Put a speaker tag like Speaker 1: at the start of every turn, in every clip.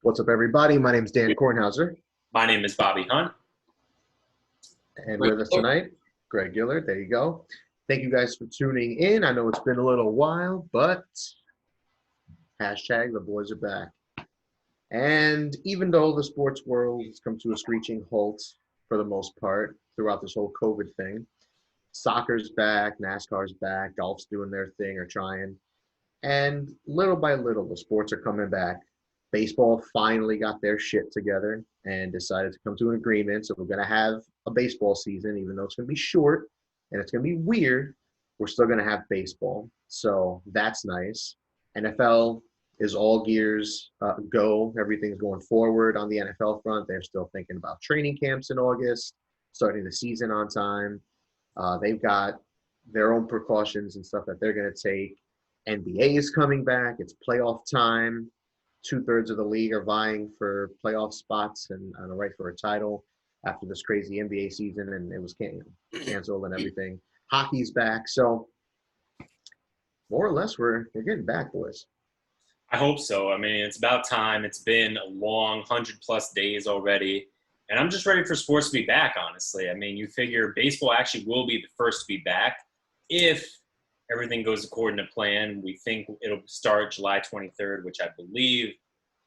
Speaker 1: What's up, everybody? My name is Dan Kornhauser.
Speaker 2: My name is Bobby Hunt.
Speaker 1: And with us tonight, Greg Gillard. There you go. Thank you guys for tuning in. I know it's been a little while, but hashtag the boys are back. And even though the sports world has come to a screeching halt for the most part throughout this whole COVID thing, soccer's back, NASCAR's back, golf's doing their thing or trying. And little by little, the sports are coming back. Baseball finally got their shit together and decided to come to an agreement. So we're going to have a baseball season, even though it's going to be short and it's going to be weird. We're still going to have baseball. So that's nice. NFL is all gears go. Everything's going forward on the NFL front. They're still thinking about training camps in August, starting the season on time. They've got their own precautions and stuff that they're going to take. NBA is coming back. It's playoff time. 2/3 of the league are vying for playoff spots and a right for a title after this crazy NBA season, and it was canceled and everything. Hockey's back, so more or less we're getting back, boys.
Speaker 2: I hope so. I mean, it's about time. It's been a long 100+ days already, and I'm just ready for sports to be back, honestly. I mean, you figure baseball actually will be the first to be back if everything goes according to plan. We think it'll start July 23rd, which I believe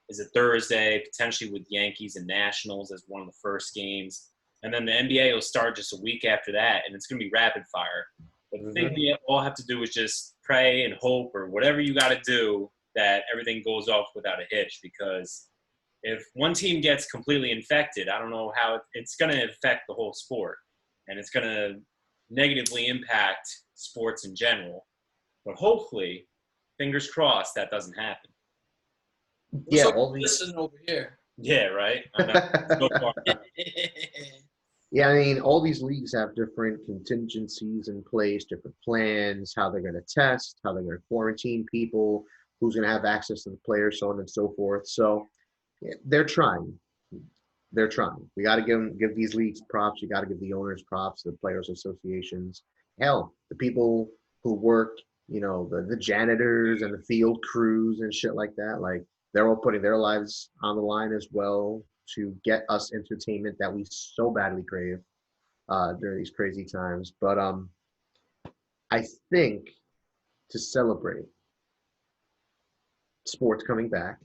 Speaker 2: is a Thursday, potentially with Yankees and Nationals as one of the first games. And then the NBA will start just a week after that, and it's going to be rapid fire. But the thing we all have to do is just pray and hope, or whatever you got to do, that everything goes off without a hitch. Because if one team gets completely infected, I don't know how it's going to affect the whole sport. And it's going to negatively impact sports in general. But hopefully, fingers crossed, that doesn't happen.
Speaker 1: Yeah,
Speaker 3: listening over here.
Speaker 2: Yeah, right?
Speaker 1: Yeah, I mean, all these leagues have different contingencies in place, different plans, how they're going to test, how they're going to quarantine people, who's going to have access to the players, so on and so forth. So yeah, they're trying. They're trying. We got to give these leagues props. You got to give the owners props, the players' associations. Hell, the people who work, the janitors and the field crews and shit like that, like they're all putting their lives on the line as well to get us entertainment that we so badly crave during these crazy times. But I think to celebrate sports coming back,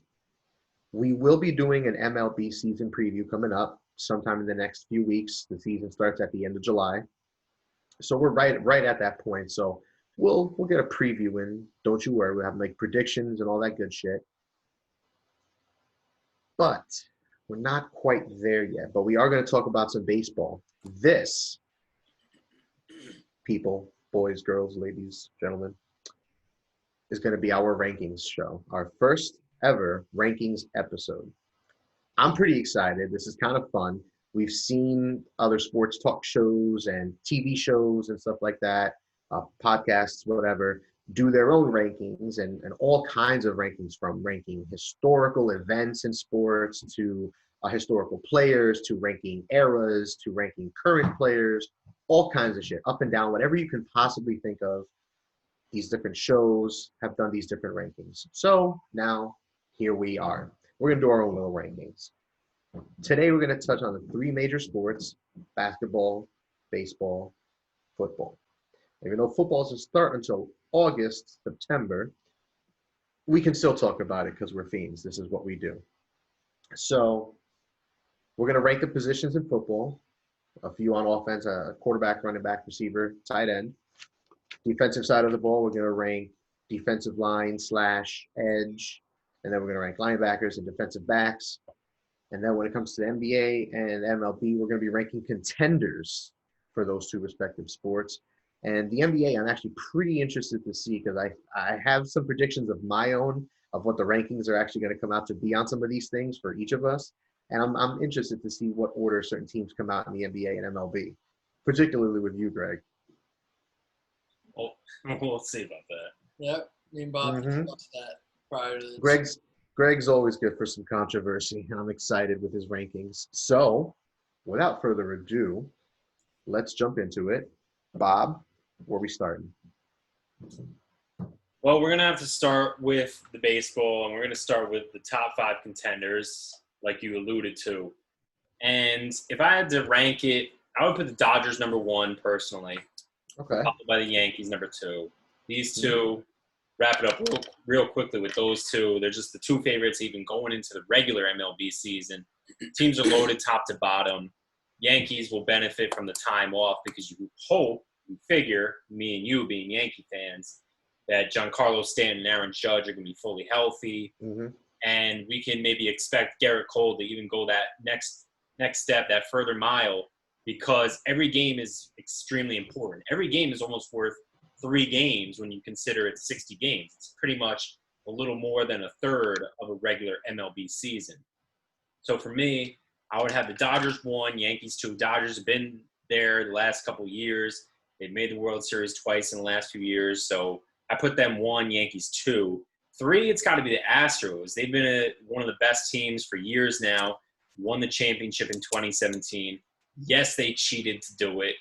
Speaker 1: we will be doing an MLB season preview coming up sometime in the next few weeks. The season starts at the end of July. So we're right at that point. So we'll get a preview in. Don't you worry. We'll have like predictions and all that good shit. But we're not quite there yet. But we are going to talk about some baseball. This, people, boys, girls, ladies, gentlemen, is going to be our rankings show. Our first ever rankings episode. I'm pretty excited. This is kind of fun. We've seen other sports talk shows and TV shows and stuff like that, podcasts, whatever, do their own rankings and all kinds of rankings, from ranking historical events in sports to historical players to ranking eras to ranking current players, all kinds of shit, up and down, whatever you can possibly think of. These different shows have done these different rankings. So now here we are. We're going to do our own little rankings. Today, we're going to touch on the three major sports: basketball, baseball, football. Even though football doesn't start until August, September, we can still talk about it because we're fiends. This is what we do. So we're going to rank the positions in football. A few on offense: a quarterback, running back, receiver, tight end. Defensive side of the ball, we're going to rank defensive line / edge. And then we're going to rank linebackers and defensive backs. And then when it comes to the NBA and MLB, we're going to be ranking contenders for those two respective sports. And the NBA, I'm actually pretty interested to see, because I have some predictions of my own of what the rankings are actually going to come out to be on some of these things for each of us. And I'm interested to see what order certain teams come out in the NBA and MLB, particularly with you, Greg.
Speaker 2: Well, we'll see about that.
Speaker 3: Yep, me and Bob discussed that prior to this.
Speaker 1: Greg's always good for some controversy, and I'm excited with his rankings. So, without further ado, let's jump into it. Bob, where are we starting?
Speaker 2: Well, we're going to have to start with the baseball, and we're going to start with the top 5 contenders, like you alluded to. And if I had to rank it, I would put the Dodgers number 1 personally,
Speaker 1: Okay.
Speaker 2: followed by the Yankees number 2. These two, wrap it up real quickly with those two. They're just the 2 favorites even going into the regular MLB season. Teams are loaded top to bottom. Yankees will benefit from the time off because you figure, me and you being Yankee fans, that Giancarlo Stanton and Aaron Judge are going to be fully healthy.
Speaker 1: Mm-hmm.
Speaker 2: And we can maybe expect Garrett Cole to even go that next step, that further mile, because every game is extremely important. Every game is almost worth 3 games when you consider it 60 games. It's pretty much a little more than a third of a regular MLB season. So for me, I would have the Dodgers 1, Yankees 2. Dodgers have been there the last couple years. They've made the World Series twice in the last few years. So I put them 1, Yankees 2. 3, it's got to be the Astros. They've been one of the best teams for years now. Won the championship in 2017. Yes, they cheated to do it,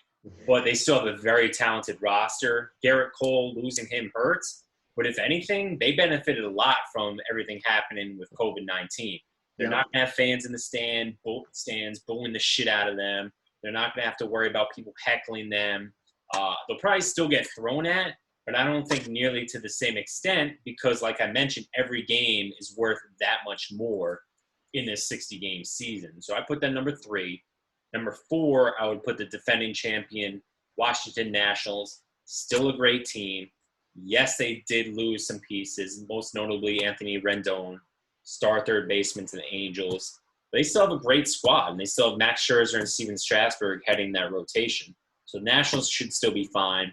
Speaker 2: but they still have a very talented roster. Garrett Cole, losing him hurts. But if anything, they benefited a lot from everything happening with COVID-19. They're not going to have fans in the stands booing the shit out of them. They're not going to have to worry about people heckling them. They'll probably still get thrown at, but I don't think nearly to the same extent because, like I mentioned, every game is worth that much more in this 60-game season. So I put them number 3. Number 4, I would put the defending champion, Washington Nationals. Still a great team. Yes, they did lose some pieces, most notably Anthony Rendon, star third baseman to the Angels. They still have a great squad, and they still have Max Scherzer and Steven Strasburg heading that rotation. So Nationals should still be fine.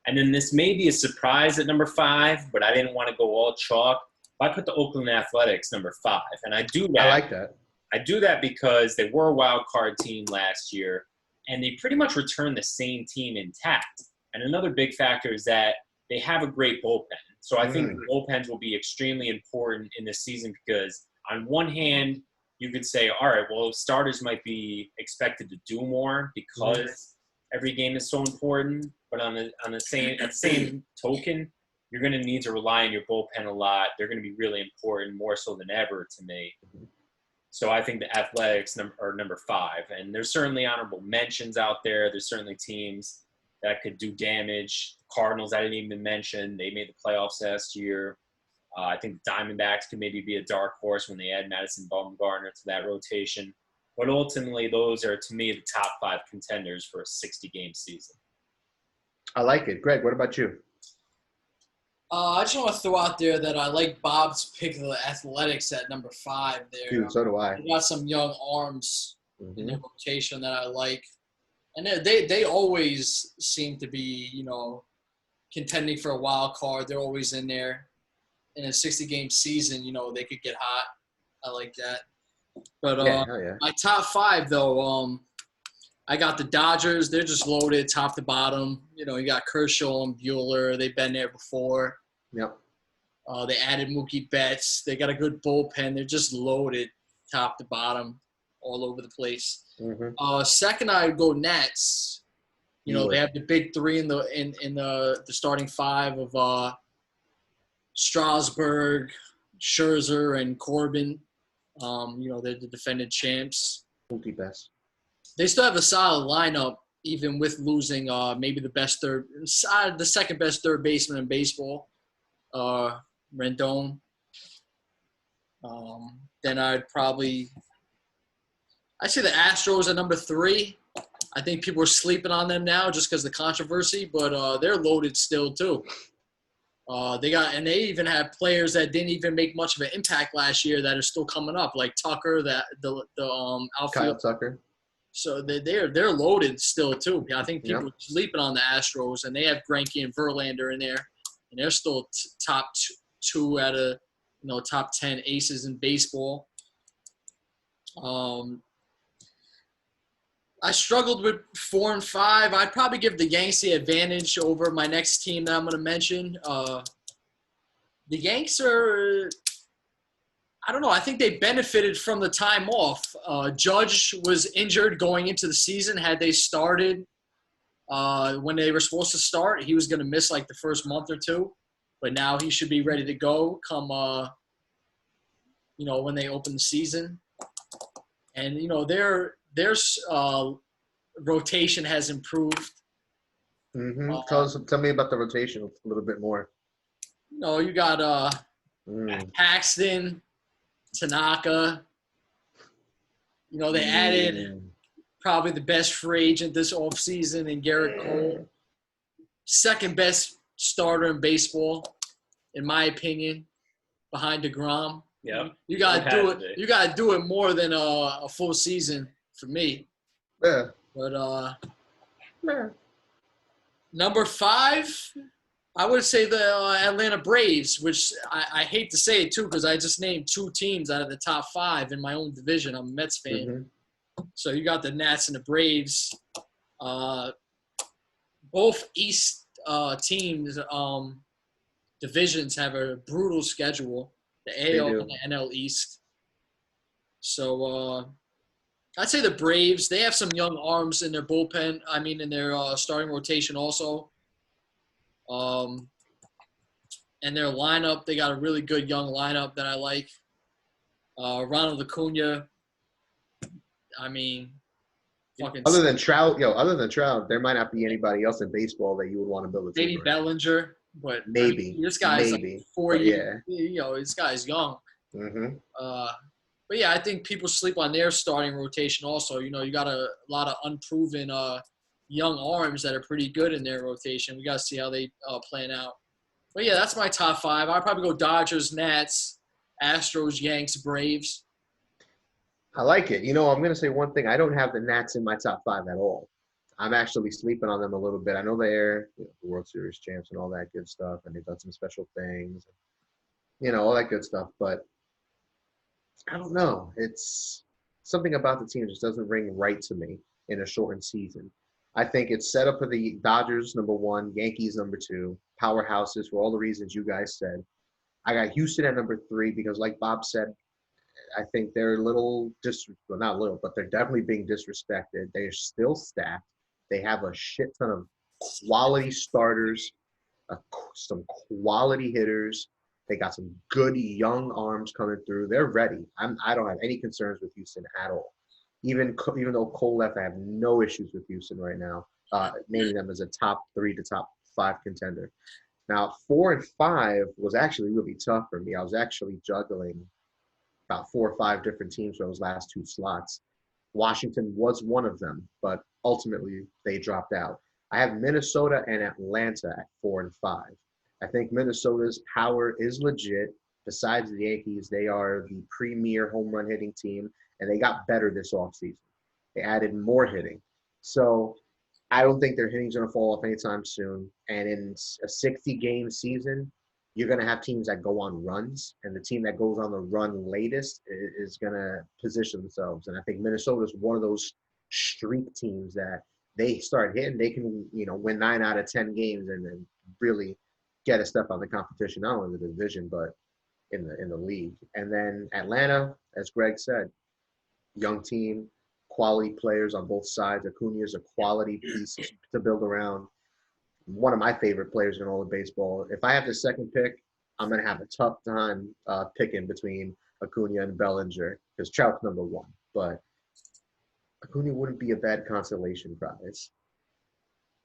Speaker 2: And then this may be a surprise at number 5, but I didn't want to go all chalk. I put the Oakland Athletics number 5, and I do that.
Speaker 1: I like that.
Speaker 2: I do that because they were a wild card team last year, and they pretty much returned the same team intact. And another big factor is that they have a great bullpen. So I think bullpens will be extremely important in this season because on one hand, you could say, all right, well, starters might be expected to do more because every game is so important. But at the same token, you're going to need to rely on your bullpen a lot. They're going to be really important, more so than ever to me. So I think the Athletics are number 5. And there's certainly honorable mentions out there. There's certainly teams that could do damage. Cardinals, I didn't even mention. They made the playoffs last year. I think the Diamondbacks could maybe be a dark horse when they add Madison Bumgarner to that rotation. But ultimately, those are, to me, the top 5 contenders for a 60-game season.
Speaker 1: I like it. Greg, what about you?
Speaker 3: I just want to throw out there that I like Bob's pick of the Athletics at number 5 there.
Speaker 1: Dude, so do I.
Speaker 3: They got some young arms in their rotation that I like. And they always seem to be, contending for a wild card. They're always in there. In a 60-game season, they could get hot. I like that. But my top 5, though, I got the Dodgers. They're just loaded top to bottom. You got Kershaw and Buehler. They've been there before.
Speaker 1: Yep.
Speaker 3: They added Mookie Betts. They got a good bullpen. They're just loaded top to bottom all over the place. Second, I'd go Nets. They have the big 3 in the starting 5 of Strasburg, Scherzer, and Corbin. They're the defending champs.
Speaker 1: Mookie Betts.
Speaker 3: They still have a solid lineup, even with losing maybe the second best third baseman in baseball, Rendon. Then I'd say the Astros at number 3. I think people are sleeping on them now just because of the controversy, but they're loaded still too. They even have players that didn't even make much of an impact last year that are still coming up, like Tucker, the outfield.
Speaker 1: Kyle Tucker.
Speaker 3: So they're loaded still too. I think people are sleeping on the Astros, and they have Greinke and Verlander in there, and they're still top 2 out of top 10 aces in baseball. I struggled with 4 and 5. I'd probably give the Yanks the advantage over my next team that I'm going to mention. The Yanks are – I don't know. I think they benefited from the time off. Judge was injured going into the season. Had they started when they were supposed to start, he was going to miss like the first month or 2. but now he should be ready to go come when they open the season. And their rotation has improved.
Speaker 1: Tell me about the rotation a little bit more.
Speaker 3: You got Paxton, Tanaka. They added probably the best free agent this offseason in Garrett Cole. Second best starter in baseball, in my opinion, behind DeGrom.
Speaker 2: Yeah,
Speaker 3: you gotta do it. You gotta do it more than a full season for me.
Speaker 1: Yeah.
Speaker 3: But number 5, I would say the Atlanta Braves, which I hate to say it too because I just named 2 teams out of the top 5 in my own division. I'm a Mets fan, so you got the Nats and the Braves. Both East teams divisions have a brutal schedule. The AL and the NL East. So I'd say the Braves, they have some young arms in their bullpen. I mean, in their starting rotation also. And their lineup, they got a really good young lineup that I like. Ronald Acuna, I mean, fucking.
Speaker 1: Other than Trout, there might not be anybody else in baseball that you would want to build a team.
Speaker 3: Maybe Bellinger, but
Speaker 1: maybe.
Speaker 3: I mean, this guy's like 4 years.
Speaker 1: Yeah.
Speaker 3: This guy's young. But yeah, I think people sleep on their starting rotation also. You got a lot of unproven young arms that are pretty good in their rotation. We got to see how they plan out. But yeah, that's my top 5. I'd probably go Dodgers, Nats, Astros, Yanks, Braves.
Speaker 1: I like it. I'm going to say one thing. I don't have the Nats in my top 5 at all. I'm actually sleeping on them a little bit. I know they're World Series champs and all that good stuff, and they've done some special things, all that good stuff. But I don't know. It's something about the team just doesn't ring right to me in a shortened season. I think it's set up for the Dodgers, number 1, Yankees, number 2, powerhouses for all the reasons you guys said. I got Houston at number 3 because, like Bob said, I think they're a little not little, but they're definitely being disrespected. They're still stacked. They have a shit ton of quality starters, some quality hitters. They got some good young arms coming through. They're ready. I don't have any concerns with Houston at all. Even though Cole left, I have no issues with Houston right now, naming them as a top 3 to top 5 contender. Now, 4 and 5 was actually really tough for me. I was actually juggling about 4 or 5 different teams for those last 2 slots. Washington was one of them, but ultimately they dropped out. I have Minnesota and Atlanta at 4 and 5. I think Minnesota's power is legit. Besides the Yankees, they are the premier home run hitting team, and they got better this offseason. They added more hitting. So I don't think their hitting's going to fall off anytime soon. And in a 60-game season, you're going to have teams that go on runs, and the team that goes on the run latest is going to position themselves. And I think Minnesota is one of those streak teams that they start hitting, they can, win 9 out of 10 games and then really get a step on the competition, not only in the division, but in the league. And then Atlanta, as Greg said, young team, quality players on both sides. Acuna is a quality piece to build around. One of my favorite players in all of baseball. If I have the second pick, I'm going to have a tough time picking between Acuna and Bellinger because Trout's number 1. But Acuna wouldn't be a bad consolation prize.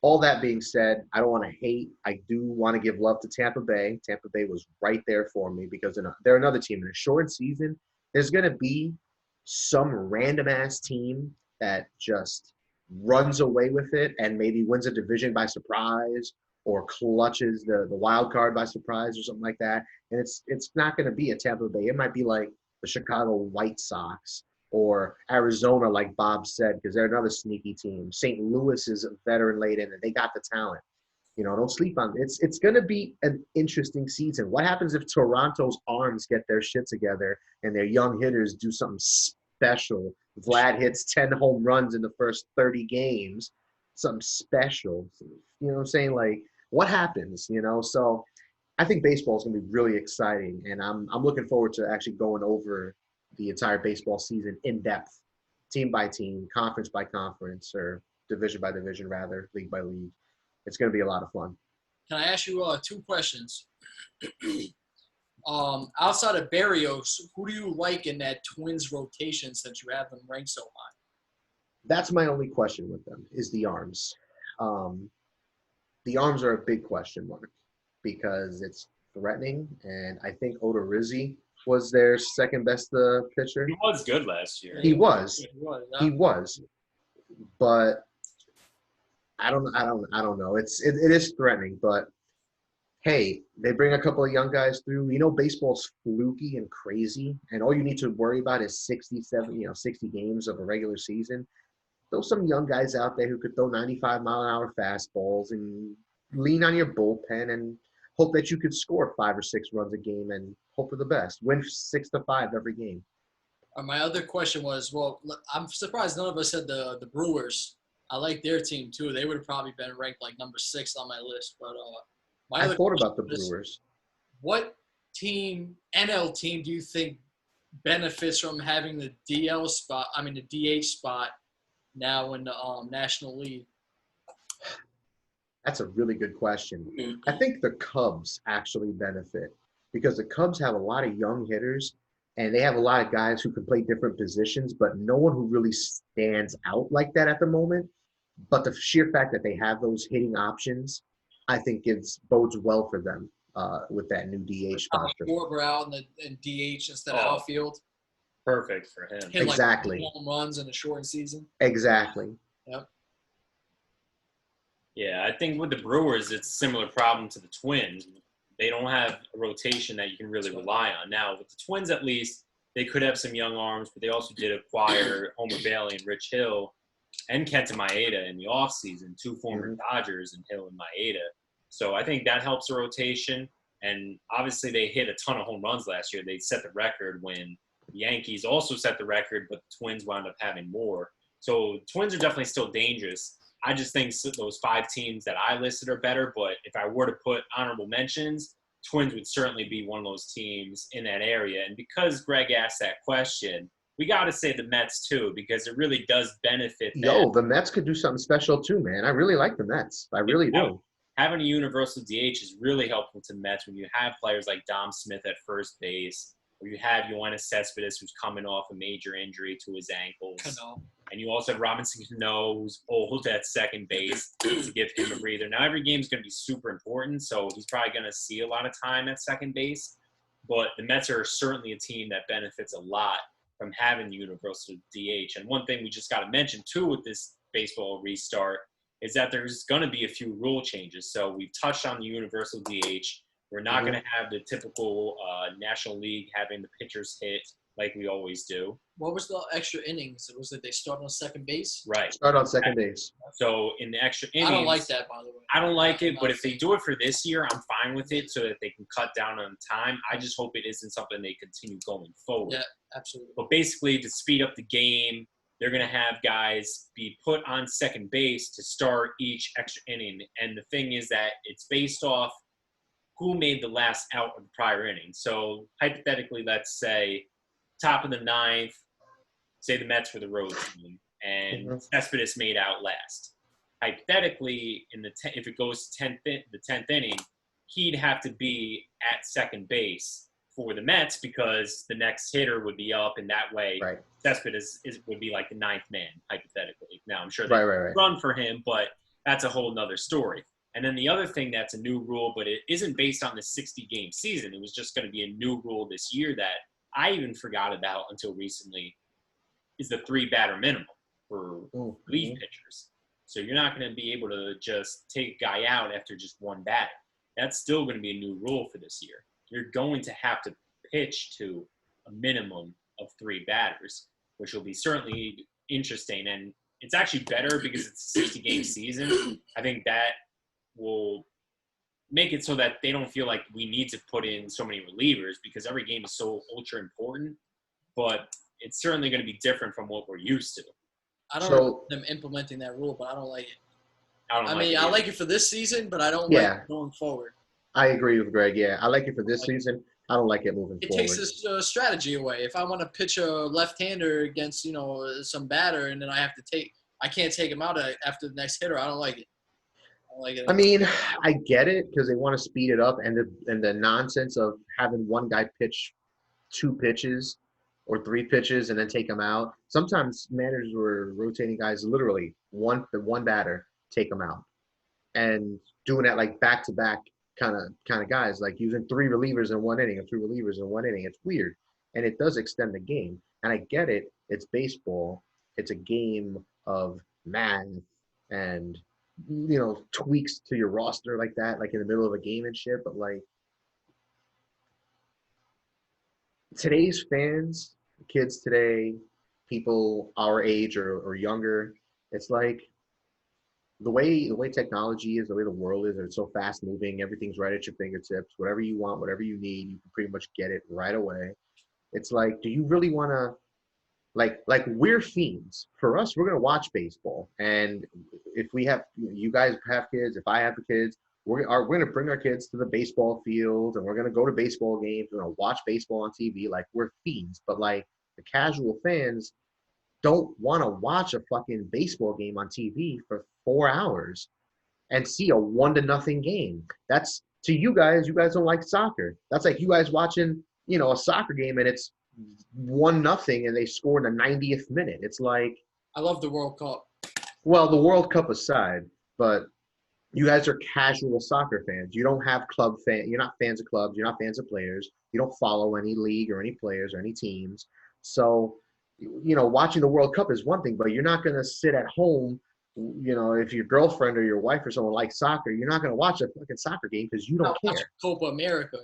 Speaker 1: All that being said, I don't want to hate. I do want to give love to Tampa Bay. Tampa Bay was right there for me because they're another team. In a short season, there's going to be some random-ass team that just runs away with it and maybe wins a division by surprise or clutches the wild card by surprise or something like that. And it's not going to be a Tampa Bay. It might be like the Chicago White Sox or Arizona, like Bob said, because they're another sneaky team. St. Louis is a veteran laden, and they got the talent. Don't sleep on it. It's going to be an interesting season. What happens if Toronto's arms get their shit together and their young hitters do something special? Vlad hits 10 home runs in the first 30 games. Something special. You know what I'm saying? Like, what happens? So I think baseball is going to be really exciting, and I'm looking forward to actually going over the entire baseball season in depth, team by team, conference by conference, or division by division, rather, league by league. It's going to be a lot of fun.
Speaker 3: Can I ask you 2 questions? Outside of Barrios, who do you like in that Twins rotation since you have them ranked so high?
Speaker 1: That's my only question with them is the arms. The arms are a big question mark because it's threatening, and I think Odorizzi was their second best pitcher.
Speaker 2: He was good last year.
Speaker 1: He was.
Speaker 3: Huh?
Speaker 1: He was, but I don't know. It is threatening, but hey, they bring a couple of young guys through. Baseball's fluky and crazy, and all you need to worry about is 60 games of a regular season. Throw some young guys out there who could throw 95-mile-an-hour fastballs and lean on your bullpen and hope that you could score 5 or 6 runs a game and hope for the best. Win 6-5 every game.
Speaker 3: My other question was, well, I'm surprised none of us said the Brewers. I like their team too. They would have probably been ranked like number 6 on my list. But
Speaker 1: I thought about the Brewers.
Speaker 3: What NL team do you think benefits from having the DH spot now in the National League?
Speaker 1: That's a really good question. I think the Cubs actually benefit because the Cubs have a lot of young hitters and they have a lot of guys who can play different positions, but no one who really stands out like that at the moment. But the sheer fact that they have those hitting options, I think bodes well for them with that new DH spot.
Speaker 3: Schwarber out in DH instead of outfield.
Speaker 2: Perfect for him.
Speaker 3: Hit
Speaker 1: exactly.
Speaker 3: Like home runs in a shortened season.
Speaker 1: Exactly.
Speaker 3: Yep.
Speaker 2: Yeah, I think with the Brewers, it's a similar problem to the Twins. They don't have a rotation that you can really rely on. Now, with the Twins, at least, they could have some young arms, but they also did acquire Homer Bailey and Rich Hill and Kenta Maeda in the offseason, 2 former Dodgers and Hill and Maeda. So I think that helps the rotation. And obviously, they hit a ton of home runs last year. They set the record when the Yankees also set the record, but the Twins wound up having more. So Twins are definitely still dangerous. I just think those 5 teams that I listed are better, but if I were to put honorable mentions, Twins would certainly be one of those teams in that area. And because Greg asked that question, we got to say the Mets too, because it really does benefit them.
Speaker 1: The Mets could do something special too, man. I really like the Mets. I really do.
Speaker 2: Having a universal DH is really helpful to Mets when you have players like Dom Smith at first base, or you have Yoenis Cespedes, who's coming off a major injury to his ankles. And you also have Robinson Cano, who's old at second base, to give him a breather. Now, every game is going to be super important, so he's probably going to see a lot of time at second base. But the Mets are certainly a team that benefits a lot from having the universal DH. And one thing we just got to mention, too, with this baseball restart is that there's going to be a few rule changes. So we've touched on the universal DH. We're not going to have the typical National League having the pitchers hit like we always do.
Speaker 3: What was the extra innings? Was it they start on second base?
Speaker 2: Right.
Speaker 1: Start on second base.
Speaker 2: So in the extra innings.
Speaker 3: I don't like that, by the way.
Speaker 2: I don't like it, but if they do it for this year, I'm fine with it so that they can cut down on time. I just hope it isn't something they continue going forward.
Speaker 3: Yeah, absolutely.
Speaker 2: But basically, to speed up the game, they're going to have guys be put on second base to start each extra inning. And the thing is that it's based off who made the last out of the prior inning. So hypothetically, let's say top of the 9th, say the Mets were the road team, and Cespedes made out last. Hypothetically, if it goes to the 10th inning, he'd have to be at second base for the Mets because the next hitter would be up, and that way Cespedes would be like the 9th man, hypothetically. Now, I'm sure they run for him, but that's a whole nother story. And then the other thing that's a new rule, but it isn't based on the 60-game season. It was just going to be a new rule this year that I even forgot about until recently, is the 3-batter minimum for relief pitchers. So you're not going to be able to just take a guy out after just one batter. That's still going to be a new rule for this year. You're going to have to pitch to a minimum of 3 batters, which will be certainly interesting. And it's actually better because it's a 60-game season. I think that will make it so that they don't feel like we need to put in so many relievers because every game is so ultra important. But it's certainly going to be different from what we're used to.
Speaker 3: I don't know them implementing that rule, but I don't like it. I like it for this season, but I don't like it going forward.
Speaker 1: I agree with Greg. Yeah, I like it for this season. I don't like it moving forward.
Speaker 3: It takes this strategy away. If I want to pitch a left-hander against some batter, and then I can't take him out after the next hitter. I don't like it. I like it.
Speaker 1: I mean, I get it because they want to speed it up, and the nonsense of having one guy pitch 2 pitches or 3 pitches and then take them out. Sometimes managers were rotating guys literally one batter, take them out, and doing that like back to back kind of guys, like using 3 relievers in 1 inning or 3 relievers in 1 inning. It's weird, and it does extend the game. And I get it. It's baseball. It's a game of math and tweaks to your roster like that, like in the middle of a game and shit. But like today's fans, kids today, people our age or younger, it's like the way technology is, the way the world is, it's so fast moving. Everything's right at your fingertips. Whatever you want, whatever you need, you can pretty much get it right away. It's like, do you really want to like we're fiends. For us, we're gonna watch baseball, and if we have, you guys have kids, if I have the kids, we're gonna bring our kids to the baseball field, and we're gonna go to baseball games. We're gonna watch baseball on TV. Like, we're fiends. But like the casual fans don't want to watch a fucking baseball game on TV for 4 hours and see a 1-0 game. That's to you guys. You guys don't like soccer. That's like you guys watching, a soccer game and it's 1-0 and they score in the 90th minute. It's like,
Speaker 3: I love the World Cup.
Speaker 1: well, the World Cup aside, but you guys are casual soccer fans. You don't have club fan. You're not fans of clubs. You're not fans of players. You don't follow any league or any players or any teams. So, watching the World Cup is one thing, but you're not going to sit at home. If your girlfriend or your wife or someone likes soccer, you're not going to watch a fucking soccer game because you don't care.
Speaker 3: Copa America.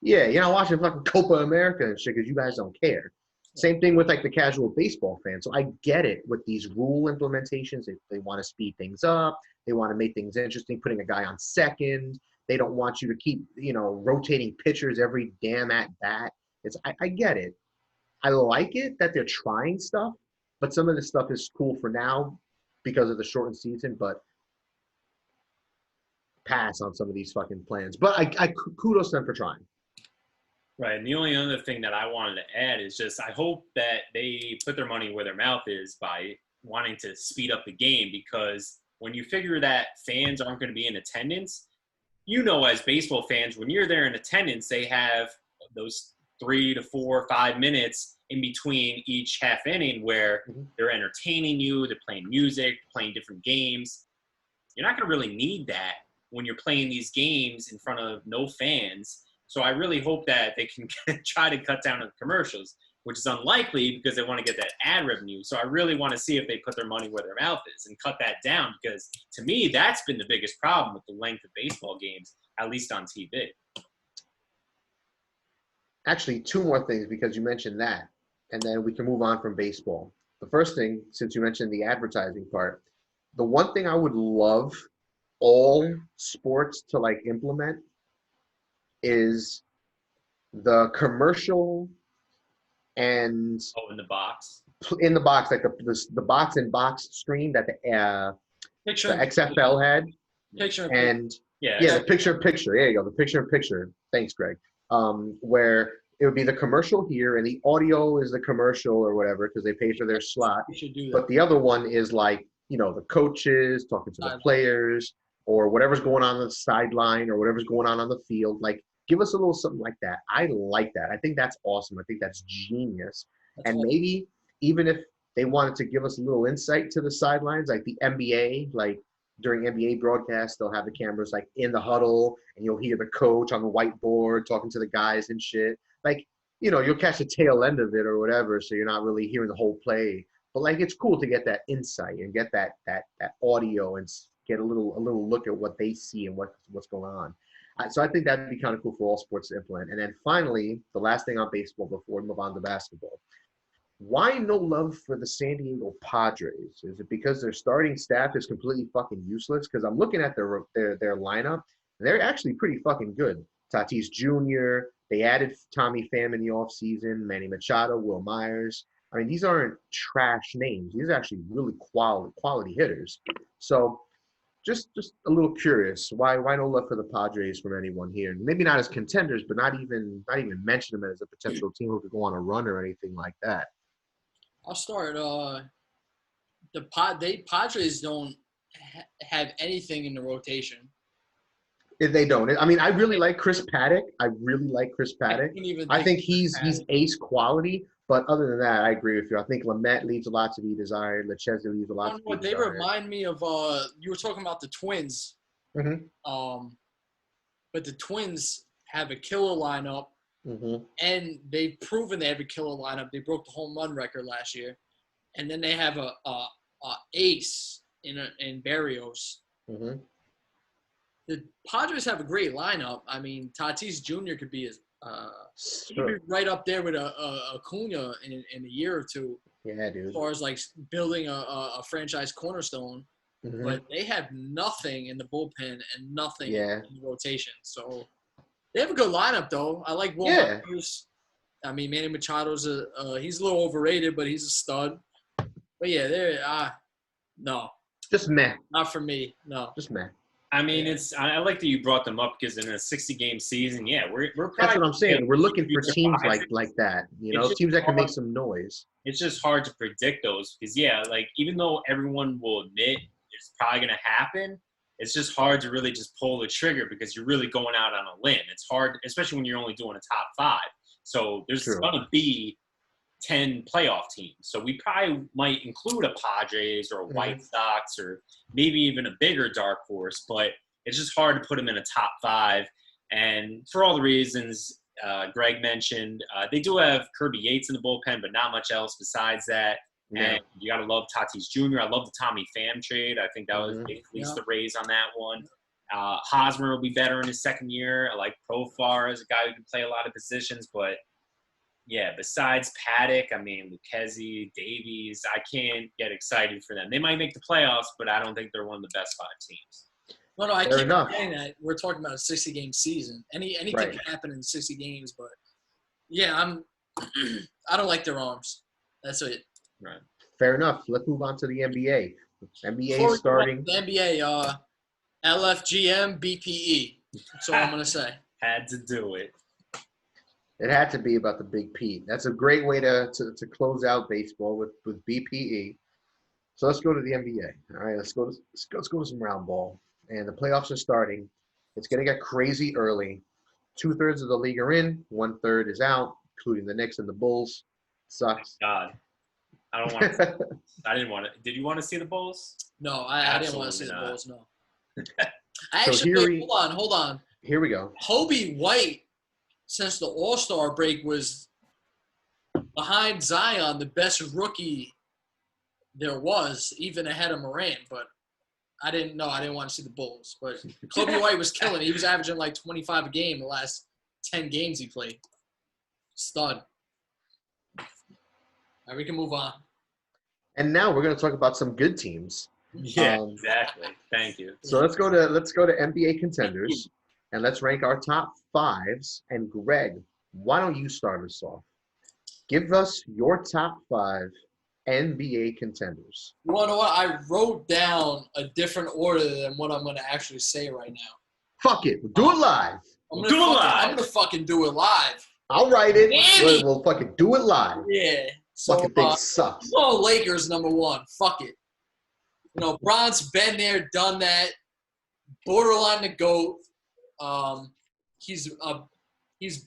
Speaker 1: Yeah, you're not watching fucking Copa America and shit because you guys don't care. Same thing with like the casual baseball fan. So I get it with these rule implementations. They want to speed things up. They want to make things interesting, putting a guy on second. They don't want you to keep, rotating pitchers every damn at bat. I get it. I like it that they're trying stuff, but some of this stuff is cool for now because of the shortened season, but pass on some of these fucking plans. But I kudos them for trying.
Speaker 2: Right. And the only other thing that I wanted to add is just I hope that they put their money where their mouth is by wanting to speed up the game, because when you figure that fans aren't going to be in attendance, as baseball fans, when you're there in attendance, they have those 3 to 4 or 5 minutes in between each half inning where they're entertaining you, they're playing music, playing different games. You're not going to really need that when you're playing these games in front of no fans. So I really hope that they can try to cut down on the commercials, which is unlikely because they want to get that ad revenue. So I really want to see if they put their money where their mouth is and cut that down, because to me, that's been the biggest problem with the length of baseball games, at least on TV.
Speaker 1: Actually, 2 more things because you mentioned that, and then we can move on from baseball. The first thing, since you mentioned the advertising part, the one thing I would love all sports to like implement is the commercial and
Speaker 2: in the box,
Speaker 1: like the box in box screen that the XFL had.
Speaker 3: Picture
Speaker 1: and the picture. There you go, the picture. Thanks, Greg. Where it would be the commercial here and the audio is the commercial or whatever because they pay for their slot.
Speaker 3: We should do that.
Speaker 1: But the other one is like, the coaches talking to the players or whatever's going on the sideline or whatever's going on the field. Like, give us a little something like that. I like that. I think that's awesome. I think that's genius. And maybe even if they wanted to give us a little insight to the sidelines, like the NBA, like during NBA broadcasts, they'll have the cameras like in the huddle and you'll hear the coach on the whiteboard talking to the guys and shit. Like, you'll catch the tail end of it or whatever, so you're not really hearing the whole play. But like, it's cool to get that insight and get that audio and get a little look at what they see and what's going on. So I think that'd be kind of cool for all sports to implement. And then finally, the last thing on baseball before we move on to basketball. Why no love for the San Diego Padres? Is it because their starting staff is completely fucking useless? Because I'm looking at their lineup, and they're actually pretty fucking good. Tatis Jr., they added Tommy Pham in the offseason, Manny Machado, Will Myers. I mean, these aren't trash names. These are actually really quality hitters. So just a little curious, why no love for the Padres from anyone here? Maybe not as contenders, but not even mention them as a potential team who could go on a run or anything like that.
Speaker 3: I'll start. The Padres don't have anything in the rotation.
Speaker 1: If they don't, I mean, I really like Chris Paddock. I think he's ace quality. But other than that, I agree with you. I think Lamet leaves a lot to be desired. Lechesney leaves a lot to be desired.
Speaker 3: They remind me of you were talking about the Twins.
Speaker 1: Mm-hmm.
Speaker 3: But the Twins have a killer lineup, and they've proven they have a killer lineup. They broke the home run record last year, and then they have a ace in Barrios.
Speaker 1: Mm-hmm.
Speaker 3: The Padres have a great lineup. I mean, Tatis Jr. could be right up there with Acuna in a year or two.
Speaker 1: Yeah, dude.
Speaker 3: As far as like building a franchise cornerstone, but they have nothing in the bullpen and nothing in the rotation. So they have a good lineup, though. I like Will Myers. I mean, Manny Machado's he's a little overrated, but he's a stud. But yeah, they're no,
Speaker 1: just meh.
Speaker 3: Not for me. No,
Speaker 1: just meh.
Speaker 2: I mean, I like that you brought them up because in a 60-game season, we're probably
Speaker 1: that's what I'm saying. We're looking for teams like that, teams that can make some noise.
Speaker 2: It's just hard to predict those because, like even though everyone will admit it's probably going to happen, it's just hard to really just pull the trigger because you're really going out on a limb. It's hard, especially when you're only doing a top 5. So there's going to be 10 playoff teams. So we probably might include a Padres or a White Sox or maybe even a bigger dark horse, but it's just hard to put them in a top 5. And for all the reasons Greg mentioned, they do have Kirby Yates in the bullpen, but not much else besides that. And you got to love Tatis Jr. I love the Tommy Pham trade. I think that was at least the raise on that one. Hosmer will be better in his second year. I like Profar as a guy who can play a lot of positions, but besides Paddock, I mean, Lucchesi, Davies, I can't get excited for them. They might make the playoffs, but I don't think they're one of the best 5 teams.
Speaker 3: No, I keep saying that. We're talking about a 60-game season. Anything can happen in 60 games, but I don't like their arms. That's it.
Speaker 1: Right. Fair enough. Let's move on to the NBA. NBA starting.
Speaker 3: The NBA, LFGM, BPE. That's all I'm going to say.
Speaker 2: Had to do it.
Speaker 1: It had to be about the Big Pete. That's a great way to close out baseball with BPE. So let's go to the NBA. All right, let's go to some round ball. And the playoffs are starting. It's going to get crazy early. 2/3 of the league are in. 1/3 is out, including the Knicks and the Bulls. Sucks.
Speaker 2: God, I don't want to. I didn't want to. Did you want to see the Bulls?
Speaker 3: No, I didn't want to see the Bulls. No. Hold on.
Speaker 1: Here we go.
Speaker 3: Kobe White, since the All-Star break, was behind Zion, the best rookie there was, even ahead of Morant. But I didn't want to see the Bulls. But Kobe White was killing it. He was averaging like 25 a game the last 10 games he played. Stud. All right, we can move on.
Speaker 1: And now we're going to talk about some good teams.
Speaker 2: Yeah, exactly. Thank you.
Speaker 1: So let's go to NBA Contenders. And let's rank our top 5s. And Greg, why don't you start us off? Give us your top 5 NBA contenders.
Speaker 3: You know what? I wrote down a different order than what I'm going to actually say right now.
Speaker 1: Fuck it. Do it live.
Speaker 3: I'm going to fucking do it live.
Speaker 1: I'll write it. We'll fucking do it live.
Speaker 3: Yeah. So,
Speaker 1: fucking thing sucks.
Speaker 3: Lakers number 1. Fuck it. Bron's been there, done that. Borderline the GOAT. He's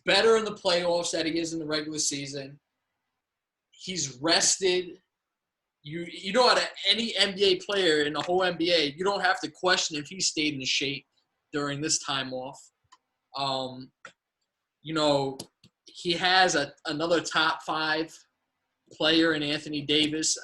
Speaker 3: better in the playoffs than he is in the regular season. He's rested. You know, out of any NBA player in the whole NBA, you don't have to question if he stayed in shape during this time off. He has another top 5 player in Anthony Davis.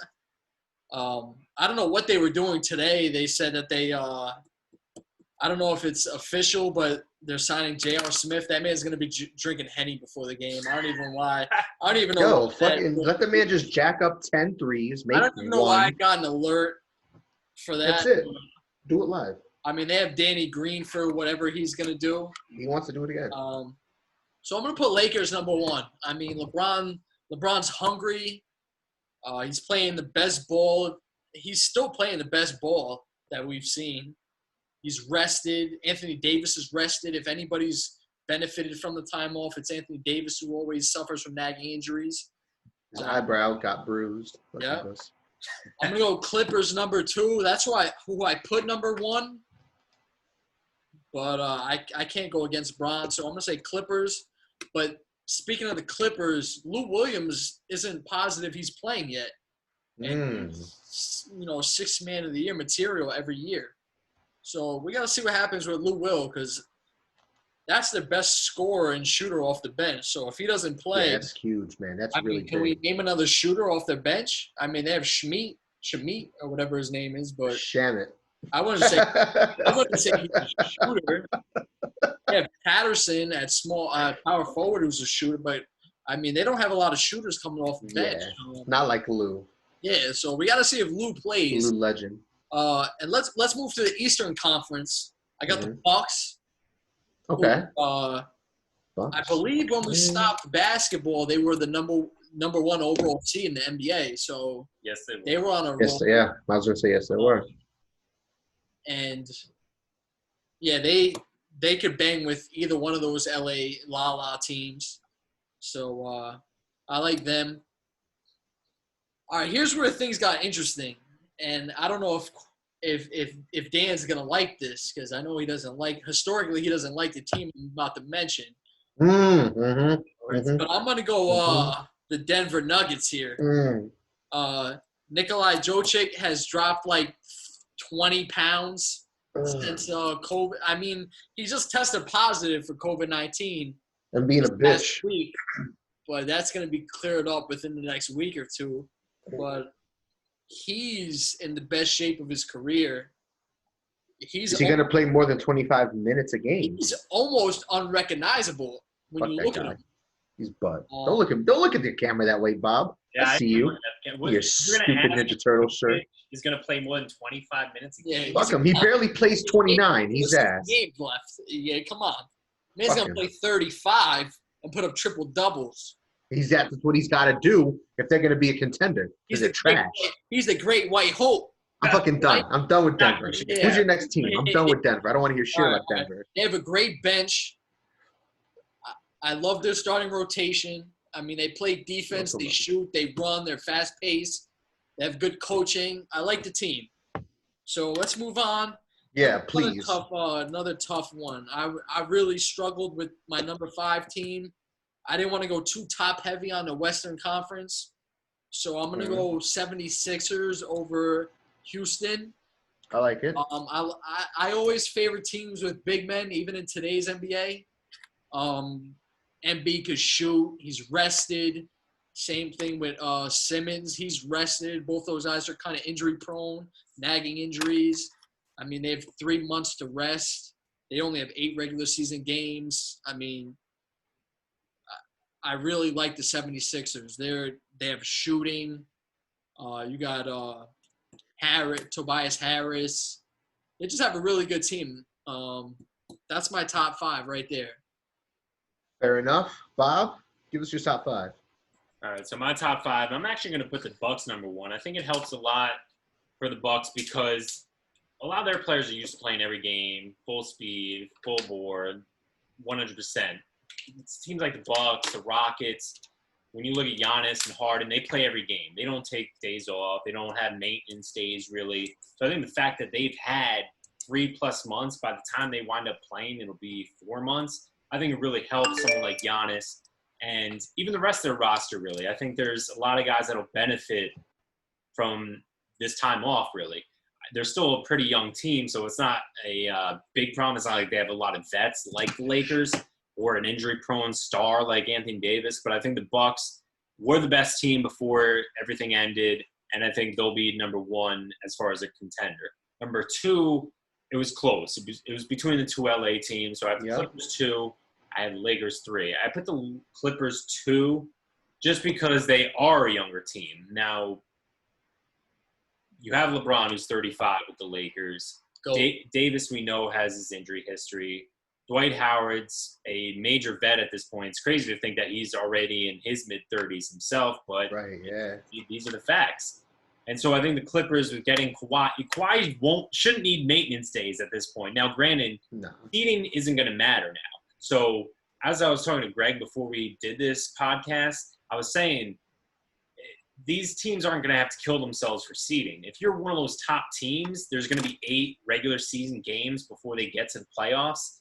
Speaker 3: I don't know what they were doing today. They said that they I don't know if it's official, but they're signing J.R. Smith. That man's going to be drinking Henny before the game. I don't even know why. I don't even know.
Speaker 1: Let the man just jack up 10 threes.
Speaker 3: I don't even know why I got an alert for that.
Speaker 1: That's it. Do it live.
Speaker 3: I mean, they have Danny Green for whatever he's going to do.
Speaker 1: He wants to do it again.
Speaker 3: So I'm going to put Lakers number 1. I mean, LeBron's hungry. He's playing the best ball. He's still playing the best ball that we've seen. He's rested. Anthony Davis is rested. If anybody's benefited from the time off, it's Anthony Davis, who always suffers from nagging injuries.
Speaker 1: His eyebrow got bruised.
Speaker 3: Yeah. I'm going to go Clippers number 2. That's who I put number 1. But I can't go against Bron, so I'm going to say Clippers. But speaking of the Clippers, Lou Williams isn't positive he's playing yet. And he's, 6th man of the year material every year. So we got to see what happens with Lou Will, because that's their best scorer and shooter off the bench. So if he doesn't play,
Speaker 1: that's huge, man. That's really big.
Speaker 3: Can we name another shooter off their bench? I mean, they have Shamit or whatever his name is, but
Speaker 1: Shamit.
Speaker 3: I wouldn't say he's a shooter. They have Patterson at small power forward who's a shooter, but I mean they don't have a lot of shooters coming off the bench.
Speaker 1: Yeah, not like Lou.
Speaker 3: Yeah, so we got to see if Lou plays.
Speaker 1: Lou legend.
Speaker 3: And let's move to the Eastern Conference. I got the Bucks.
Speaker 1: Okay.
Speaker 3: I believe when we stopped basketball, they were the number 1 overall seed in the NBA. So
Speaker 2: yes,
Speaker 3: they were on a roll.
Speaker 1: Yes, yeah. I was gonna say yes, they were.
Speaker 3: And yeah, they could bang with either one of those LA La teams. So I like them. All right, here's where things got interesting, and I don't know if Dan's gonna like this, because I know he doesn't like the team I'm about to mention. But I'm gonna go the Denver Nuggets here. Nikolai Jokic has dropped like 20 pounds since COVID. I mean, he just tested positive for COVID-19
Speaker 1: and being a bitch.
Speaker 3: Week, but that's gonna be cleared up within the next week or two. But he's in the best shape of his career. Is
Speaker 1: he going to play more than 25 minutes a game?
Speaker 3: He's almost unrecognizable when you look at him.
Speaker 1: He's Bud. Don't look at the camera that way, Bob.
Speaker 2: Yeah,
Speaker 1: I see you. Your stupid Ninja Turtle shirt.
Speaker 2: He's going to play more than 25 minutes a game.
Speaker 1: Fuck him. He barely plays 29. He's ass.
Speaker 3: Games left. Yeah, come on. Man's going to play 35 and put up triple doubles.
Speaker 1: That's what he's got to do if they're going to be a contender. He's trash.
Speaker 3: He's the great white hope.
Speaker 1: I'm fucking done. I'm done with Denver. Yeah. Who's your next team? I'm done with Denver. I don't want to hear shit about Denver.
Speaker 3: They have a great bench. I love their starting rotation. I mean, they play defense, they shoot, they run, they're fast-paced. They have good coaching. I like the team. So let's move on.
Speaker 1: Yeah, please.
Speaker 3: Another tough one. I really struggled with my number 5 team. I didn't want to go too top-heavy on the Western Conference. So I'm going to go 76ers over Houston.
Speaker 1: I like it.
Speaker 3: I always favor teams with big men, even in today's NBA. Embiid could shoot. He's rested. Same thing with Simmons. He's rested. Both those guys are kind of injury-prone, nagging injuries. I mean, they have 3 months to rest. They only have 8 regular season games. I mean, I really like the 76ers. They have shooting. You got Tobias Harris. They just have a really good team. That's my top 5 right there.
Speaker 1: Fair enough. Bob, give us your top 5.
Speaker 2: All right, so my top 5, I'm actually going to put the Bucks number 1. I think it helps a lot for the Bucks because a lot of their players are used to playing every game, full speed, full board, 100%. It's teams like the Bucks, the Rockets. When you look at Giannis and Harden, they play every game. They don't take days off. They don't have maintenance days, really. So I think the fact that they've had 3+ months, by the time they wind up playing, it'll be 4 months. I think it really helps someone like Giannis and even the rest of their roster, really. I think there's a lot of guys that will benefit from this time off, really. They're still a pretty young team, so it's not a big problem. It's not like they have a lot of vets like the Lakers or an injury-prone star like Anthony Davis. But I think the Bucks were the best team before everything ended, and I think they'll be number 1 as far as a contender. Number 2, it was close. It was between the 2 LA teams. So I have the Clippers 2. I had Lakers 3. I put the Clippers 2 just because they are a younger team. Now, you have LeBron, who's 35 with the Lakers. Davis, we know, has his injury history. Dwight Howard's a major vet at this point. It's crazy to think that he's already in his mid-30s himself, but these are the facts. And so I think the Clippers with getting Kawhi shouldn't need maintenance days at this point. Now, granted, eating isn't going to matter now. So as I was talking to Greg before we did this podcast, I was saying these teams aren't going to have to kill themselves for seeding. If you're one of those top teams, there's going to be 8 regular season games before they get to the playoffs.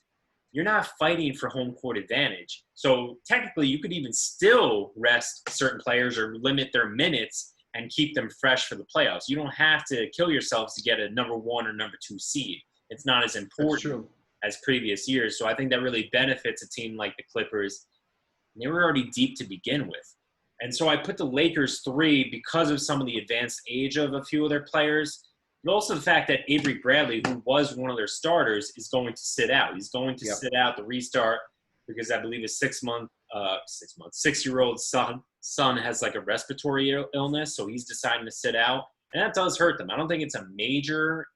Speaker 2: You're not fighting for home court advantage. So technically, you could even still rest certain players or limit their minutes and keep them fresh for the playoffs. You don't have to kill yourselves to get a number 1 or number 2 seed. It's not as important as previous years. So I think that really benefits a team like the Clippers. They were already deep to begin with. And so I put the Lakers 3 because of some of the advanced age of a few of their players, but also the fact that Avery Bradley, who was one of their starters, is going to sit out. He's going to sit out the restart because I believe his 6-year-old son has like a respiratory illness, so he's deciding to sit out. And that does hurt them. I don't think it's a major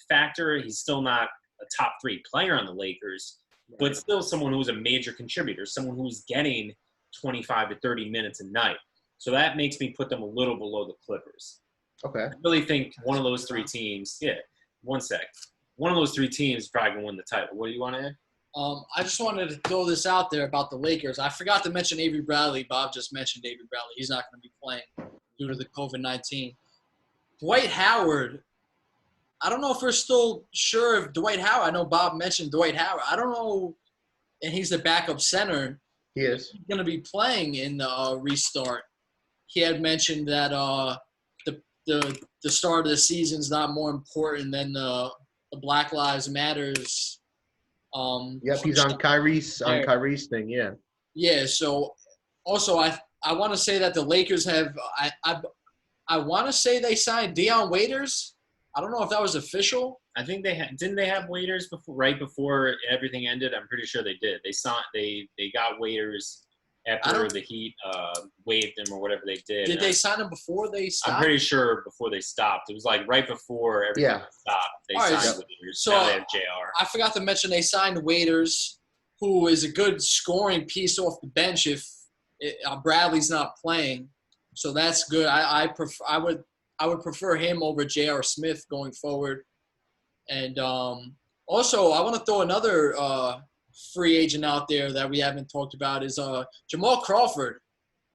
Speaker 2: factor. He's still not a top 3 player on the Lakers, but still someone who's a major contributor, someone who's getting 25 to 30 minutes a night. So that makes me put them a little below the Clippers.
Speaker 1: Okay.
Speaker 2: I really think one of those 3 teams, one of those 3 teams is probably going to win the title. What do you want to add?
Speaker 3: I just wanted to throw this out there about the Lakers. I forgot to mention Avery Bradley. Bob just mentioned Avery Bradley. He's not going to be playing due to the COVID-19. Dwight Howard, I don't know if we're still sure if Dwight Howard. I know Bob mentioned Dwight Howard. I don't know, and he's the backup center.
Speaker 1: He is.
Speaker 3: He's going to be playing in the restart. He had mentioned that the start of the season is not more important than the Black Lives Matters.
Speaker 1: He's on Kyrie's thing. Yeah.
Speaker 3: Yeah. So also I want to say that the Lakers have I want to say they signed Dion Waiters. I don't know if that was official.
Speaker 2: I think didn't they have waiters right before everything ended? I'm pretty sure they did. They got waiters after the Heat waived them or whatever they did.
Speaker 3: Did they sign them before they stopped?
Speaker 2: I'm pretty sure before they stopped. It was like right before everything stopped. They signed waiters.
Speaker 3: So
Speaker 2: now they have JR.
Speaker 3: I forgot to mention they signed Waiters, who is a good scoring piece off the bench if Bradley's not playing. So that's good. I would prefer him over J.R. Smith going forward. And also, I want to throw another free agent out there that we haven't talked about is Jamal Crawford.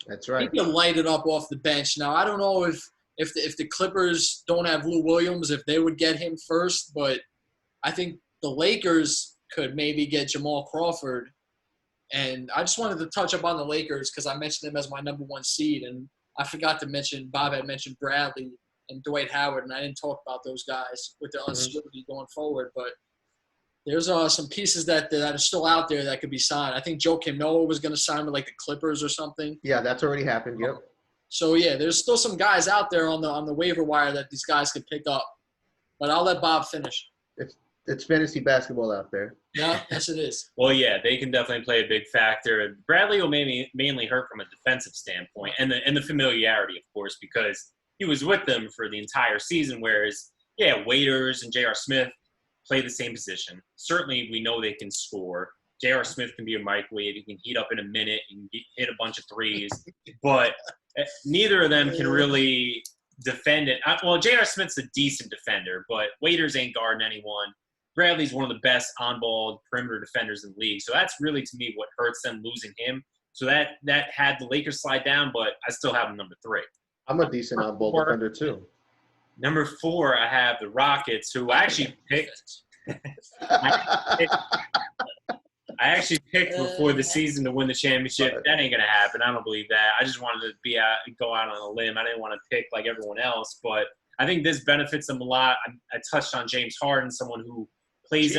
Speaker 1: That's right.
Speaker 3: He can light it up off the bench. Now, I don't know if the Clippers don't have Lou Williams, if they would get him first, but I think the Lakers could maybe get Jamal Crawford. And I just wanted to touch up on the Lakers because I mentioned them as my number 1 seed, and I forgot to mention, Bob had mentioned Bradley and Dwight Howard, and I didn't talk about those guys with their uncertainty going forward. But there's some pieces that are still out there that could be signed. I think Joe Kim Noah was going to sign with like the Clippers or something.
Speaker 1: Yeah, that's already happened. Yep.
Speaker 3: So yeah, there's still some guys out there on the waiver wire that these guys could pick up. But I'll let Bob finish.
Speaker 1: It's fantasy basketball out there.
Speaker 3: Yeah, yes it is.
Speaker 2: Well, yeah, they can definitely play a big factor. Bradley will mainly hurt from a defensive standpoint and the familiarity, of course, because he was with them for the entire season, whereas, Waiters and J.R. Smith play the same position. Certainly, we know they can score. J.R. Smith can be a microwave. He can heat up in a minute and hit a bunch of threes. But neither of them can really defend it. Well, J.R. Smith's a decent defender, but Waiters ain't guarding anyone. Bradley's one of the best on-ball perimeter defenders in the league. So that's really, to me, what hurts them losing him. So that had the Lakers slide down, but I still have them number 3.
Speaker 1: I'm a decent on-ball defender, too.
Speaker 2: Number 4, I have the Rockets, who I actually picked. I actually picked before the season to win the championship. That ain't going to happen. I don't believe that. I just wanted to go out on a limb. I didn't want to pick like everyone else, but I think this benefits them a lot. I touched on James Harden, someone who plays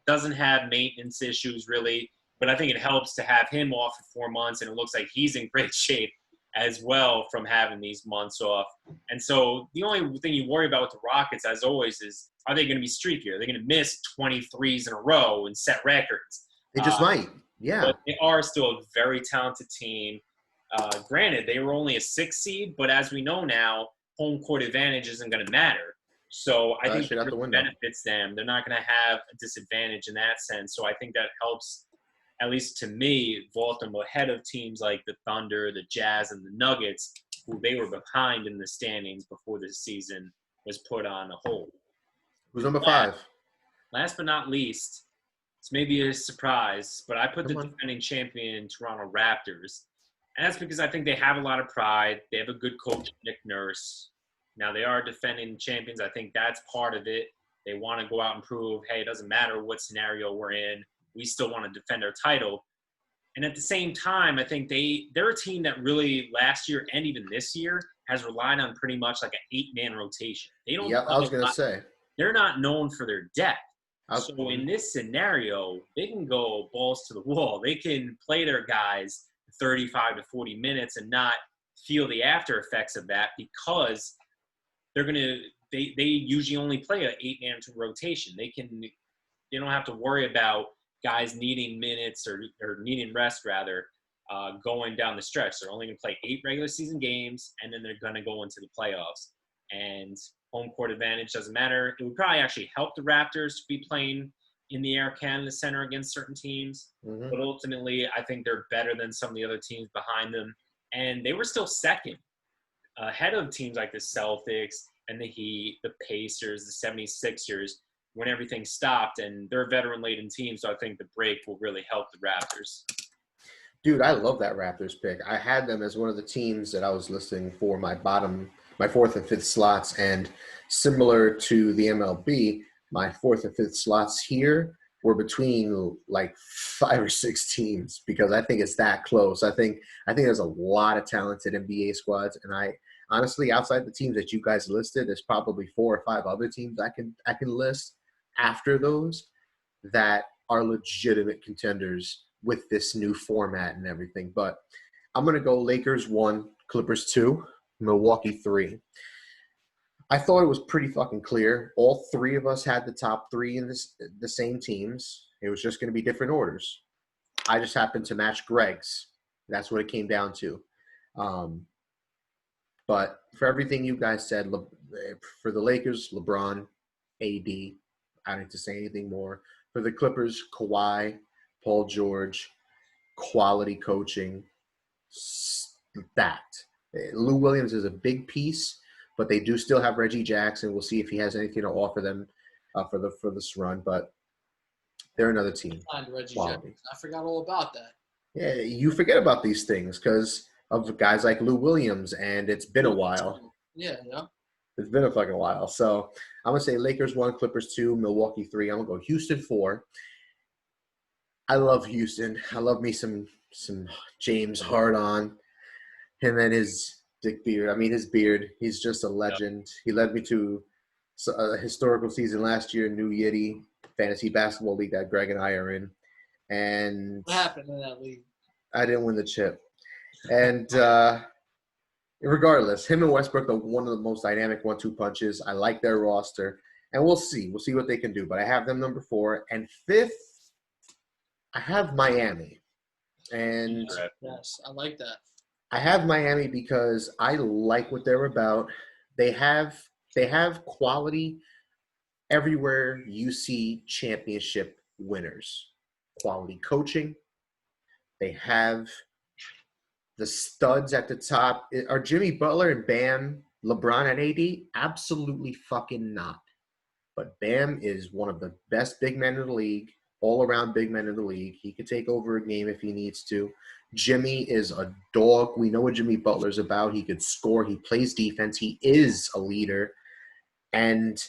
Speaker 2: doesn't have maintenance issues really, but I think it helps to have him off for 4 months, and it looks like he's in great shape as well from having these months off. And so the only thing you worry about with the Rockets, as always, is are they going to be streaky? Are they going to miss 23s in a row and set records?
Speaker 1: They just might, yeah.
Speaker 2: But they are still a very talented team. Granted, they were only a 6 seed, but as we know now, home court advantage isn't going to matter. So I think it really benefits them. They're not going to have a disadvantage in that sense. So I think that helps, at least to me, vault them ahead of teams like the Thunder, the Jazz, and the Nuggets, who they were behind in the standings before the season was put on hold.
Speaker 1: Who's number 5?
Speaker 2: Last but not least, it's maybe a surprise, but I put the defending champion Toronto Raptors And that's because I think they have a lot of pride. They have a good coach, Nick Nurse. Now, they are defending champions. I think that's part of it. They want to go out and prove, hey, it doesn't matter what scenario we're in. We still want to defend our title. And at the same time, I think they're a team that really last year and even this year has relied on pretty much like an 8-man rotation. They don't.
Speaker 1: Yep, I was going to say.
Speaker 2: They're not known for their depth.
Speaker 1: So
Speaker 2: in this scenario, they can go balls to the wall. They can play their guys 35 to 40 minutes and not feel the after effects of that because they usually only play an 8-man rotation. They don't have to worry about guys needing minutes or needing rest rather going down the stretch. They're only going to play 8 regular season games and then they're going to go into the playoffs. And home court advantage doesn't matter. It would probably actually help the Raptors to be playing in the Air Canada Center against certain teams.
Speaker 1: Mm-hmm.
Speaker 2: But ultimately, I think they're better than some of the other teams behind them. And they were still second, ahead of teams like the Celtics and the Heat, the Pacers, the 76ers, when everything stopped. And they're a veteran-laden team, so I think the break will really help the Raptors.
Speaker 1: Dude, I love that Raptors pick. I had them as one of the teams that I was listing for my 4th and 5th slots. And similar to the MLB, my 4th and 5th slots here were between like 5 or 6 teams because I think it's that close. I think there's a lot of talented NBA squads, and I honestly, outside the teams that you guys listed, there's probably 4 or 5 other teams I can list after those that are legitimate contenders with this new format and everything. But I'm gonna go Lakers 1, Clippers 2, Milwaukee 3. I thought it was pretty fucking clear. All 3 of us had the top 3 in the same teams. It was just going to be different orders. I just happened to match Greg's. That's what it came down to. But for everything you guys said, for the Lakers, LeBron, AD, I don't need to say anything more. For the Clippers, Kawhi, Paul George, quality coaching, that. Lou Williams is a big piece, but they do still have Reggie Jackson. We'll see if he has anything to offer them for this run. But they're another team.
Speaker 3: Reggie Jackson. I forgot all about that.
Speaker 1: Yeah, you forget about these things because of guys like Lou Williams, and it's been a while.
Speaker 3: Yeah.
Speaker 1: It's been a fucking while. So I'm going to say Lakers 1, Clippers 2, Milwaukee 3. I'm going to go Houston 4. I love Houston. I love me some James Harden. Him and his dick beard. I mean, his beard. He's just a legend. He led me to a historical season last year, New Yiddy Fantasy Basketball League that Greg and I are in. And
Speaker 3: what happened in that league?
Speaker 1: I didn't win the chip. And regardless, him and Westbrook are one of the most dynamic 1-2 punches. I like their roster. And we'll see. We'll see what they can do. But I have them number 4. And 5th, I have Miami. And
Speaker 3: yes, I like that.
Speaker 1: I have Miami because I like what they're about. They have quality everywhere you see championship winners. Quality coaching. They have the studs at the top. Are Jimmy Butler and Bam LeBron and AD? Absolutely fucking not. But Bam is one of the best big men in the league, all-around big men in the league. He could take over a game if he needs to. Jimmy is a dog. We know what Jimmy Butler's about. He could score. He plays defense. He is a leader. And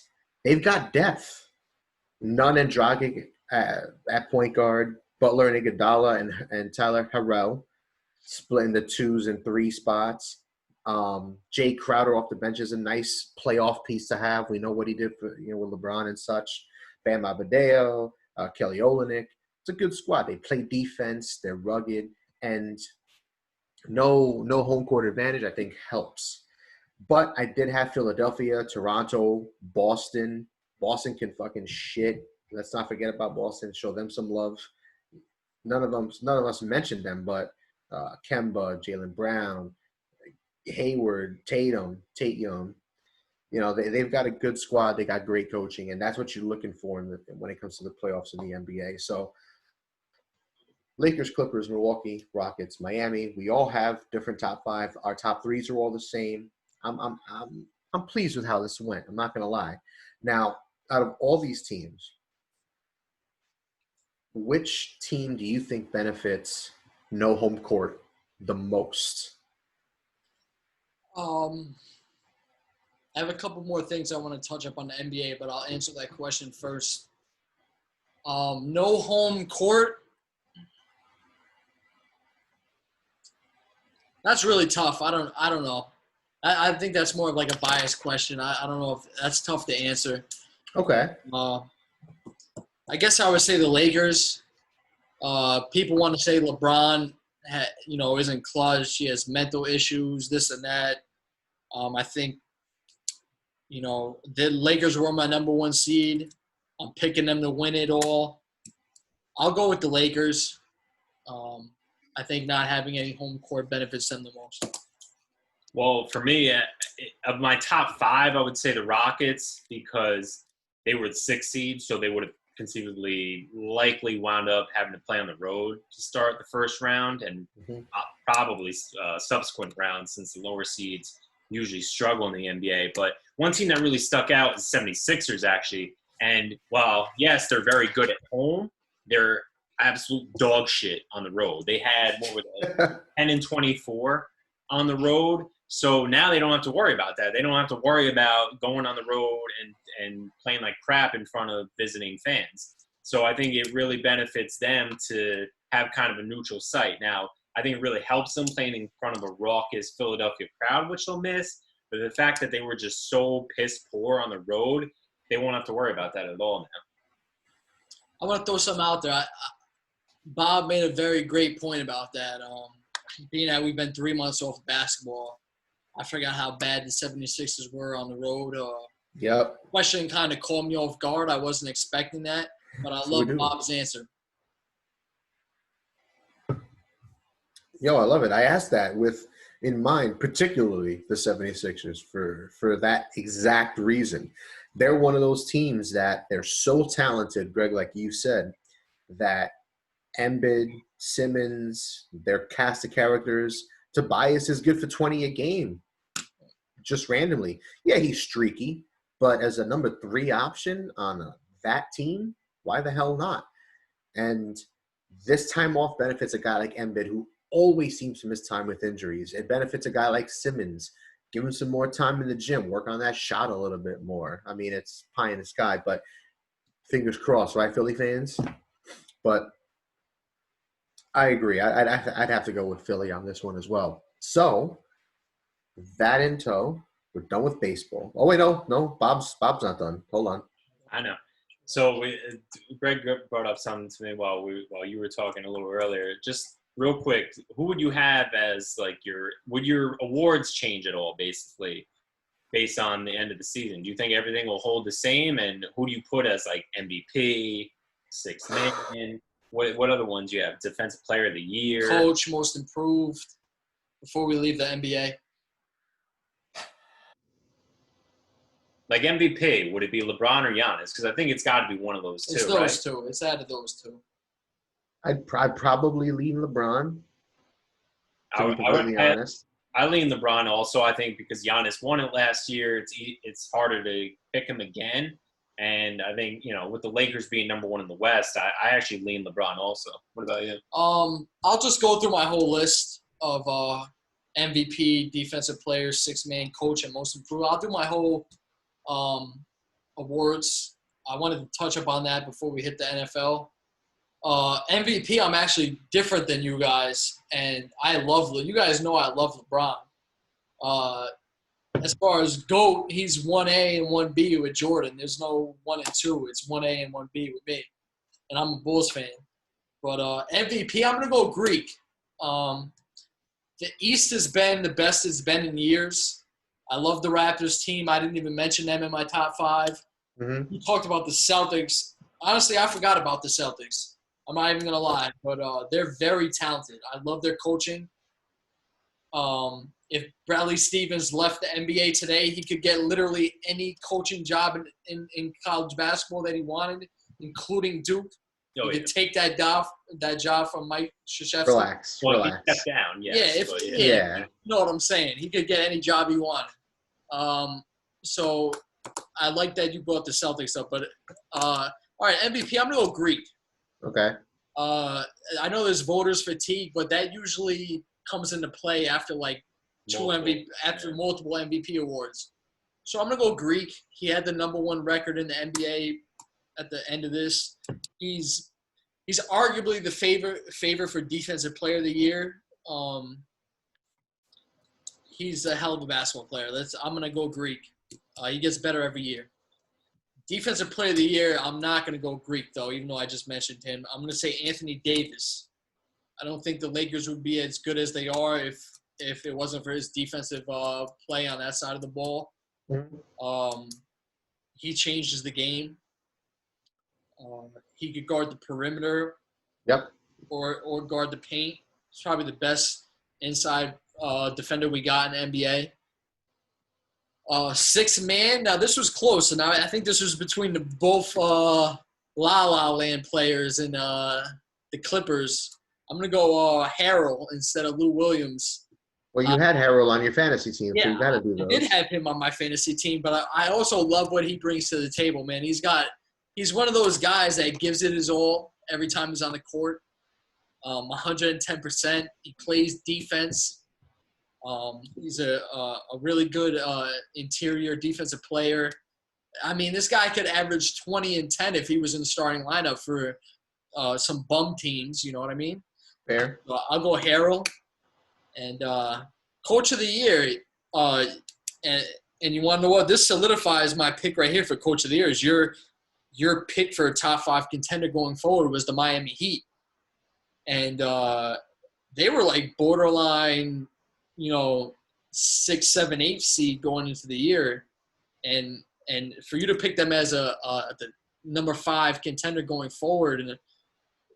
Speaker 1: they've got depth. Nunn and Dragic at point guard. Butler and Iguodala and Tyler Herro splitting the 2s and 3 spots. Jay Crowder off the bench is a nice playoff piece to have. We know what he did for, with LeBron and such. Bam Adebayo, Kelly Olynyk. It's a good squad. They play defense. They're rugged. And no home court advantage, I think, helps. But I did have Philadelphia, Toronto, Boston. Boston can fucking shit. Let's not forget about Boston. Show them some love. None of us mentioned them, but Kemba, Jaylen Brown, Hayward, Tate Young. They've got a good squad. They got great coaching, and that's what you're looking for when it comes to the playoffs in the NBA. So Lakers, Clippers, Milwaukee, Rockets, Miami. We all have different top 5. Our top 3s are all the same. I'm pleased with how this went. I'm not going to lie. Now, out of all these teams, which team do you think benefits no home court the most?
Speaker 3: I have a couple more things I want to touch up on the NBA, but I'll answer that question first. No home court. That's really tough. I don't know. I think that's more of like a biased question. I don't know if that's tough to answer.
Speaker 1: Okay.
Speaker 3: I guess I would say the Lakers. People want to say LeBron, isn't clutch. He has mental issues, this and that. I think, the Lakers were my number one seed. I'm picking them to win it all. I'll go with the Lakers. I think not having any home court benefits them the most.
Speaker 2: Well, for me, of my top 5, I would say the Rockets because they were the 6th seed, so they would have conceivably likely wound up having to play on the road to start the first round and probably subsequent rounds since the lower seeds usually struggle in the NBA. But one team that really stuck out is the 76ers, actually. And while, yes, they're very good at home, they're absolute dog shit on the road. They had, 10-24 on the road. So now they don't have to worry about that. They don't have to worry about going on the road and playing like crap in front of visiting fans. So I think it really benefits them to have kind of a neutral site. Now, I think it really helps them playing in front of a raucous Philadelphia crowd, which they'll miss. But the fact that they were just so piss poor on the road, they won't have to worry about that at all now.
Speaker 3: I want to throw something out there. Bob made a very great point about that. Being that we've been 3 months off basketball, I forgot how bad the 76ers were on the road.
Speaker 1: Yep.
Speaker 3: Question kind of caught me off guard. I wasn't expecting that, but I love Bob's answer.
Speaker 1: Yo, I love it. I asked that with in mind, particularly the 76ers for that exact reason. They're one of those teams that they're so talented, Greg, like you said, that Embiid, Simmons, their cast of characters, Tobias is good for 20 a game. Just randomly. Yeah, he's streaky, but as a number 3 option on that team, why the hell not? And this time off benefits a guy like Embiid, who always seems to miss time with injuries. It benefits a guy like Simmons. Give him some more time in the gym. Work on that shot a little bit more. I mean, it's pie in the sky, but fingers crossed, right, Philly fans? But I agree. I'd have to go with Philly on this one as well. So, that in tow, we're done with baseball. Oh, wait, no. Bob's not done. Hold on.
Speaker 2: I know. So, Greg brought up something to me while you were talking a little earlier. Just real quick, who would you have as like would your awards change at all, basically, based on the end of the season? Do you think everything will hold the same? And who do you put as like MVP, sixth man? What other ones you have? Defensive Player of the Year,
Speaker 3: Coach, Most Improved. Before we leave the NBA,
Speaker 2: like MVP, would it be LeBron or Giannis? Because I think it's got to be one of those two.
Speaker 3: It's those two. It's out of those two.
Speaker 1: I'd probably lean LeBron. To be
Speaker 2: I would
Speaker 1: completely honest.
Speaker 2: I lean LeBron also. I think because Giannis won it last year, it's harder to pick him again. And I think with the Lakers being number 1 in the West, I actually lean LeBron also. What about you?
Speaker 3: I'll just go through my whole list of MVP, defensive players, sixth man, coach, and most improved. I'll do my whole awards. I wanted to touch up on that before we hit the NFL. MVP, I'm actually different than you guys, and you guys know I love LeBron. As far as GOAT, he's 1A and 1B with Jordan. There's no 1 and 2. It's 1A and 1B with me, and I'm a Bulls fan. But MVP, I'm going to go Greek. The East has been the best it's been in years. I love the Raptors team. I didn't even mention them in my top 5.
Speaker 1: Mm-hmm.
Speaker 3: You talked about the Celtics. Honestly, I forgot about the Celtics. I'm not even going to lie. But they're very talented. I love their coaching. If Bradley Stevens left the NBA today, he could get literally any coaching job in college basketball that he wanted, including Duke. He could take that job from Mike Krzyzewski.
Speaker 1: Relax.
Speaker 2: He stepped down, yes.
Speaker 3: Yeah, you know what I'm saying. He could get any job he wanted. So I like that you brought the Celtics up. But all right, MVP, I'm going to go Greek.
Speaker 1: Okay.
Speaker 3: I know there's voters fatigue, but that usually comes into play after like after
Speaker 2: Yeah.
Speaker 3: multiple MVP awards. So I'm gonna go Greek. He had the #1 record in the NBA at the end of this. He's arguably the favorite for Defensive Player of the Year. He's a hell of a basketball player. I'm gonna go Greek. He gets better every year. Defensive Player of the Year, I'm not gonna go Greek though, even though I just mentioned him. I'm gonna say Anthony Davis. I don't think the Lakers would be as good as they are if it wasn't for his defensive play on that side of the ball. He changes the game. He could guard the perimeter.
Speaker 1: Yep.
Speaker 3: Or guard the paint. He's probably the best inside defender we got in the NBA. Sixth man. Now this was close, and I think this was between both La La Land players and the Clippers. I'm gonna go Harrell instead of Lou Williams.
Speaker 1: Well, you had Harrell on your fantasy team, so you got to do those.
Speaker 3: I did have him on my fantasy team, but I also love what he brings to the table, man. He's one of those guys that gives it his all every time he's on the court. 110%. He plays defense. He's a really good interior defensive player. I mean, this guy could average 20 and 10 if he was in the starting lineup for some bum teams. You know what I mean?
Speaker 1: Fair.
Speaker 3: So I'll go Harrell. And Coach of the Year, and you want to know what? This solidifies my pick right here for Coach of the Year. Is your pick for a top 5 contender going forward was the Miami Heat, and they were like borderline, 6, 7, 8 seed going into the year, and for you to pick them as the number 5 contender going forward and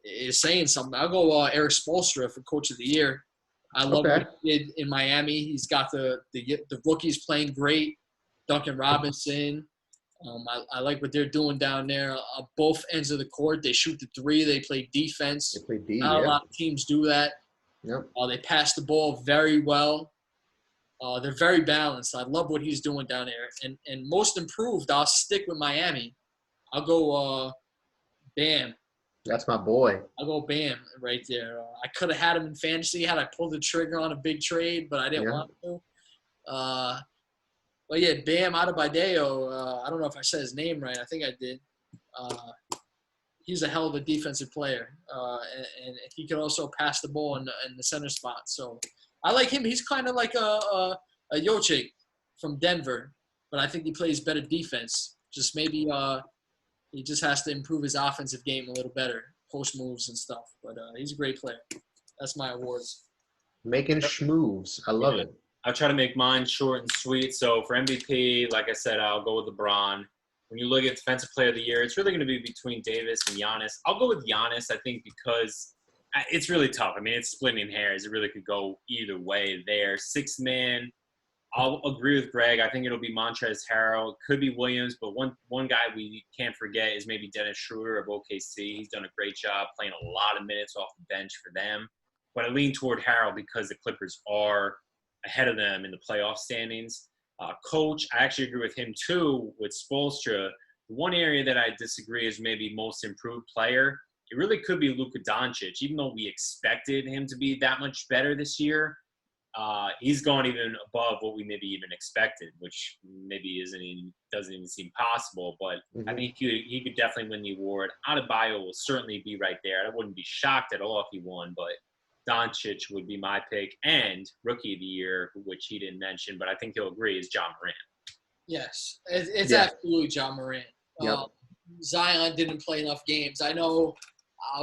Speaker 3: is saying something. I'll go Eric Spoelstra for Coach of the Year. I love what he did in Miami. He's got the rookies playing great. Duncan Robinson. I like what they're doing down there. Both ends of the court. They shoot the 3. They play defense.
Speaker 1: They play D,
Speaker 3: Not a lot of teams do that.
Speaker 1: Yep.
Speaker 3: They pass the ball very well. They're very balanced. I love what he's doing down there. And most improved, I'll stick with Miami. I'll go Bam.
Speaker 1: That's my boy.
Speaker 3: I'll go Bam right there. I could have had him in fantasy had I pulled the trigger on a big trade, but I didn't want to. But yeah, Bam Adebayo. I don't know if I said his name right. I think I did. He's a hell of a defensive player, and he can also pass the ball in the center spot. So I like him. He's kind of like a Jokic from Denver, but I think he plays better defense. Just maybe he just has to improve his offensive game a little better, post moves and stuff. But he's a great player. That's my awards.
Speaker 1: Making schmoves. I love it.
Speaker 2: I'll try to make mine short and sweet. So for MVP, like I said, I'll go with LeBron. When you look at Defensive Player of the Year, it's really going to be between Davis and Giannis. I'll go with Giannis, I think, because it's really tough. I mean, it's splitting hairs. It really could go either way there. Sixth man, I'll agree with Greg. I think it'll be Montrezl Harrell. It could be Williams, but one guy we can't forget is maybe Dennis Schroeder of OKC. He's done a great job playing a lot of minutes off the bench for them. But I lean toward Harrell because the Clippers are ahead of them in the playoff standings. Coach, I actually agree with him too with Spoelstra. The one area that I disagree is maybe most improved player. It really could be Luka Doncic, even though we expected him to be that much better this year. He's gone even above what we maybe even expected, which maybe doesn't even seem possible. But I think he could definitely win the award. Adebayo will certainly be right there. I wouldn't be shocked at all if he won, but Doncic would be my pick. And Rookie of the Year, which he didn't mention, but I think he'll agree, is John Morant.
Speaker 3: Yes, it's absolutely John Morant.
Speaker 1: Yep.
Speaker 3: Zion didn't play enough games. I know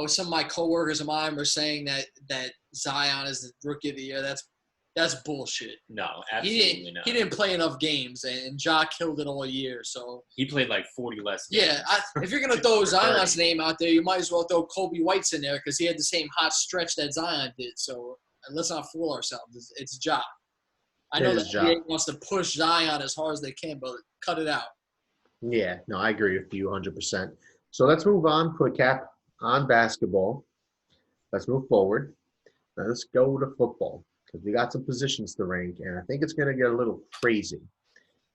Speaker 3: some of my coworkers of mine were saying that Zion is the Rookie of the Year. That's bullshit.
Speaker 2: No, absolutely not.
Speaker 3: He didn't play enough games, and Ja killed it all year. So
Speaker 2: he played like 40 less games.
Speaker 3: Yeah, if you're gonna throw Zion's name out there, you might as well throw Kobe White's in there because he had the same hot stretch that Zion did. So let's not fool ourselves. It's Ja. I know that NBA wants to push Zion as hard as they can, but cut it out.
Speaker 1: Yeah, no, I agree with you 100%. So let's move on. Quick cap on basketball. Let's move forward. Now let's go to football because we got some positions to rank, and I think it's going to get a little crazy.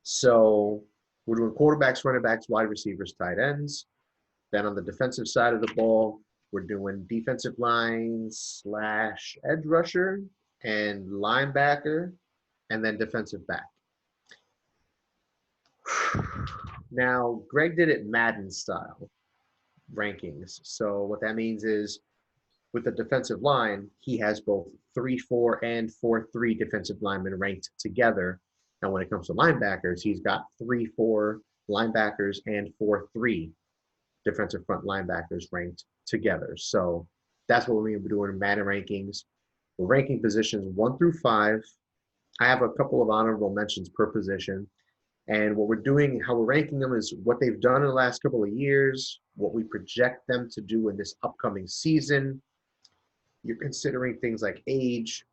Speaker 1: So we're doing quarterbacks, running backs, wide receivers, tight ends. Then on the defensive side of the ball, we're doing defensive line / edge rusher and linebacker, and then defensive back. Now, Greg did it Madden style rankings. So what that means is with the defensive line, he has both 3-4 and 4-3 defensive linemen ranked together. And when it comes to linebackers, he's got 3-4 linebackers and 4-3 defensive front linebackers ranked together. So that's what we're going to be doing in Madden rankings. We're ranking positions 1 through 5. I have a couple of honorable mentions per position. And what we're doing, how we're ranking them is what they've done in the last couple of years, what we project them to do in this upcoming season. You're considering things like age,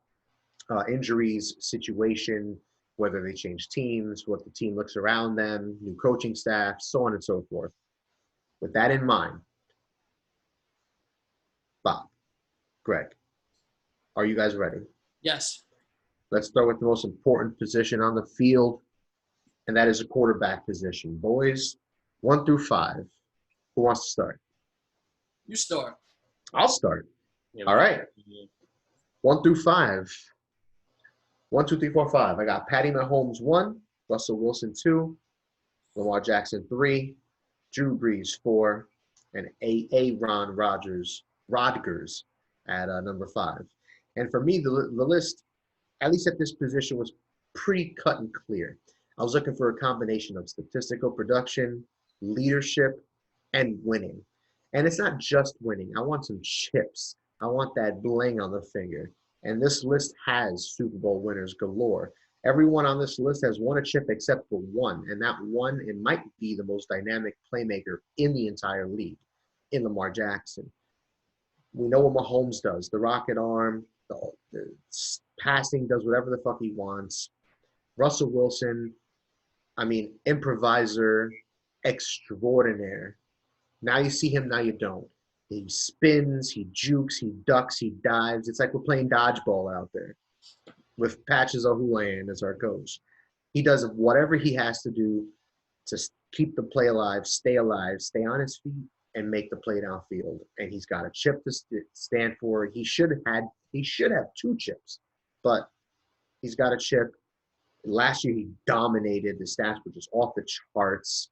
Speaker 1: injuries, situation, whether they change teams, what the team looks around them, new coaching staff, so on and so forth. With that in mind, Bob, Greg, are you guys ready?
Speaker 3: Yes.
Speaker 1: Let's start with the most important position on the field, and that is a quarterback position. Boys, 1 through 5. Who wants to start?
Speaker 3: You start.
Speaker 1: I'll start.
Speaker 2: Yeah,
Speaker 1: All right. 1 through 5. 1, 2, 3, 4, 5. I got Patty Mahomes 1, Russell Wilson 2, Lamar Jackson 3, Drew Brees 4, and Aaron Rodgers at number 5. And for me, the list, at least at this position, was pretty cut and clear. I was looking for a combination of statistical production, leadership, and winning. And it's not just winning. I want some chips. I want that bling on the finger. And this list has Super Bowl winners galore. Everyone on this list has won a chip except for one. And that one, it might be the most dynamic playmaker in the entire league, in Lamar Jackson. We know what Mahomes does. The rocket arm, the passing, does whatever the fuck he wants. Russell Wilson, I mean, improviser extraordinaire. Now you see him, now you don't. He spins, he jukes, he ducks, he dives. It's like we're playing dodgeball out there with Patches O'Houlihan as our coach. He does whatever he has to do to keep the play alive, stay on his feet, and make the play downfield. And he's got a chip to stand for. He should have 2 chips, but he's got a chip. Last year, he dominated. The stats were just off the charts.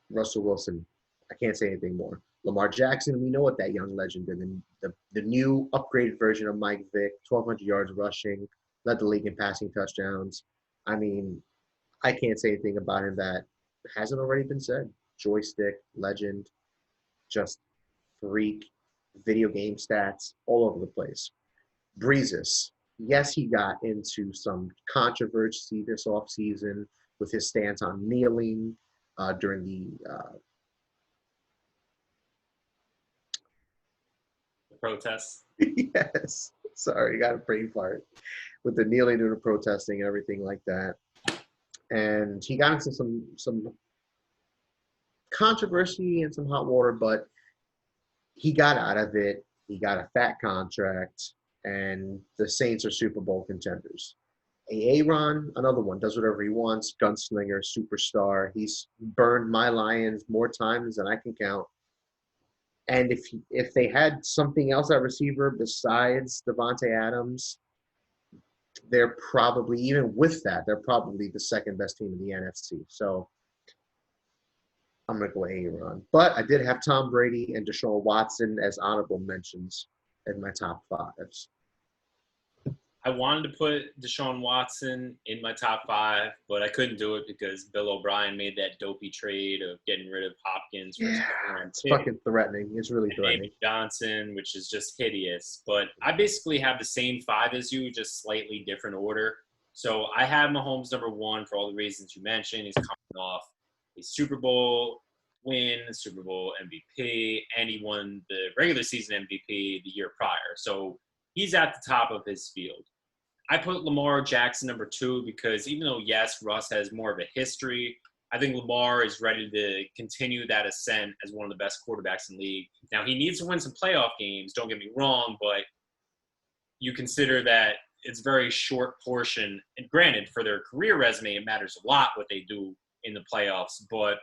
Speaker 1: Russell Wilson, I can't say anything more. Lamar Jackson, we know what that young legend did. The new upgraded version of Mike Vick, 1,200 yards rushing, led the league in passing touchdowns. I mean, I can't say anything about him that hasn't already been said. Joystick, legend, just freak, video game stats, all over the place. Breezes. Yes, he got into some controversy this offseason with his stance on kneeling during the
Speaker 2: protests.
Speaker 1: yes. Sorry, got a brain fart. With the kneeling during the protesting and everything like that. And he got into some controversy and some hot water, but he got out of it. He got a fat contract, and the Saints are Super Bowl contenders. Aaron, another one, does whatever he wants, gunslinger, superstar. He's burned my Lions more times than I can count. And if they had something else at receiver besides Devontae Adams, they're probably, even with that, they're probably the second best team in the NFC. So I'm going to go Aaron. But I did have Tom Brady and Deshaun Watson as honorable mentions in my top 5s.
Speaker 2: I wanted to put Deshaun Watson in my top 5, but I couldn't do it because Bill O'Brien made that dopey trade of getting rid of Hopkins.
Speaker 1: It's fucking threatening. It's really threatening.
Speaker 2: David Johnson, which is just hideous. But I basically have the same 5 as you, just slightly different order. So I have Mahomes number 1 for all the reasons you mentioned. He's coming off a Super Bowl win, Super Bowl MVP, and he won the regular season MVP the year prior. So he's at the top of his field. I put Lamar Jackson number 2 because even though, yes, Russ has more of a history, I think Lamar is ready to continue that ascent as one of the best quarterbacks in the league. Now, he needs to win some playoff games, don't get me wrong, but you consider that it's a very short portion. And granted, for their career resume, it matters a lot what they do in the playoffs. But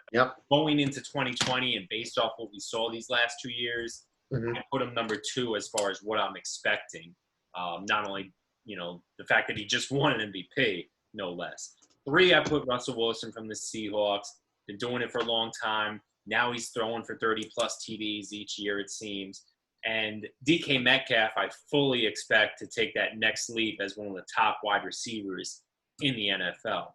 Speaker 2: going into 2020 and based off what we saw these last 2 years, I put him number 2 as far as what I'm expecting. Not only the fact that he just won an MVP, no less. 3, I put Russell Wilson from the Seahawks. Been doing it for a long time. Now he's throwing for 30-plus TDs each year, it seems. And DK Metcalf, I fully expect to take that next leap as one of the top wide receivers in the NFL.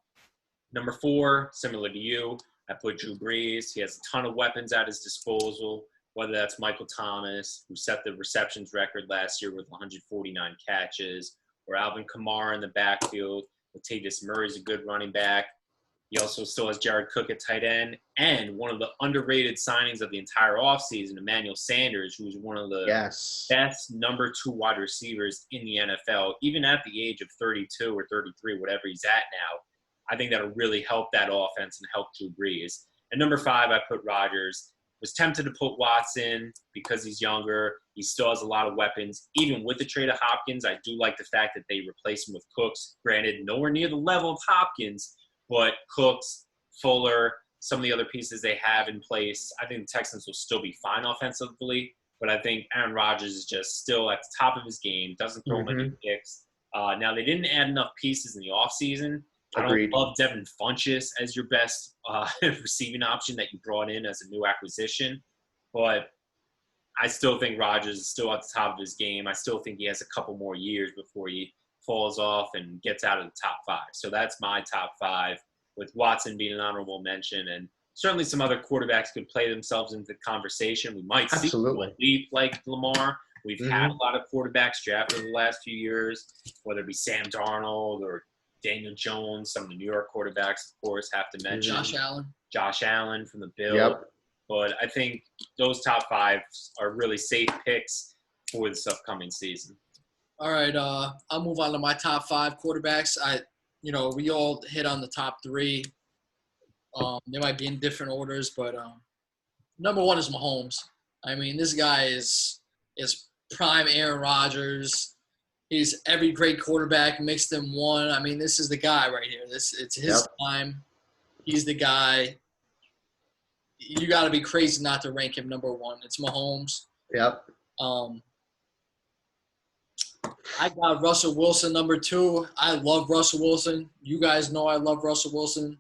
Speaker 2: Number 4, similar to you, I put Drew Brees. He has a ton of weapons at his disposal, whether that's Michael Thomas, who set the receptions record last year with 149 catches, or Alvin Kamara in the backfield. Latavius Murray's a good running back. He also still has Jared Cook at tight end, and one of the underrated signings of the entire offseason, Emmanuel Sanders, who's one of the best number 2 wide receivers in the NFL, even at the age of 32 or 33, whatever he's at now. I think that'll really help that offense and help Drew Brees. And number 5, I put Rodgers. Was tempted to put Watson because he's younger. He still has a lot of weapons. Even with the trade of Hopkins, I do like the fact that they replaced him with Cooks. Granted, nowhere near the level of Hopkins, but Cooks, Fuller, some of the other pieces they have in place, I think the Texans will still be fine offensively. But I think Aaron Rodgers is just still at the top of his game, doesn't throw many picks. Now, they didn't add enough pieces in the offseason. I don't love Devin Funchess as your best receiving option that you brought in as a new acquisition. But I still think Rodgers is still at the top of his game. I still think he has a couple more years before he falls off and gets out of the top 5. So that's my top 5, with Watson being an honorable mention. And certainly some other quarterbacks could play themselves into the conversation. We might see a leap like Lamar. We've had a lot of quarterbacks drafted in the last few years, whether it be Sam Darnold or Daniel Jones, some of the New York quarterbacks, of course, have to mention. Josh Allen from the Bills. Yep. But I think those top 5 are really safe picks for this upcoming season.
Speaker 3: All right, I'll move on to my top 5 quarterbacks. We all hit on the top 3. They might be in different orders, but number 1 is Mahomes. I mean, this guy is prime Aaron Rodgers. He's every great quarterback mixed in one. I mean, this is the guy right here. It's his time. He's the guy. You got to be crazy not to rank him number 1. It's Mahomes.
Speaker 1: Yep.
Speaker 3: I got Russell Wilson number 2. I love Russell Wilson. You guys know I love Russell Wilson.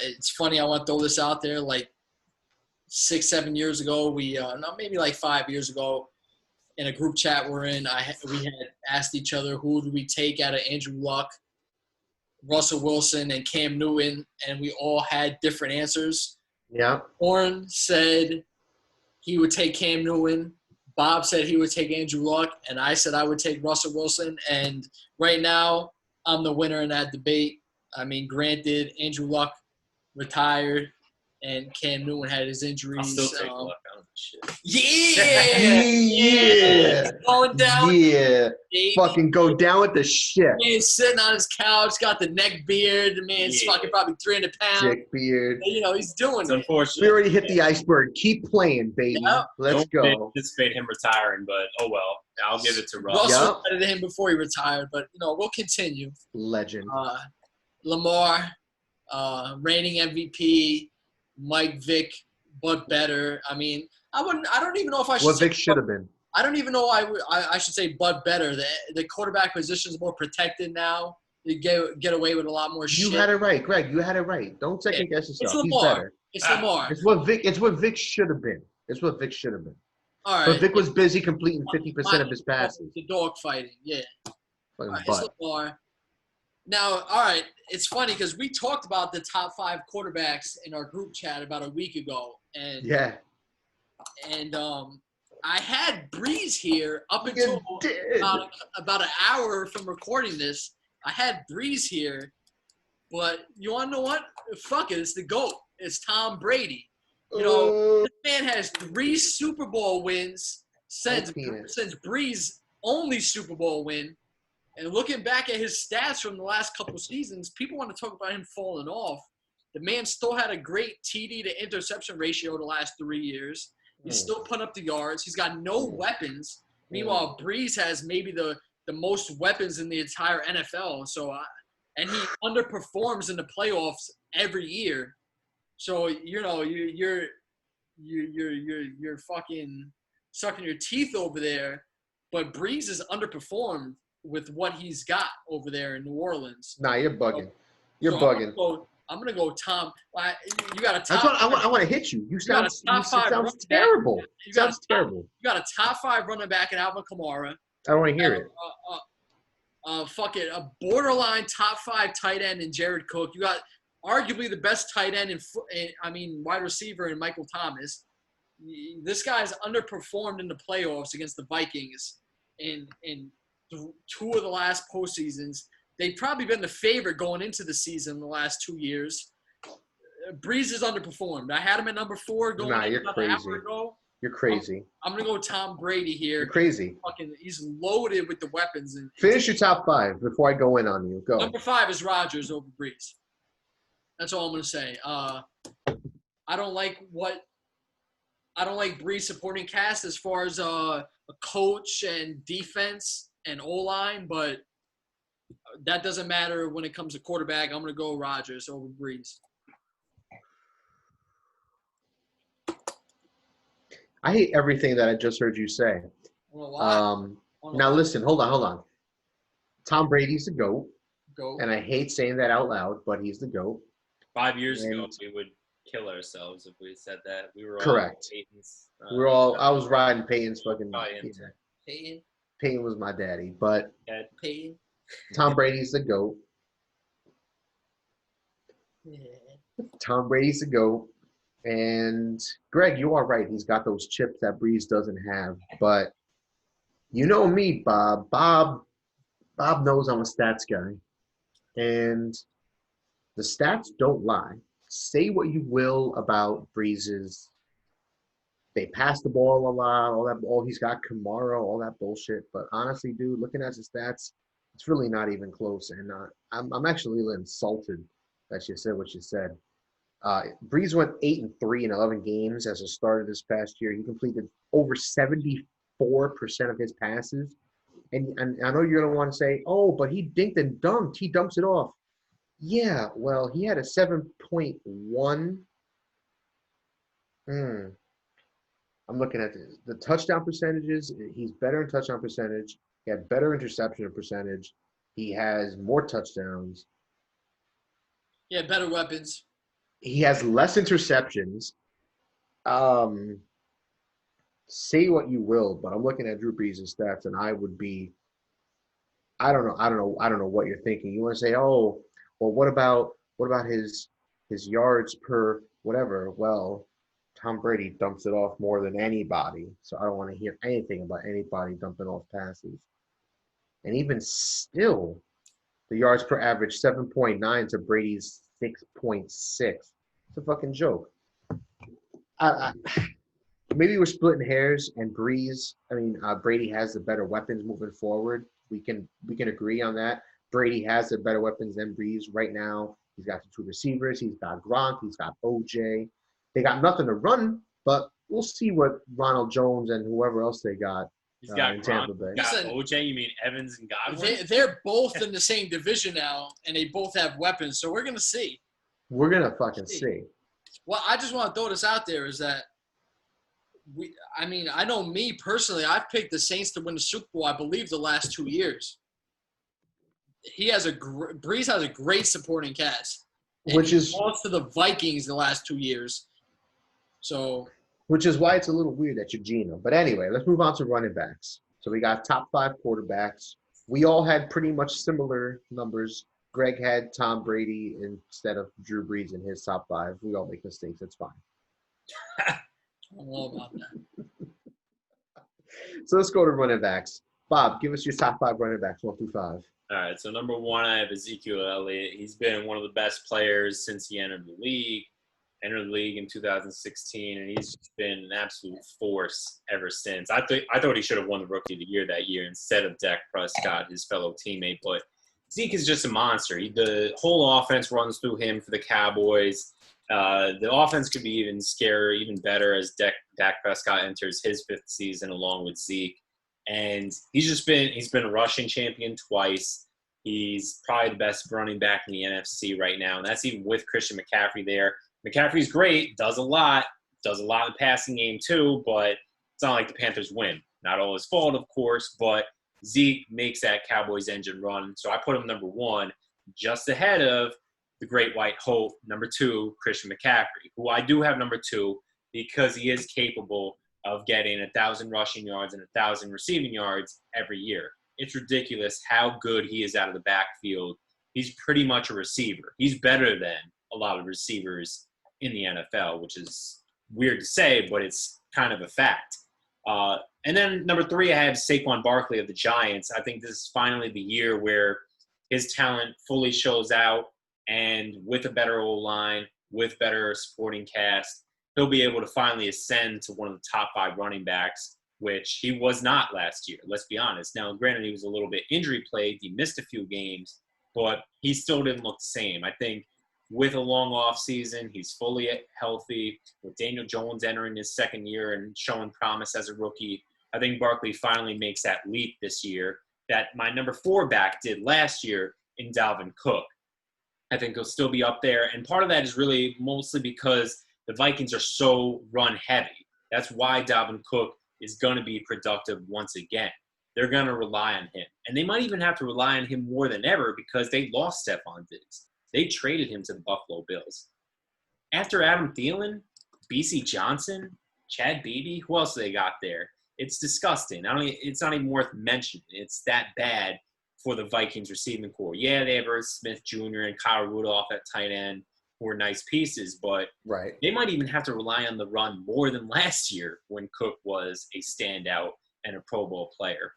Speaker 3: It's funny. I want to throw this out there. Like 6-7 years ago, maybe like 5 years ago, in a group chat we're in, we had asked each other who do we take out of Andrew Luck, Russell Wilson, and Cam Newton, and we all had different answers.
Speaker 1: Yeah.
Speaker 3: Orrin said he would take Cam Newton. Bob said he would take Andrew Luck, and I said I would take Russell Wilson. And right now, I'm the winner in that debate. I mean, granted, Andrew Luck retired, and Cam Newton had his injuries.
Speaker 2: I'll still take Luck on shit.
Speaker 1: Yeah!
Speaker 3: Going down.
Speaker 1: Yeah. Fucking go down with the shit.
Speaker 3: He's sitting on his couch, got the neck beard. The man's fucking probably 300 pounds.
Speaker 1: Dick beard.
Speaker 3: He's doing it.
Speaker 2: Unfortunate.
Speaker 1: We already hit the iceberg. Keep playing, baby. Yep. Let's go.
Speaker 2: Don't anticipate him retiring, but oh well. I'll give it to Russ.
Speaker 3: Russell better than him before he retired, but we'll continue.
Speaker 1: Legend.
Speaker 3: Lamar, reigning MVP, Mike Vick, but better. I mean, I don't even know if I should.
Speaker 1: What Vick should have been.
Speaker 3: I don't even know. I should say, but better. The quarterback position is more protected now. You get away with a lot more shit.
Speaker 1: You had it right, Greg. You had it right. Don't second guess yourself.
Speaker 3: It's Lamar. It's Lamar.
Speaker 1: It's what Vick should have been. It's what Vick should have been.
Speaker 3: All right.
Speaker 1: But Vick was busy completing 50% of his passes.
Speaker 3: The dog fighting, yeah.
Speaker 1: All
Speaker 3: right, it's Lamar. Now, all right, it's funny because we talked about the top 5 quarterbacks in our group chat about a week ago, and I had Breeze here up until about an hour from recording this. I had Breeze here, but you want to know what? Fuck it, it's the GOAT. It's Tom Brady. This man has 3 Super Bowl wins since Breeze's only Super Bowl win. And looking back at his stats from the last couple seasons, people want to talk about him falling off. The man still had a great TD to interception ratio the last 3 years. He's still putting up the yards. He's got no weapons. Meanwhile, Breeze has maybe the most weapons in the entire NFL. So, and he underperforms in the playoffs every year. So you're fucking sucking your teeth over there. But Breeze is underperformed with what he's got over there in New Orleans.
Speaker 1: Nah, you're bugging. You're
Speaker 3: So
Speaker 1: bugging.
Speaker 3: I'm gonna go Tom. You got a top.
Speaker 1: That's what I want to hit you. You sound terrible.
Speaker 3: You
Speaker 1: Sounds terrible.
Speaker 3: You got a top 5 running back in Alvin Kamara.
Speaker 1: I don't want to hear it.
Speaker 3: A borderline top 5 tight end in Jared Cook. You got arguably the best tight end wide receiver in Michael Thomas. This guy's underperformed in the playoffs against the Vikings in 2 of the last postseasons. They've probably been the favorite going into the season the last 2 years. Breeze has underperformed. I had him at number 4 going about an hour ago.
Speaker 1: You're crazy.
Speaker 3: I'm going to go Tom Brady here.
Speaker 1: You're crazy.
Speaker 3: He's loaded with the weapons.
Speaker 1: Finish your top 5 before I go in on you. Go.
Speaker 3: Number 5 is Rodgers over Breeze. That's all I'm going to say. I don't like Breeze supporting cast as far as a coach and defense and O-line, but that doesn't matter when it comes to quarterback. I'm going to go Rodgers over Breeze.
Speaker 1: I hate everything that I just heard you say. Now listen, hold on. Tom Brady's the GOAT. And I hate saying that out loud, but he's the GOAT.
Speaker 2: 5 years ago, we would kill ourselves if we said that. We were all
Speaker 1: correct.
Speaker 2: Peyton's,
Speaker 1: I was riding Peyton's fucking.
Speaker 3: Peyton.
Speaker 1: Peyton was my daddy, but
Speaker 3: Peyton.
Speaker 1: Tom Brady's the GOAT.
Speaker 3: Yeah.
Speaker 1: Tom Brady's the GOAT. And Greg, you are right. He's got those chips that Breeze doesn't have. But you know me, Bob. Bob knows I'm a stats guy. And the stats don't lie. Say what you will about Breeze's. They pass the ball a lot, he's got Kamara, all that bullshit. But honestly, dude, looking at his stats, it's really not even close. And I'm actually a little insulted that you said what you said. Breeze went 8-3 in 11 games as a starter this past year. He completed over 74% of his passes. And I know you're going to want to say, oh, but he dinked and dunked. He dumps it off. Yeah, well, he had a 7.1. I'm looking at the touchdown percentages. He's better in touchdown percentage. He had better interception percentage. He has more touchdowns.
Speaker 3: Yeah, better weapons.
Speaker 1: He has less interceptions. Say what you will, but I'm looking at Drew Brees' stats, and I would be. I don't know what you're thinking. You want to say, oh, well, what about his yards per whatever? Well, Tom Brady dumps it off more than anybody, so I don't want to hear anything about anybody dumping off passes. And even still, the yards per average 7.9 to Brady's 6.6. It's a fucking joke. Maybe we're splitting hairs, and Brady has the better weapons moving forward. We can agree on that. Brady has the better weapons than Breeze right now. He's got the 2 receivers. He's got Gronk. He's got OJ. They got nothing to run, but we'll see what Ronald Jones and whoever else they got.
Speaker 2: He's got
Speaker 1: in Tampa Bay.
Speaker 2: He's got OJ. You mean Evans and Godwin?
Speaker 3: They're both in the same division now, and they both have weapons. So we're gonna see.
Speaker 1: We're gonna fucking see.
Speaker 3: Well, I just want to throw this out there is that I know me personally, I've picked the Saints to win the Super Bowl, I believe, the last 2 years. Breeze has a great supporting cast.
Speaker 1: Which is
Speaker 3: lost to the Vikings the last 2 years. So,
Speaker 1: which is why it's a little weird that you're Gino. But anyway, let's move on to running backs. So we got top 5 quarterbacks. We all had pretty much similar numbers. Greg had Tom Brady instead of Drew Brees in his top 5. We all make mistakes. It's fine.
Speaker 3: I don't know about that.
Speaker 1: So let's go to running backs. Bob, give us your top 5 running backs, 1 through 5.
Speaker 2: All right, so number 1, I have Ezekiel Elliott. He's been one of the best players since he entered the league. Entered the league in 2016, and he's just been an absolute force ever since. I thought he should have won the Rookie of the Year that year instead of Dak Prescott, his fellow teammate. But Zeke is just a monster. The whole offense runs through him for the Cowboys. The offense could be even scarier, even better as Dak Prescott enters his 5th season along with Zeke. And he's been a rushing champion twice. He's probably the best running back in the NFC right now, and that's even with Christian McCaffrey there. McCaffrey's great, does a lot in the passing game too, but it's not like the Panthers win. Not all his fault, of course, but Zeke makes that Cowboys engine run. So I put him number 1, just ahead of the great white hope, number 2, Christian McCaffrey, who I do have number 2 because he is capable of getting 1,000 rushing yards and 1,000 receiving yards every year. It's ridiculous how good he is out of the backfield. He's pretty much a receiver. He's better than a lot of receivers in the NFL, which is weird to say, but it's kind of a fact. And then number 3, I have Saquon Barkley of the Giants. I think this is finally the year where his talent fully shows out, and with a better O-line, with better supporting cast, he'll be able to finally ascend to one of the top 5 running backs, which he was not last year, let's be honest. Now, granted, he was a little bit injury-plagued. He missed a few games, but he still didn't look the same. I think with a long off season, he's fully healthy. With Daniel Jones entering his second year and showing promise as a rookie, I think Barkley finally makes that leap this year that my number 4 back did last year in Dalvin Cook. I think he'll still be up there. And part of that is really mostly because the Vikings are so run heavy. That's why Dalvin Cook is going to be productive once again. They're going to rely on him. And they might even have to rely on him more than ever because they lost Stephon Diggs. They traded him to the Buffalo Bills. After Adam Thielen, B.C. Johnson, Chad Beebe, who else they got there? It's disgusting. It's not even worth mentioning. It's that bad for the Vikings receiving core. Yeah, they have Irv Smith Jr. and Kyle Rudolph at tight end, who are nice pieces, but they might even have to rely on the run more than last year when Cook was a standout and a Pro Bowl player.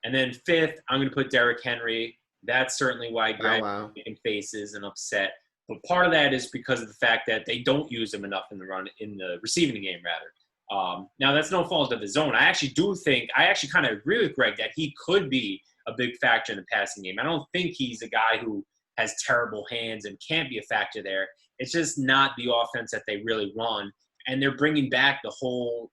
Speaker 2: And then 5th, I'm going to put Derrick Henry. That's certainly why Greg is making faces and upset. But part of that is because of the fact that they don't use him enough in the receiving game, rather. Now, that's no fault of his own. I actually kind of agree with Greg that he could be a big factor in the passing game. I don't think he's a guy who has terrible hands and can't be a factor there. It's just not the offense that they really run. And they're bringing back the whole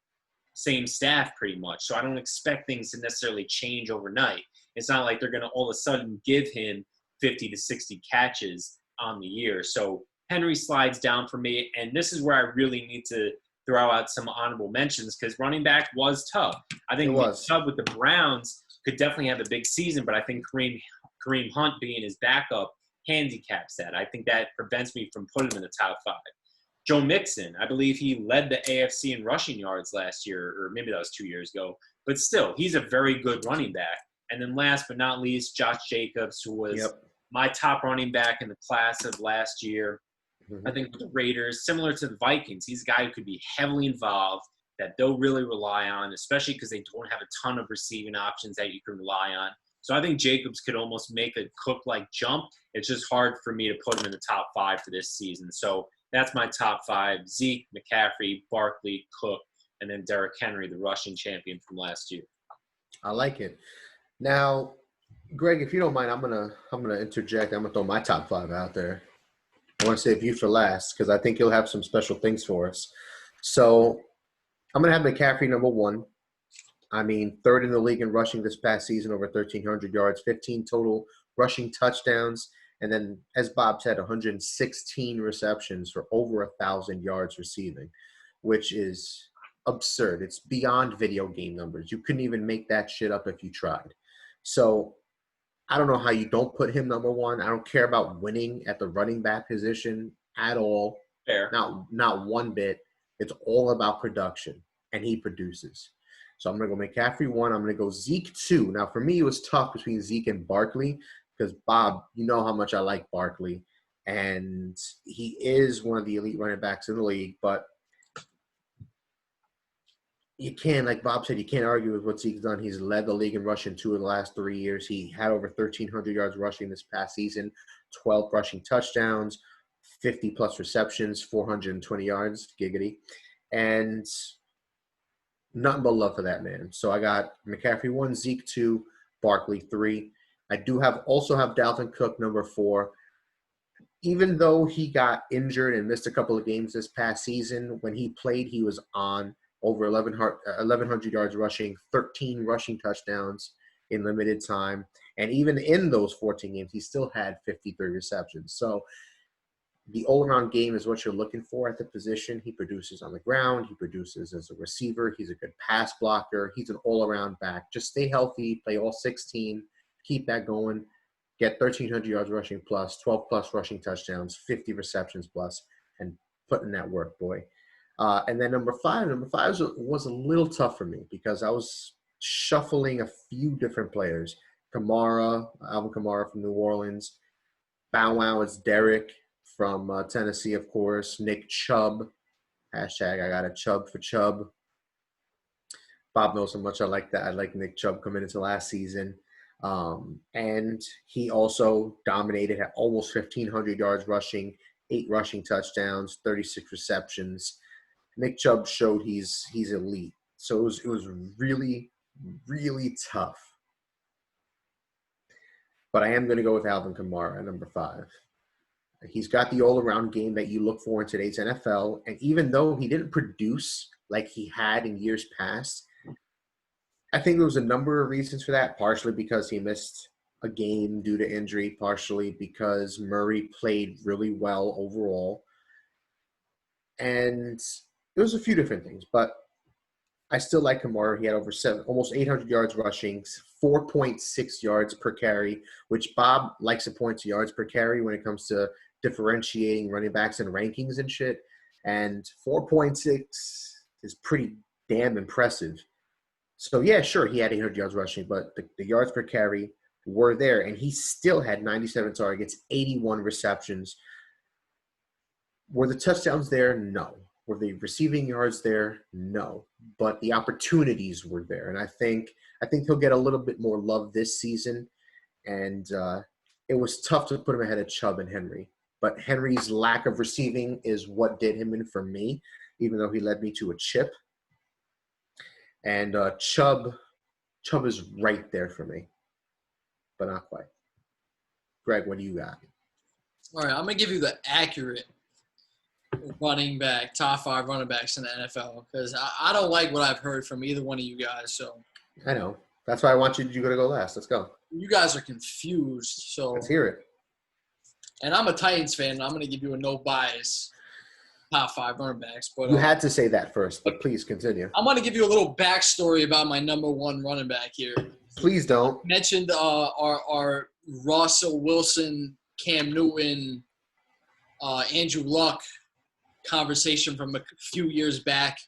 Speaker 2: same staff pretty much. So I don't expect things to necessarily change overnight. It's not like they're going to all of a sudden give him 50 to 60 catches on the year. So Henry slides down for me. And this is where I really need to throw out some honorable mentions because running back was tough. I think Chubb with the Browns could definitely have a big season, but I think Kareem Hunt being his backup handicaps that. I think that prevents me from putting him in the top 5. Joe Mixon, I believe he led the AFC in rushing yards last year, or maybe that was 2 years ago. But still, he's a very good running back. And then last but not least, Josh Jacobs, who was my top running back in the class of last year. I think with the Raiders, similar to the Vikings, he's a guy who could be heavily involved, that they'll really rely on, especially because they don't have a ton of receiving options that you can rely on. So I think Jacobs could almost make a Cook-like jump. It's just hard for me to put him in the top 5 for this season. So that's my top 5: Zeke, McCaffrey, Barkley, Cook, and then Derrick Henry, the rushing champion from last year.
Speaker 1: I like it. Now, Greg, if you don't mind, I'm gonna interject. I'm gonna throw my top 5 out there. I want to save you for last because I think you'll have some special things for us. So I'm going to have McCaffrey number 1. I mean, 3rd in the league in rushing this past season, over 1,300 yards, 15 total rushing touchdowns. And then, as Bob said, 116 receptions for over 1,000 yards receiving, which is absurd. It's beyond video game numbers. You couldn't even make that shit up if you tried. So I don't know how you don't put him number 1. I don't care about winning at the running back position at all.
Speaker 2: Fair.
Speaker 1: Not one bit. It's all about production, and he produces. So I'm going to go McCaffrey 1. I'm going to go Zeke 2. Now, for me, it was tough between Zeke and Barkley because, Bob, you know how much I like Barkley, and he is one of the elite running backs in the league, but you can't, like Bob said, you can't argue with what Zeke's done. He's led the league in rushing 2 of the last 3 years. He had over 1,300 yards rushing this past season, 12 rushing touchdowns, 50-plus receptions, 420 yards, giggity. And nothing but love for that man. So I got McCaffrey 1, Zeke 2, Barkley 3. I do also have Dalvin Cook number 4. Even though he got injured and missed a couple of games this past season, when he played, he was on over 1,100 yards rushing, 13 rushing touchdowns in limited time. And even in those 14 games, he still had 53 receptions. So The all-around game is what you're looking for at the position. He produces on the ground. He produces as a receiver. He's a good pass blocker. He's an all-around back. Just stay healthy, play all 16, keep that going, get 1,300 yards rushing plus, 12-plus rushing touchdowns, 50 receptions plus, and put in that work, boy. And then number five was a little tough for me because I was shuffling a few different players. Alvin Kamara from New Orleans. Bow Wow is Derek from Tennessee, of course. Nick Chubb. Hashtag I got a Chubb for Chubb. Bob knows how much I like that. I like Nick Chubb coming into last season. And he also dominated at almost 1,500 yards rushing, 8 rushing touchdowns, 36 receptions. Nick Chubb showed he's elite. So it was really, really tough. But I am going to go with Alvin Kamara at number 5. He's got the all-around game that you look for in today's NFL. And even though he didn't produce like he had in years past, I think there was a number of reasons for that, partially because he missed a game due to injury, partially because Murray played really well overall. And there was a few different things, but I still like Kamara. He had almost 800 yards rushing, 4.6 yards per carry, which Bob likes to point to yards per carry when it comes to differentiating running backs and rankings and shit. And 4.6 is pretty damn impressive. So, yeah, sure, he had 800 yards rushing, but the yards per carry were there. And he still had 97 targets, 81 receptions. Were the touchdowns there? No. Were the receiving yards there? No. But the opportunities were there. And I think he'll get a little bit more love this season. And it was tough to put him ahead of Chubb and Henry. But Henry's lack of receiving is what did him in for me, even though he led me to a chip. And Chubb is right there for me, but not quite. Greg, what do you got?
Speaker 3: All right, I'm going to give you the accurate running back, top 5 running backs in the NFL, because I don't like what I've heard from either one of you guys. So
Speaker 1: I know. That's why I want you to go last. Let's go.
Speaker 3: You guys are confused. So
Speaker 1: let's hear it.
Speaker 3: And I'm a Titans fan, and I'm going to give you a no bias top 5 running backs. But
Speaker 1: you had to say that first, but please continue.
Speaker 3: I'm going to give you a little backstory about my number 1 running back here.
Speaker 1: Please don't.
Speaker 3: I mentioned our Russell Wilson, Cam Newton, Andrew Luck conversation from a few years back.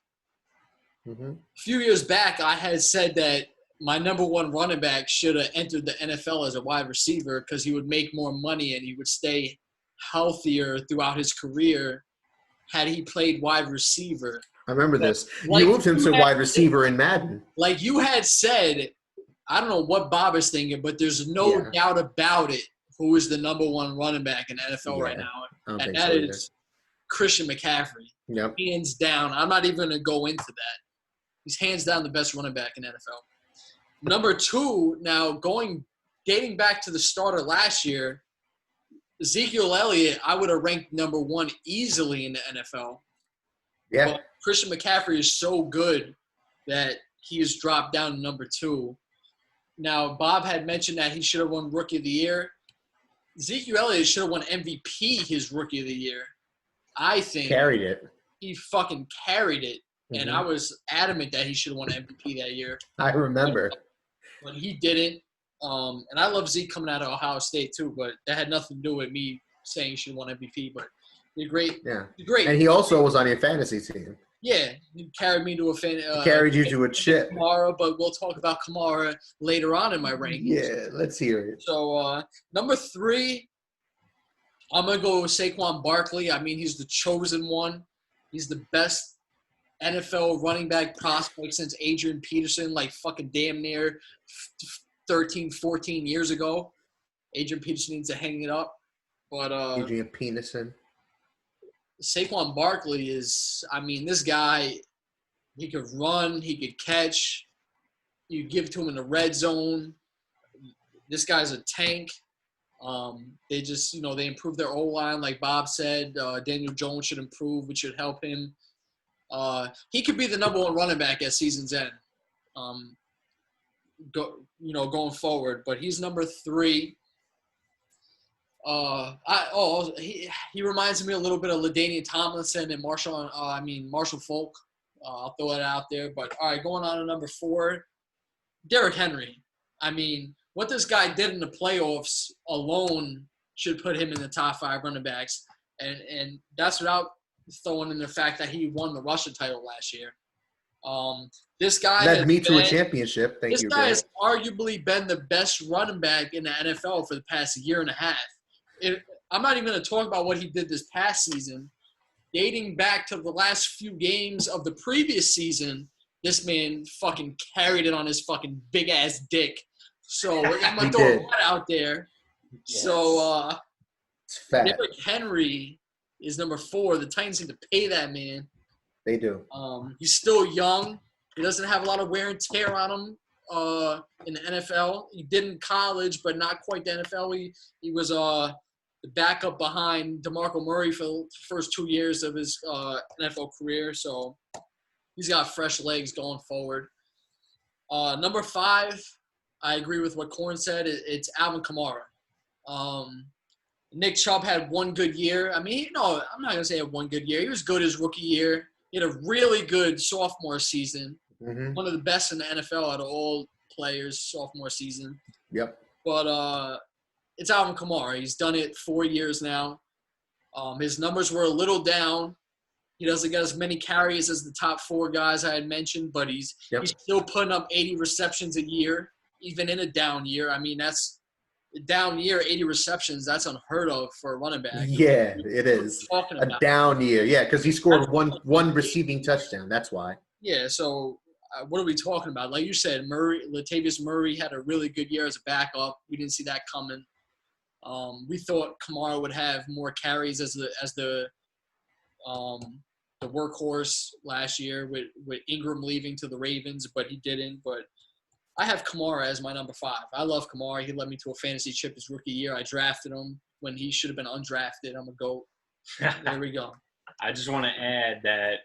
Speaker 1: Mm-hmm.
Speaker 3: A few years back, I had said that my number 1 running back should have entered the NFL as a wide receiver because he would make more money and he would stay healthier throughout his career had he played wide receiver.
Speaker 1: I remember this.
Speaker 3: Like,
Speaker 1: you moved him to wide receiver in Madden.
Speaker 3: Like you had said, I don't know what Bob is thinking, but there's no doubt about it who is the number 1 running back in the NFL right now. And that is Christian McCaffrey.
Speaker 1: Yep.
Speaker 3: Hands down. I'm not even going to go into that. He's hands down the best running back in the NFL. Number 2, now dating back to the starter last year, Ezekiel Elliott, I would have ranked number 1 easily in the NFL.
Speaker 1: Yeah.
Speaker 3: But Christian McCaffrey is so good that he has dropped down to number 2. Now, Bob had mentioned that he should have won Rookie of the Year. Ezekiel Elliott should have won MVP his Rookie of the Year. I think
Speaker 1: carried it.
Speaker 3: He fucking carried it.
Speaker 1: Mm-hmm.
Speaker 3: And I was adamant that he should have won MVP that year.
Speaker 1: I remember.
Speaker 3: But he didn't. And I love Zeke coming out of Ohio State too, but that had nothing to do with me saying he should have won MVP. But he's great.
Speaker 1: Yeah.
Speaker 3: He's great.
Speaker 1: And he also was on your fantasy team.
Speaker 3: Yeah. He carried me to a
Speaker 1: carried you to a chip.
Speaker 3: Kamara, but we'll talk about Kamara later on in my rankings.
Speaker 1: Yeah, let's hear it.
Speaker 3: So number 3, I'm going to go with Saquon Barkley. I mean, he's the chosen one. He's the best NFL running back prospect since Adrian Peterson, like fucking damn near 13, 14 years ago. Adrian Peterson needs to hang it up. But
Speaker 1: Adrian Peterson.
Speaker 3: Saquon Barkley is, I mean, this guy, he could run, he could catch. You give it to him in the red zone. This guy's a tank. They just, they improved their O-line, like Bob said. Daniel Jones should improve, which should help him. He could be the number 1 running back at season's end, going forward. But he's number 3. He reminds me a little bit of LaDainian Tomlinson and Marshall Falk. I'll throw it out there. But all right, going on to number 4, Derrick Henry. I mean, what this guy did in the playoffs alone should put him in the top 5 running backs, and that's without throwing in the fact that he won the rushing title last year. This guy
Speaker 1: led me to a championship. Thank you.
Speaker 3: This guy has arguably been the best running back in the NFL for the past year and a half. I'm not even going to talk about what he did this past season. Dating back to the last few games of the previous season, this man fucking carried it on his fucking big-ass dick. So I'm going to throw that out there. Yes. So Derrick Henry is number 4. The Titans need to pay that man.
Speaker 1: They do.
Speaker 3: He's still young. He doesn't have a lot of wear and tear on him in the NFL. He did in college, but not quite the NFL. He was the backup behind DeMarco Murray for the first 2 years of his NFL career. So he's got fresh legs going forward. Number 5, I agree with what Korn said. It's Alvin Kamara. Nick Chubb had one good year. I mean, no, I'm not going to say he had one good year. He was good his rookie year. He had a really good sophomore season. Mm-hmm. One of the best in the NFL out of all players sophomore season.
Speaker 1: Yep.
Speaker 3: But it's Alvin Kamara. He's done it 4 years now. His numbers were a little down. He doesn't get as many carries as the top 4 guys I had mentioned, but he's still putting up 80 receptions a year, even in a down year. I mean, that's a down year, 80 receptions. That's unheard of for a running back.
Speaker 1: Yeah, it is. A down year. Yeah, because he scored one receiving touchdown. That's why.
Speaker 3: Yeah, so what are we talking about? Like you said, Latavius Murray had a really good year as a backup. We didn't see that coming. We thought Kamara would have more carries as the workhorse last year with Ingram leaving to the Ravens, but he didn't. But I have Kamara as my number 5. I love Kamara. He led me to a fantasy chip his rookie year. I drafted him when he should have been undrafted. I'm a GOAT. There we go.
Speaker 2: I just want to add that.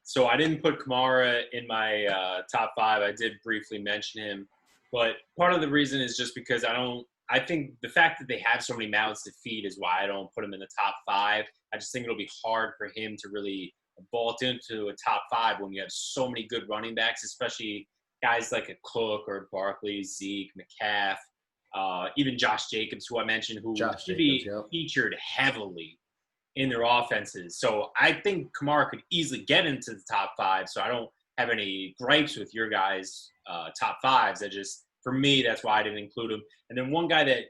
Speaker 2: So I didn't put Kamara in my top 5. I did briefly mention him, but part of the reason is just because I think the fact that they have so many mouths to feed is why I don't put him in the top 5. I just think it'll be hard for him to really vault into a top 5 when you have so many good running backs, especially guys like a Cook or Barkley, Zeke, McCaff, even Josh Jacobs, who I mentioned, who should be featured heavily in their offenses. So I think Kamara could easily get into the top 5. So I don't have any gripes with your guys' top 5s. For me, that's why I didn't include him. And then one guy that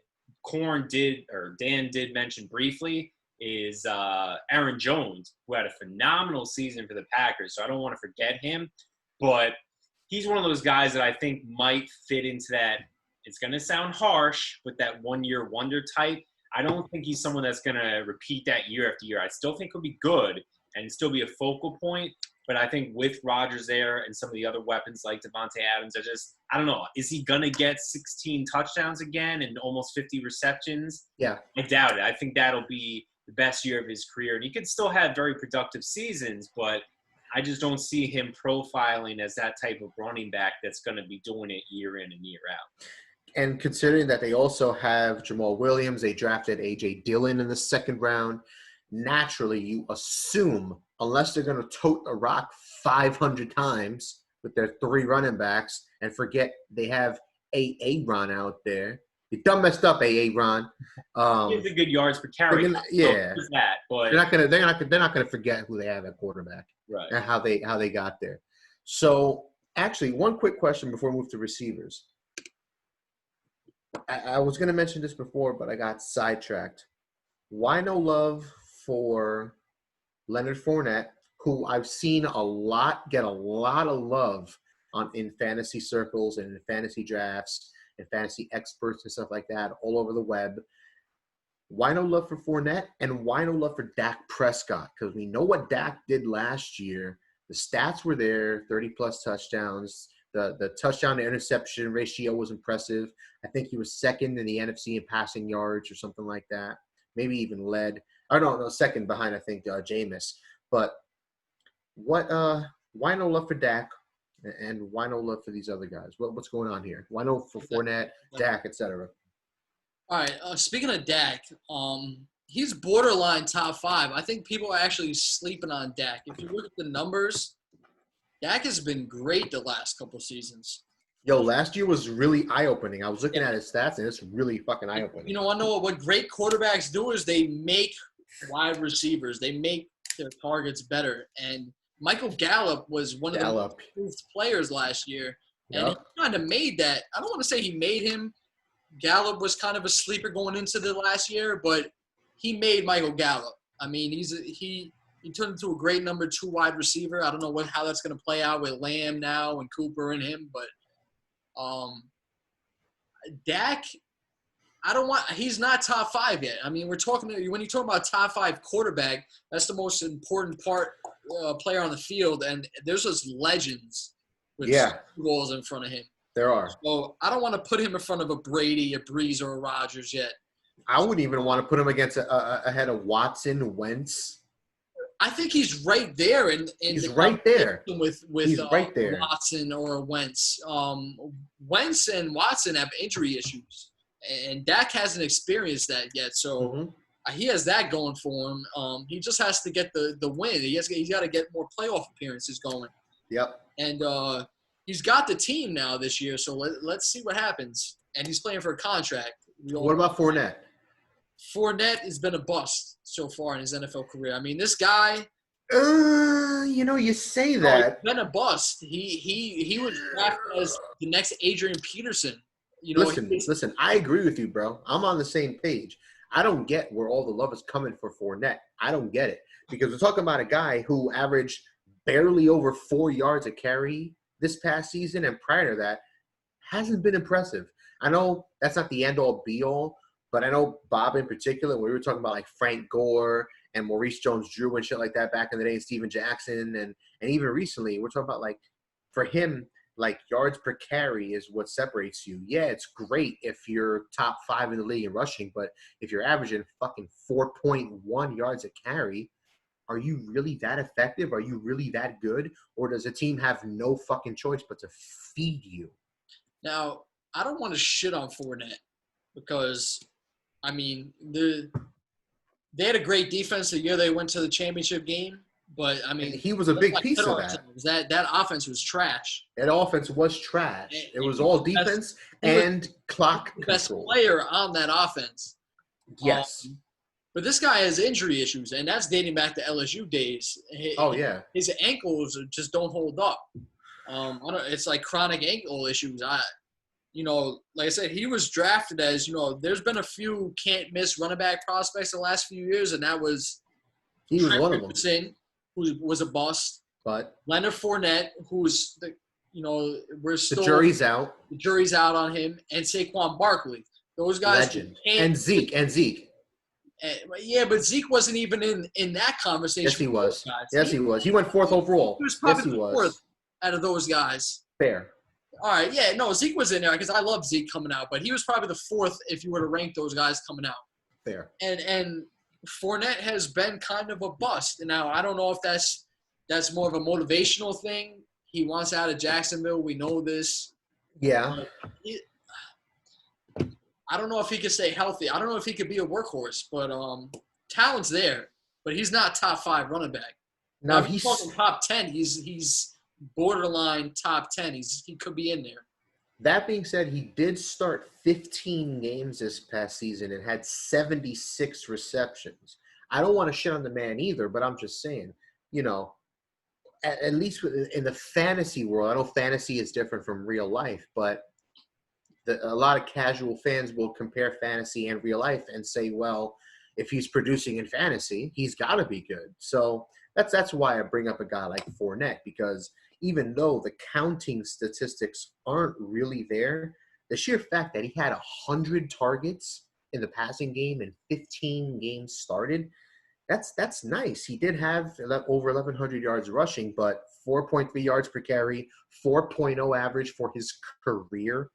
Speaker 2: Dan did mention briefly is Aaron Jones, who had a phenomenal season for the Packers. So I don't want to forget him. But he's one of those guys that I think might fit into that. It's going to sound harsh with that one-year wonder type. I don't think he's someone that's going to repeat that year after year. I still think he'll be good and still be a focal point. But I think with Rodgers there and some of the other weapons like Devontae Adams, I don't know. Is he going to get 16 touchdowns again and almost 50 receptions?
Speaker 1: Yeah.
Speaker 2: I doubt it. I think that'll be the best year of his career. And he could still have very productive seasons, but I just don't see him profiling as that type of running back that's going to be doing it year in and year out.
Speaker 1: And considering that they also have Jamal Williams, they drafted A.J. Dillon in the 2nd round, naturally you assume, unless they're going to tote a rock 500 times with their 3 running backs and forget they have A.Ron out there. You done messed up, A.Ron.
Speaker 2: He has a good yards per carry.
Speaker 1: Yeah,
Speaker 2: but
Speaker 1: they're not gonna forget who they have at quarterback,
Speaker 2: right?
Speaker 1: And how they got there. So actually, one quick question before we move to receivers. I was going to mention this before, but I got sidetracked. Why no love for Leonard Fournette, who I've seen get a lot of love in fantasy circles and in fantasy drafts and fantasy experts and stuff like that all over the web. Why no love for Fournette, and why no love for Dak Prescott? Because we know what Dak did last year. The stats were there, 30-plus touchdowns. The touchdown to interception ratio was impressive. I think he was 2nd in the NFC in passing yards or something like that. Maybe even led. I don't know, 2nd behind, I think, Jameis. But why no love for Dak, and why no love for these other guys? What's going on here? Why no for Fournette, Dak, etc.?
Speaker 3: All right. Speaking of Dak, he's borderline top 5. I think people are actually sleeping on Dak. If you look at the numbers, Dak has been great the last couple seasons.
Speaker 1: Yo, last year was really eye-opening. I was looking at his stats, and it's really fucking eye-opening.
Speaker 3: You know, I know what great quarterbacks do is they make wide receivers. They make their targets better. And Michael Gallup was one of the most improved players last year. And he kind of made that. I don't want to say he made him. Gallup was kind of a sleeper going into the last year, but he made Michael Gallup. I mean, he turned into a great number 2 wide receiver. I don't know how that's going to play out with Lamb now and Cooper and him, but Dak, he's not top 5 yet. I mean, when you talk about top 5 quarterback, that's the most important player on the field, and there's just legends with goals in front of him.
Speaker 1: There are.
Speaker 3: So I don't want to put him in front of a Brady, a Breeze, or a Rodgers yet.
Speaker 1: I wouldn't even want to put him against ahead of Watson, Wentz.
Speaker 3: I think he's right there.
Speaker 1: He's right there.
Speaker 3: With
Speaker 1: he's right there.
Speaker 3: Watson or Wentz. Wentz and Watson have injury issues, and Dak hasn't experienced that yet. So he has that going for him. He just has to get the win. He's got to get more playoff appearances going.
Speaker 1: Yep.
Speaker 3: And he's got the team now this year, so let's see what happens. And he's playing for a contract.
Speaker 1: What about Fournette?
Speaker 3: Fournette has been a bust so far in his NFL career. I mean, this guy.
Speaker 1: You say that.
Speaker 3: He's been a bust. He was drafted as the next Adrian Peterson.
Speaker 1: Listen. I agree with you, bro. I'm on the same page. I don't get where all the love is coming for Fournette. I don't get it because we're talking about a guy who averaged barely over 4 yards a carry this past season, and prior to that, hasn't been impressive. I know that's not the end-all, be-all, but I know Bob in particular, when we were talking about like Frank Gore and Maurice Jones-Drew and shit like that back in the day, and Steven Jackson, and even recently, we're talking about like, for him, like yards per carry is what separates you. Yeah, it's great if you're top 5 in the league in rushing, but if you're averaging fucking 4.1 yards a carry, are you really that effective? Are you really that good? Or does a team have no fucking choice but to feed you?
Speaker 3: Now, I don't want to shit on Fournette because, I mean, they had a great defense the year they went to the championship game. But, I mean,
Speaker 1: and he was a big piece of that.
Speaker 3: That offense was trash.
Speaker 1: That offense was trash. It was all defense and clock control.
Speaker 3: Best player on that offense.
Speaker 1: Yes.
Speaker 3: But this guy has injury issues, and that's dating back to LSU days. His ankles just don't hold up. It's like chronic ankle issues. Like I said, he was drafted as, there's been a few can't-miss running back prospects the last few years, and
Speaker 1: he was one of them.
Speaker 3: Who was a bust.
Speaker 1: But
Speaker 3: Leonard Fournette, who's we're still
Speaker 1: the jury's out.
Speaker 3: The jury's out on him, and Saquon Barkley. Those guys.
Speaker 1: Legend. And Zeke.
Speaker 3: Yeah, but Zeke wasn't even in that conversation.
Speaker 1: Yes, he was. He was. He went 4th overall.
Speaker 3: He was probably the 4th out of those guys.
Speaker 1: Fair.
Speaker 3: All right, yeah, no, Zeke was in there because I love Zeke coming out, but he was probably the 4th if you were to rank those guys coming out.
Speaker 1: Fair.
Speaker 3: And Fournette has been kind of a bust. Now, I don't know if that's more of a motivational thing. He wants out of Jacksonville. We know this.
Speaker 1: Yeah.
Speaker 3: I don't know if he could stay healthy. I don't know if he could be a workhorse, but talent's there. But he's not top 5 running back. Now, if he's talking top 10, he's borderline top 10. He could be in there.
Speaker 1: That being said, he did start 15 games this past season and had 76 receptions. I don't want to shit on the man either, but I'm just saying, at least in the fantasy world, I know fantasy is different from real life, but a lot of casual fans will compare fantasy and real life and say, well, if he's producing in fantasy, he's got to be good. So that's why I bring up a guy like Fournette, because even though the counting statistics aren't really there, the sheer fact that he had 100 targets in the passing game and 15 games started, that's nice. He did have over 1,100 yards rushing, but 4.3 yards per carry, 4.0 average for his career,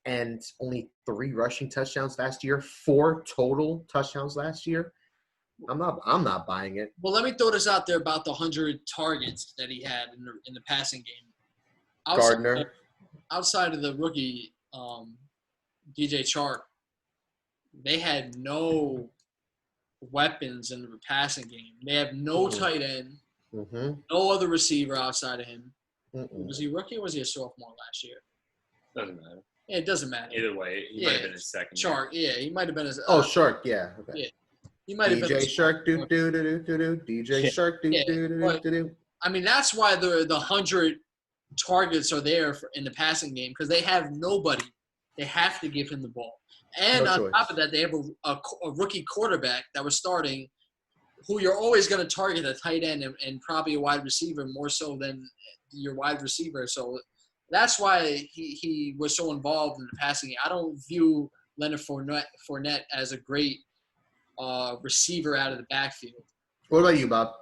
Speaker 1: and only 3 rushing touchdowns last year, 4 total touchdowns last year. I'm not buying it.
Speaker 3: Well, let me throw this out there about the 100 targets that he had in the passing game.
Speaker 1: Gardner.
Speaker 3: Outside of the rookie, DJ Chark, they had no weapons in the passing game. They have no tight end, no other receiver outside of him. Was he rookie or was he a sophomore last year?
Speaker 2: Doesn't matter.
Speaker 3: Yeah, it doesn't matter.
Speaker 2: Either way, he might have been his second year.
Speaker 3: Shark, yeah, he might have been his.
Speaker 1: Shark, yeah. Okay.
Speaker 3: Yeah, he might have been.
Speaker 1: DJ Shark, do do do do do. DJ Shark, do do do do do.
Speaker 3: I mean, that's why the 100 targets are there in the passing game because they have nobody. They have to give him the ball. And on top of that, they have a rookie quarterback that was starting who you're always going to target a tight end and probably a wide receiver more so than your wide receiver. So that's why he was so involved in the passing game. I don't view Leonard Fournette as a great receiver out of the backfield.
Speaker 1: What about you, Bob?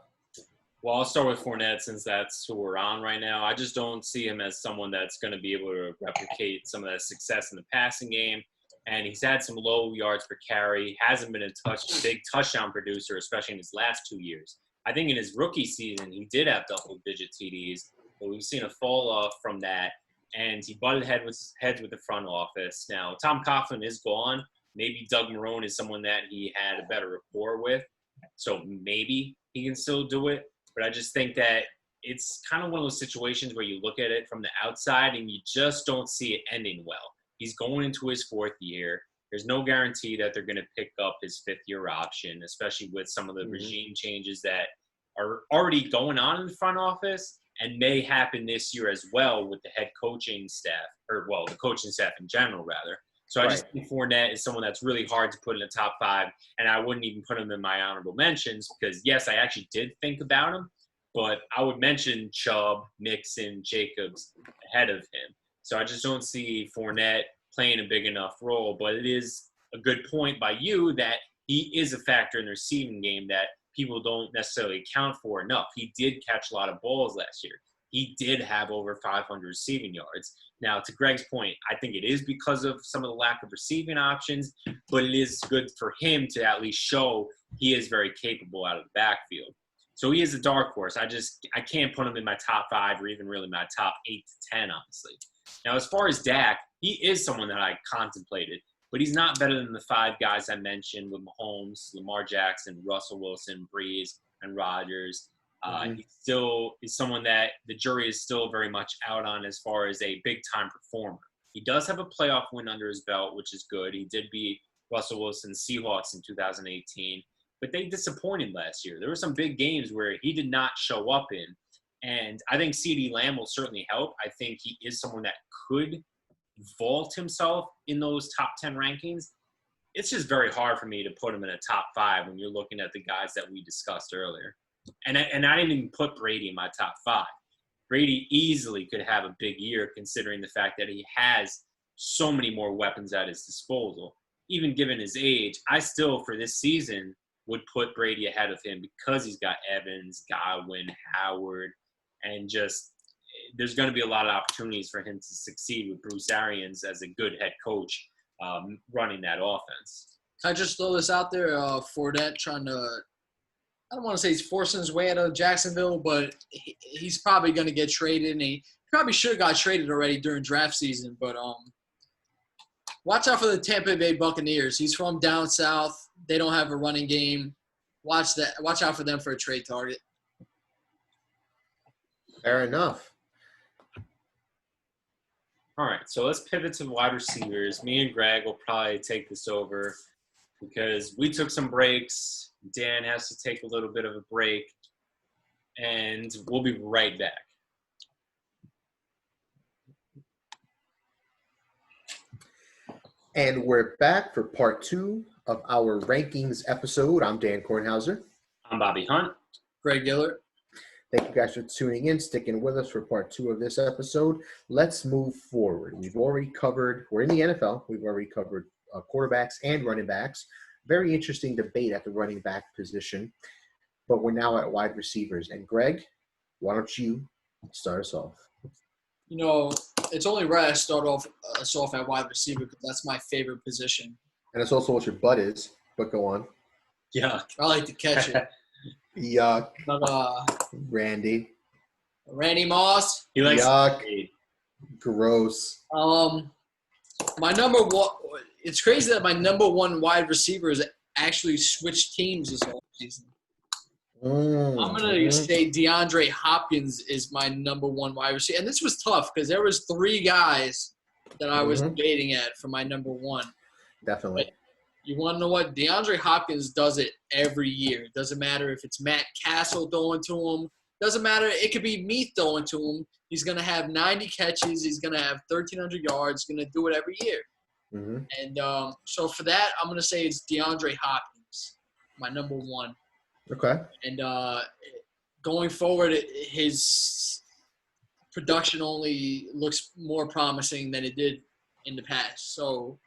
Speaker 2: Well, I'll start with Fournette since that's who we're on right now. I just don't see him as someone that's going to be able to replicate some of that success in the passing game. And he's had some low yards per carry, hasn't been a big touchdown producer, especially in his last 2 years. I think in his rookie season, he did have double-digit TDs, but we've seen a fall off from that. And he butted heads with the front office. Now, Tom Coughlin is gone. Maybe Doug Marrone is someone that he had a better rapport with. So maybe he can still do it. But I just think that it's kind of one of those situations where you look at it from the outside and you just don't see it ending well. He's going into his fourth year. There's no guarantee that they're going to pick up his fifth-year option, especially with some of the regime changes that are already going on in the front office and may happen this year as well with the head coaching staff, the coaching staff in general, rather. So I just think Fournette is someone that's really hard to put in the top 5, and I wouldn't even put him in my honorable mentions because, yes, I actually did think about him, but I would mention Chubb, Mixon, Jacobs ahead of him. So I just don't see Fournette playing a big enough role, but it is a good point by you that he is a factor in the receiving game that people don't necessarily account for enough. He did catch a lot of balls last year. He did have over 500 receiving yards. Now, to Greg's point, I think it is because of some of the lack of receiving options, but it is good for him to at least show he is very capable out of the backfield. So he is a dark horse. I can't put him in my top 5 or even really my top 8 to 10, honestly. Now, as far as Dak, he is someone that I contemplated, but he's not better than the 5 guys I mentioned with Mahomes, Lamar Jackson, Russell Wilson, Breeze, and Rodgers. He still is someone that the jury is still very much out on as far as a big-time performer. He does have a playoff win under his belt, which is good. He did beat Russell Wilson's Seahawks in 2018, but they disappointed last year. There were some big games where he did not show up in, and I think CeeDee Lamb will certainly help. I think he is someone that could vault himself in those top 10 rankings. It's just very hard for me to put him in a top 5 when you're looking at the guys that we discussed earlier. And I didn't even put Brady in my top 5. Brady easily could have a big year considering the fact that he has so many more weapons at his disposal. Even given his age, I still, for this season, would put Brady ahead of him because he's got Evans, Godwin, Howard, and just there's going to be a lot of opportunities for him to succeed with Bruce Arians as a good head coach running that offense.
Speaker 3: Can I just throw this out there? Fournette trying to – I don't want to say he's forcing his way out of Jacksonville, but he's probably going to get traded, and he probably should have got traded already during draft season. But watch out for the Tampa Bay Buccaneers. He's from down south. They don't have a running game. Watch out for them for a trade target.
Speaker 1: Fair enough.
Speaker 2: All right, so let's pivot to wide receivers. Me and Greg will probably take this over because we took some breaks. Dan has to take a little bit of a break, and we'll be right back.
Speaker 1: And we're back for part 2 of our rankings episode. I'm Dan Kornhauser.
Speaker 2: I'm Bobby Hunt.
Speaker 3: Greg Gillert.
Speaker 1: Thank you guys for tuning in, sticking with us for part 2 of this episode. Let's move forward. We're in the NFL. We've already covered quarterbacks and running backs. Very interesting debate at the running back position, but we're now at wide receivers. And Greg, why don't you start us off?
Speaker 3: You know, it's only right I start off at wide receiver because that's my favorite position.
Speaker 1: And it's also what your butt is, but go on.
Speaker 2: Yuck.
Speaker 3: I like to catch it.
Speaker 1: Yuck.
Speaker 3: But,
Speaker 1: Randy
Speaker 3: Moss.
Speaker 2: He likes
Speaker 1: yuck. Gross.
Speaker 3: My number one, it's crazy that my number one wide receiver has actually switched teams this whole season. I'm going to say DeAndre Hopkins is my number one wide receiver. And this was tough because there was 3 guys that I was debating at for my number one.
Speaker 1: Definitely.
Speaker 3: But you want to know what? DeAndre Hopkins does it every year. It doesn't matter if it's Matt Castle throwing to him. Doesn't matter. It could be me throwing to him. He's going to have 90 catches. He's going to have 1,300 yards. He's going to do it every year. And so for that, I'm going to say it's DeAndre Hopkins, my number one.
Speaker 1: Okay.
Speaker 3: And going forward, his production only looks more promising than it did in the past. So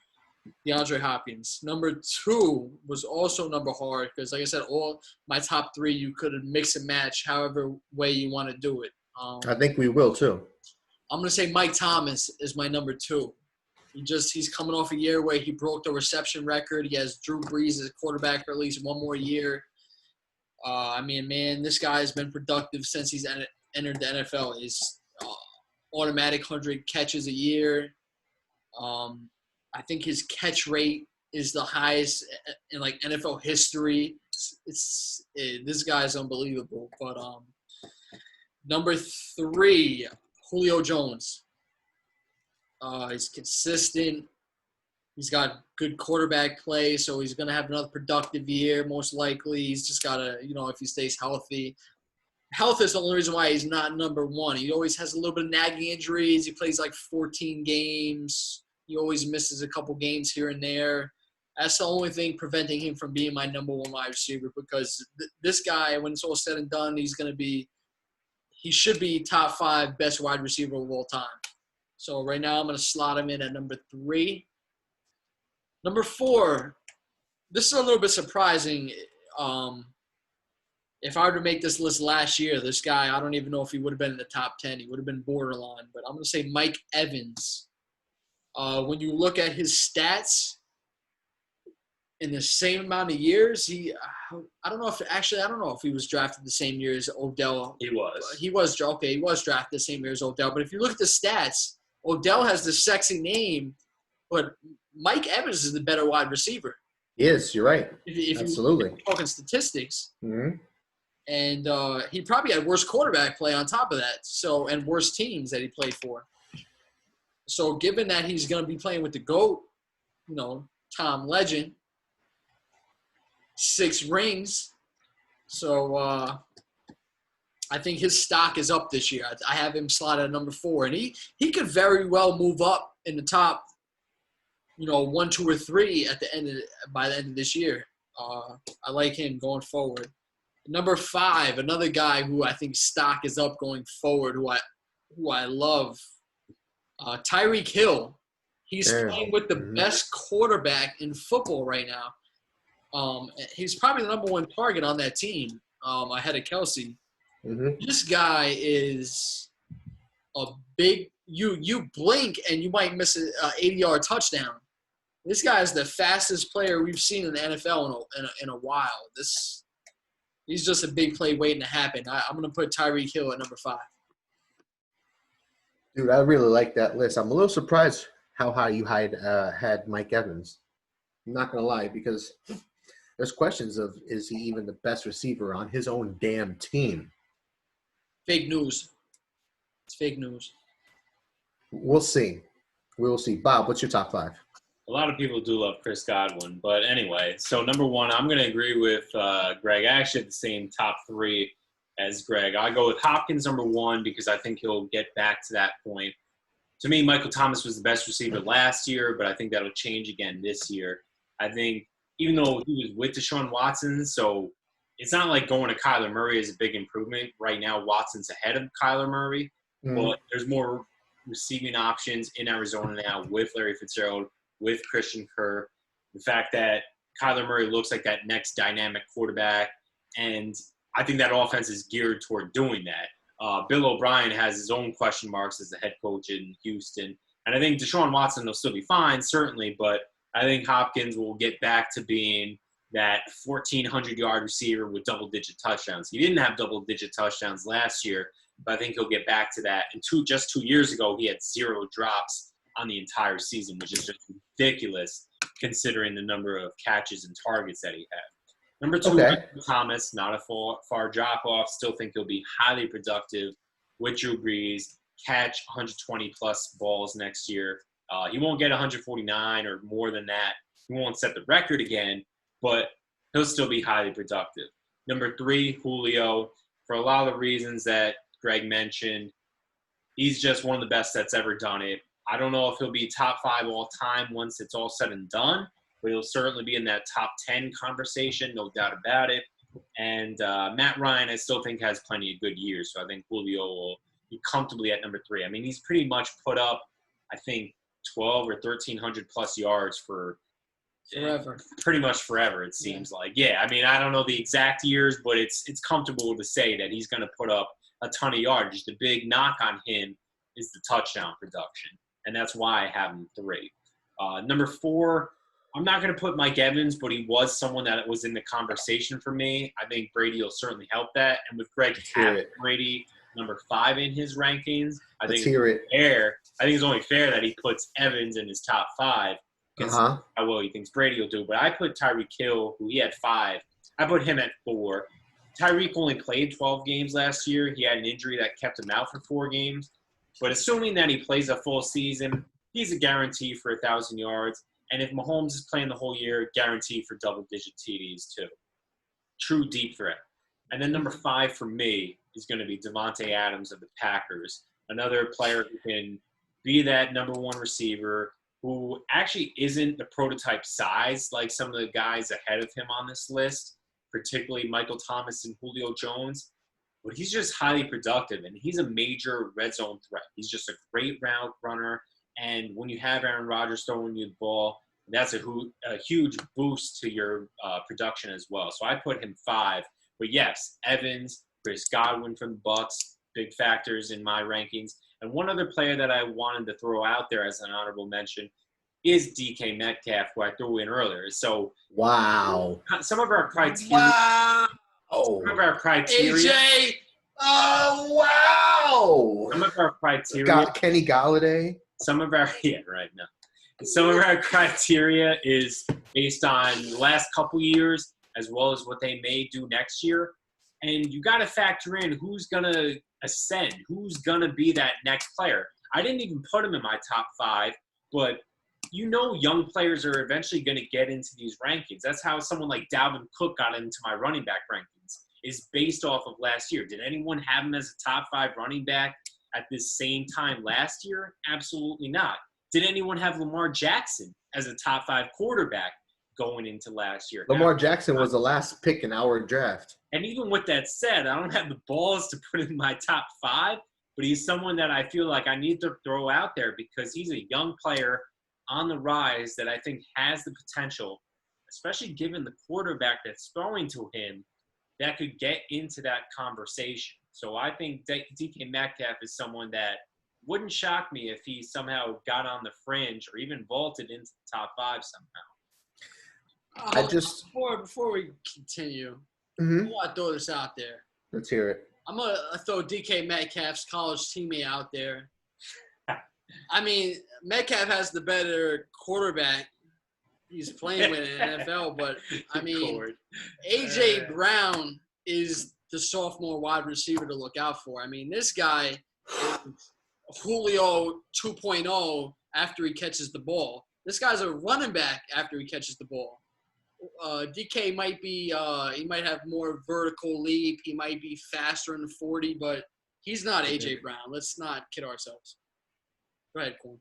Speaker 3: DeAndre Hopkins. Number 2 was also number hard because, like I said, all my top 3 you could mix and match however way you want to do it.
Speaker 1: I think we will too.
Speaker 3: I'm going to say Mike Thomas is my number 2. He's coming off a year where he broke the reception record. He has Drew Brees as quarterback for at least one more year. This guy has been productive since he's entered the NFL. He's automatic 100 catches a year. I think his catch rate is the highest in NFL history. This guy is unbelievable. But number 3, Julio Jones. He's consistent. He's got good quarterback play, so he's going to have another productive year, most likely. He's just got to, if he stays healthy. Health is the only reason why he's not number 1. He always has a little bit of nagging injuries. He plays 14 games. He always misses a couple games here and there. That's the only thing preventing him from being my number 1 wide receiver because this guy, when it's all said and done, he should be top 5 best wide receiver of all time. So right now I'm going to slot him in at number 3. Number 4, this is a little bit surprising. If I were to make this list last year, this guy, I don't even know if he would have been in the top 10. He would have been borderline. But I'm going to say Mike Evans. When you look at his stats in the same amount of years, I don't know if he was drafted the same year as Odell.
Speaker 2: He was.
Speaker 3: He was drafted the same year as Odell. But if you look at the stats, Odell has the sexy name, but Mike Evans is the better wide receiver.
Speaker 1: He is. You're right. Absolutely.
Speaker 3: If you're talking statistics. And he probably had worse quarterback play on top of that. And worse teams that he played for. So given that he's going to be playing with the GOAT, Tom Legend, 6 rings. So I think his stock is up this year. I have him slotted at number 4. And he could very well move up in the top, 1, 2, or 3 by the end of this year. I like him going forward. Number 5, another guy who I think stock is up going forward, who I love, Tyreek Hill. He's playing with the best quarterback in football right now. He's probably the number 1 target on that team ahead of Kelsey. This guy is a big – you blink and you might miss an 80-yard touchdown. This guy is the fastest player we've seen in the NFL in a while. He's just a big play waiting to happen. I'm going to put Tyreek Hill at number 5.
Speaker 1: Dude, I really like that list. I'm a little surprised how high you had Mike Evans. I'm not going to lie, because there's questions of, is he even the best receiver on his own damn team?
Speaker 3: Fake news. It's fake news.
Speaker 1: We'll see. We'll see. Bob, what's your top 5?
Speaker 2: A lot of people do love Chris Godwin. But anyway, so number 1, I'm going to agree with Greg. I actually have the same top 3 as Greg. I go with Hopkins number 1 because I think he'll get back to that point. To me, Michael Thomas was the best receiver last year, but I think that'll change again this year. I think even though he was with Deshaun Watson, so it's not like going to Kyler Murray is a big improvement. Right now, Watson's ahead of Kyler Murray, but there's more receiving options in Arizona now with Larry Fitzgerald, with Christian Kirk. The fact that Kyler Murray looks like that next dynamic quarterback, and I think that offense is geared toward doing that. Bill O'Brien has his own question marks as the head coach in Houston. And I think Deshaun Watson will still be fine, certainly, but I think Hopkins will get back to being that 1,400-yard receiver with double-digit touchdowns. He didn't have double-digit touchdowns last year, but I think he'll get back to that. And just 2 years ago, he had 0 drops on the entire season, which is just ridiculous considering the number of catches and targets that he had. Number 2,
Speaker 1: Okay.
Speaker 2: Thomas, not a far drop-off. Still think he'll be highly productive with Drew Brees, catch 120-plus balls next year. He won't get 149 or more than that. He won't set the record again, but he'll still be highly productive. Number 3, Julio. For a lot of the reasons that Greg mentioned, he's just one of the best that's ever done it. I don't know if he'll be top 5 all time once it's all said and done, but he'll certainly be in that top 10 conversation, no doubt about it. And Matt Ryan, I still think, has plenty of good years, so I think Julio will be comfortably at number 3. I mean, he's pretty much put up, I think, 12 or 1,300-plus yards for
Speaker 3: Forever.
Speaker 2: pretty much forever, it seems like. Yeah, I mean, I don't know the exact years, but it's comfortable to say that he's going to put up a ton of yards. The big knock on him is the touchdown production, and that's why I have him 3. Number 4, I'm not going to put Mike Evans, but he was someone that was in the conversation for me. I think Brady will certainly help that. And with Greg having Brady number 5 in his rankings, I think it's only fair that he puts Evans in his top 5. How well he thinks Brady will do. But I put Tyreek Hill, who he had 5. I put him at 4. Tyreek only played 12 games last year. He had an injury that kept him out for 4 games. But assuming that he plays a full season, he's a guarantee for 1,000 yards. And if Mahomes is playing the whole year, guaranteed for double-digit TDs too. True deep threat. And then number 5 for me is going to be Devontae Adams of the Packers, another player who can be that number 1 receiver, who actually isn't the prototype size like some of the guys ahead of him on this list, particularly Michael Thomas and Julio Jones. But he's just highly productive, and he's a major red zone threat. He's just a great route runner. And when you have Aaron Rodgers throwing you the ball, that's a huge boost to your production as well. So I put him 5. But yes, Evans, Chris Godwin from the Bucs, big factors in my rankings. And one other player that I wanted to throw out there as an honorable mention is DK Metcalf, who I threw in earlier. So some of our criteria.
Speaker 1: Wow.
Speaker 2: Some of our criteria.
Speaker 3: AJ.
Speaker 1: Oh wow.
Speaker 2: Some of our criteria.
Speaker 1: Kenny Galladay.
Speaker 2: Some of our criteria is based on the last couple years as well as what they may do next year. And you got to factor in who's going to ascend, who's going to be that next player. I didn't even put him in my top 5, but young players are eventually going to get into these rankings. That's how someone like Dalvin Cook got into my running back rankings, is based off of last year. Did anyone have him as a top 5 running back at this same time last year? Absolutely not. Did anyone have Lamar Jackson as a top 5 quarterback going into last year?
Speaker 1: Lamar Jackson was the last pick in our draft.
Speaker 2: And even with that said, I don't have the balls to put him in my top 5, but he's someone that I feel like I need to throw out there because he's a young player on the rise that I think has the potential, especially given the quarterback that's throwing to him, that could get into that conversation. So I think DK Metcalf is someone that wouldn't shock me if he somehow got on the fringe or even vaulted into the top 5 somehow.
Speaker 3: Before we continue, I want to throw this out there.
Speaker 1: Let's hear it.
Speaker 3: I'm going to throw DK Metcalf's college teammate out there. I mean, Metcalf has the better quarterback he's playing with in the NFL, but, I mean, A.J. Brown is the sophomore wide receiver to look out for. I mean, this guy is Julio 2.0 after he catches the ball. This guy's a running back after he catches the ball. DK might be he might have more vertical leap. He might be faster in the 40, but he's not A.J. Brown. Let's not kid ourselves. Go ahead, Cole.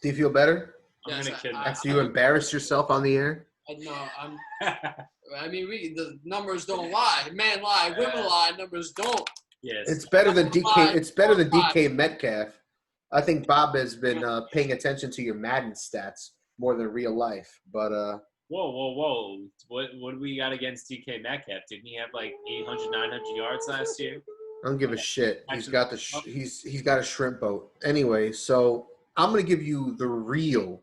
Speaker 1: Do you feel better?
Speaker 2: I'm going to kid
Speaker 1: after you embarrassed yourself on the air?
Speaker 3: No, I mean, the numbers don't lie. Men lie, women lie, numbers don't.
Speaker 2: Yes.
Speaker 1: It's better than DK. It's better than DK Metcalf. I think Bob has been paying attention to your Madden stats more than real life. But
Speaker 2: whoa! What do we got against DK Metcalf? Didn't he have like 800, 900 yards last year?
Speaker 1: I don't give a shit. He's got he's got a shrimp boat. Anyway, so I'm gonna give you the real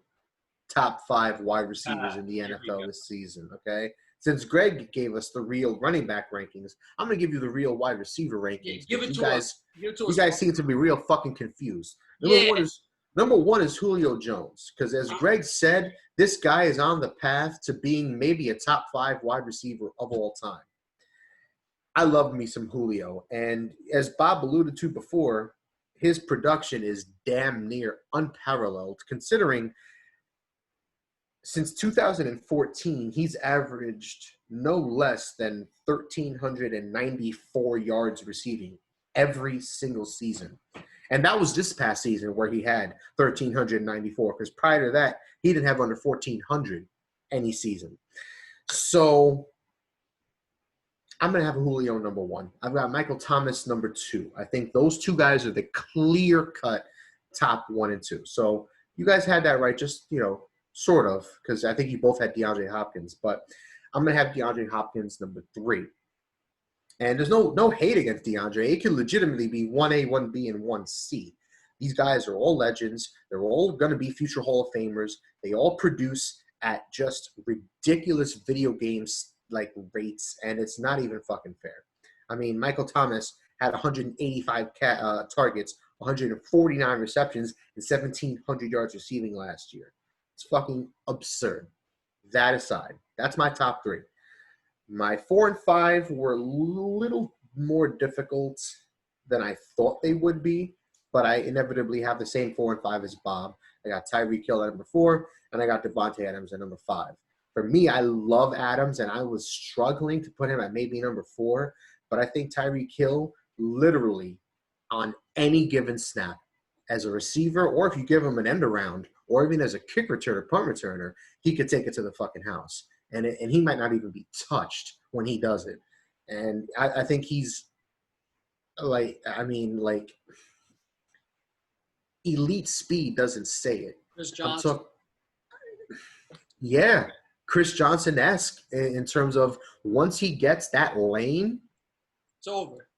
Speaker 1: top 5 wide receivers in the NFL this season. Okay. Since Greg gave us the real running back rankings, I'm going to give you the real wide receiver rankings.
Speaker 3: Yeah, give it to us.
Speaker 1: You guys seem to be real fucking confused. Number 1 is Number one is Julio Jones, because as Greg said, this guy is on the path to being maybe a top 5 wide receiver of all time. I love me some Julio, and as Bob alluded to before, his production is damn near unparalleled, considering since 2014, he's averaged no less than 1,394 yards receiving every single season. And that was this past season where he had 1,394, because prior to that, he didn't have under 1,400 any season. So I'm going to have Julio number one. I've got Michael Thomas number 2. I think those two guys are the clear-cut top 1 and 2. So you guys had that right, just, sort of, because I think you both had DeAndre Hopkins. But I'm going to have DeAndre Hopkins number 3. And there's no hate against DeAndre. It could legitimately be 1A, 1B, and 1C. These guys are all legends. They're all going to be future Hall of Famers. They all produce at just ridiculous video games like rates, and it's not even fucking fair. I mean, Michael Thomas had 185 targets, 149 receptions, and 1,700 yards receiving last year. It's fucking absurd. That aside, that's my top 3. My 4 and 5 were a little more difficult than I thought they would be, but I inevitably have the same 4 and 5 as Bob. I got Tyreek Hill at number 4, and I got Devontae Adams at number 5. For me, I love Adams, and I was struggling to put him at maybe number 4, but I think Tyreek Hill literally on any given snap as a receiver, or if you give him an end around, or even as a kick returner, punt returner, he could take it to the fucking house. And he might not even be touched when he does it. And I think he's elite speed doesn't say it.
Speaker 3: Chris Johnson.
Speaker 1: Yeah, Chris Johnson-esque in terms of once he gets that lane,
Speaker 3: it's over.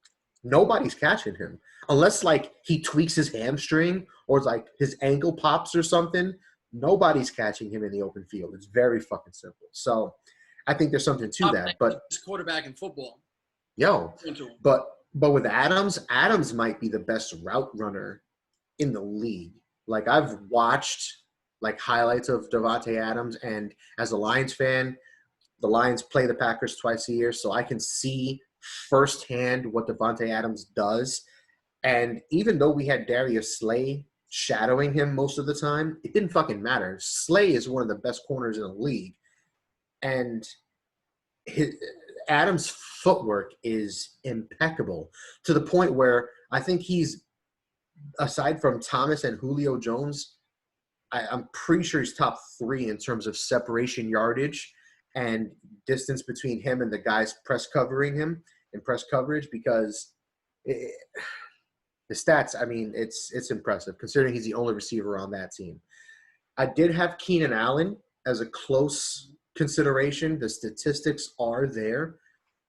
Speaker 1: Nobody's catching him. Unless, he tweaks his hamstring or, his ankle pops or something, nobody's catching him in the open field. It's very fucking simple. So I think there's something to that. But
Speaker 3: quarterback in football.
Speaker 1: But with Adams might be the best route runner in the league. I've watched highlights of Devontae Adams, and as a Lions fan, the Lions play the Packers twice a year, so I can see firsthand what Devontae Adams does. And even though we had Darius Slay shadowing him most of the time, it didn't fucking matter. Slay is one of the best corners in the league. And Adams' footwork is impeccable to the point where I think he's, aside from Thomas and Julio Jones, I'm pretty sure he's top 3 in terms of separation yardage and distance between him and the guys press covering him in press coverage, because the stats, it's impressive considering he's the only receiver on that team. I did have Keenan Allen as a close consideration. The statistics are there,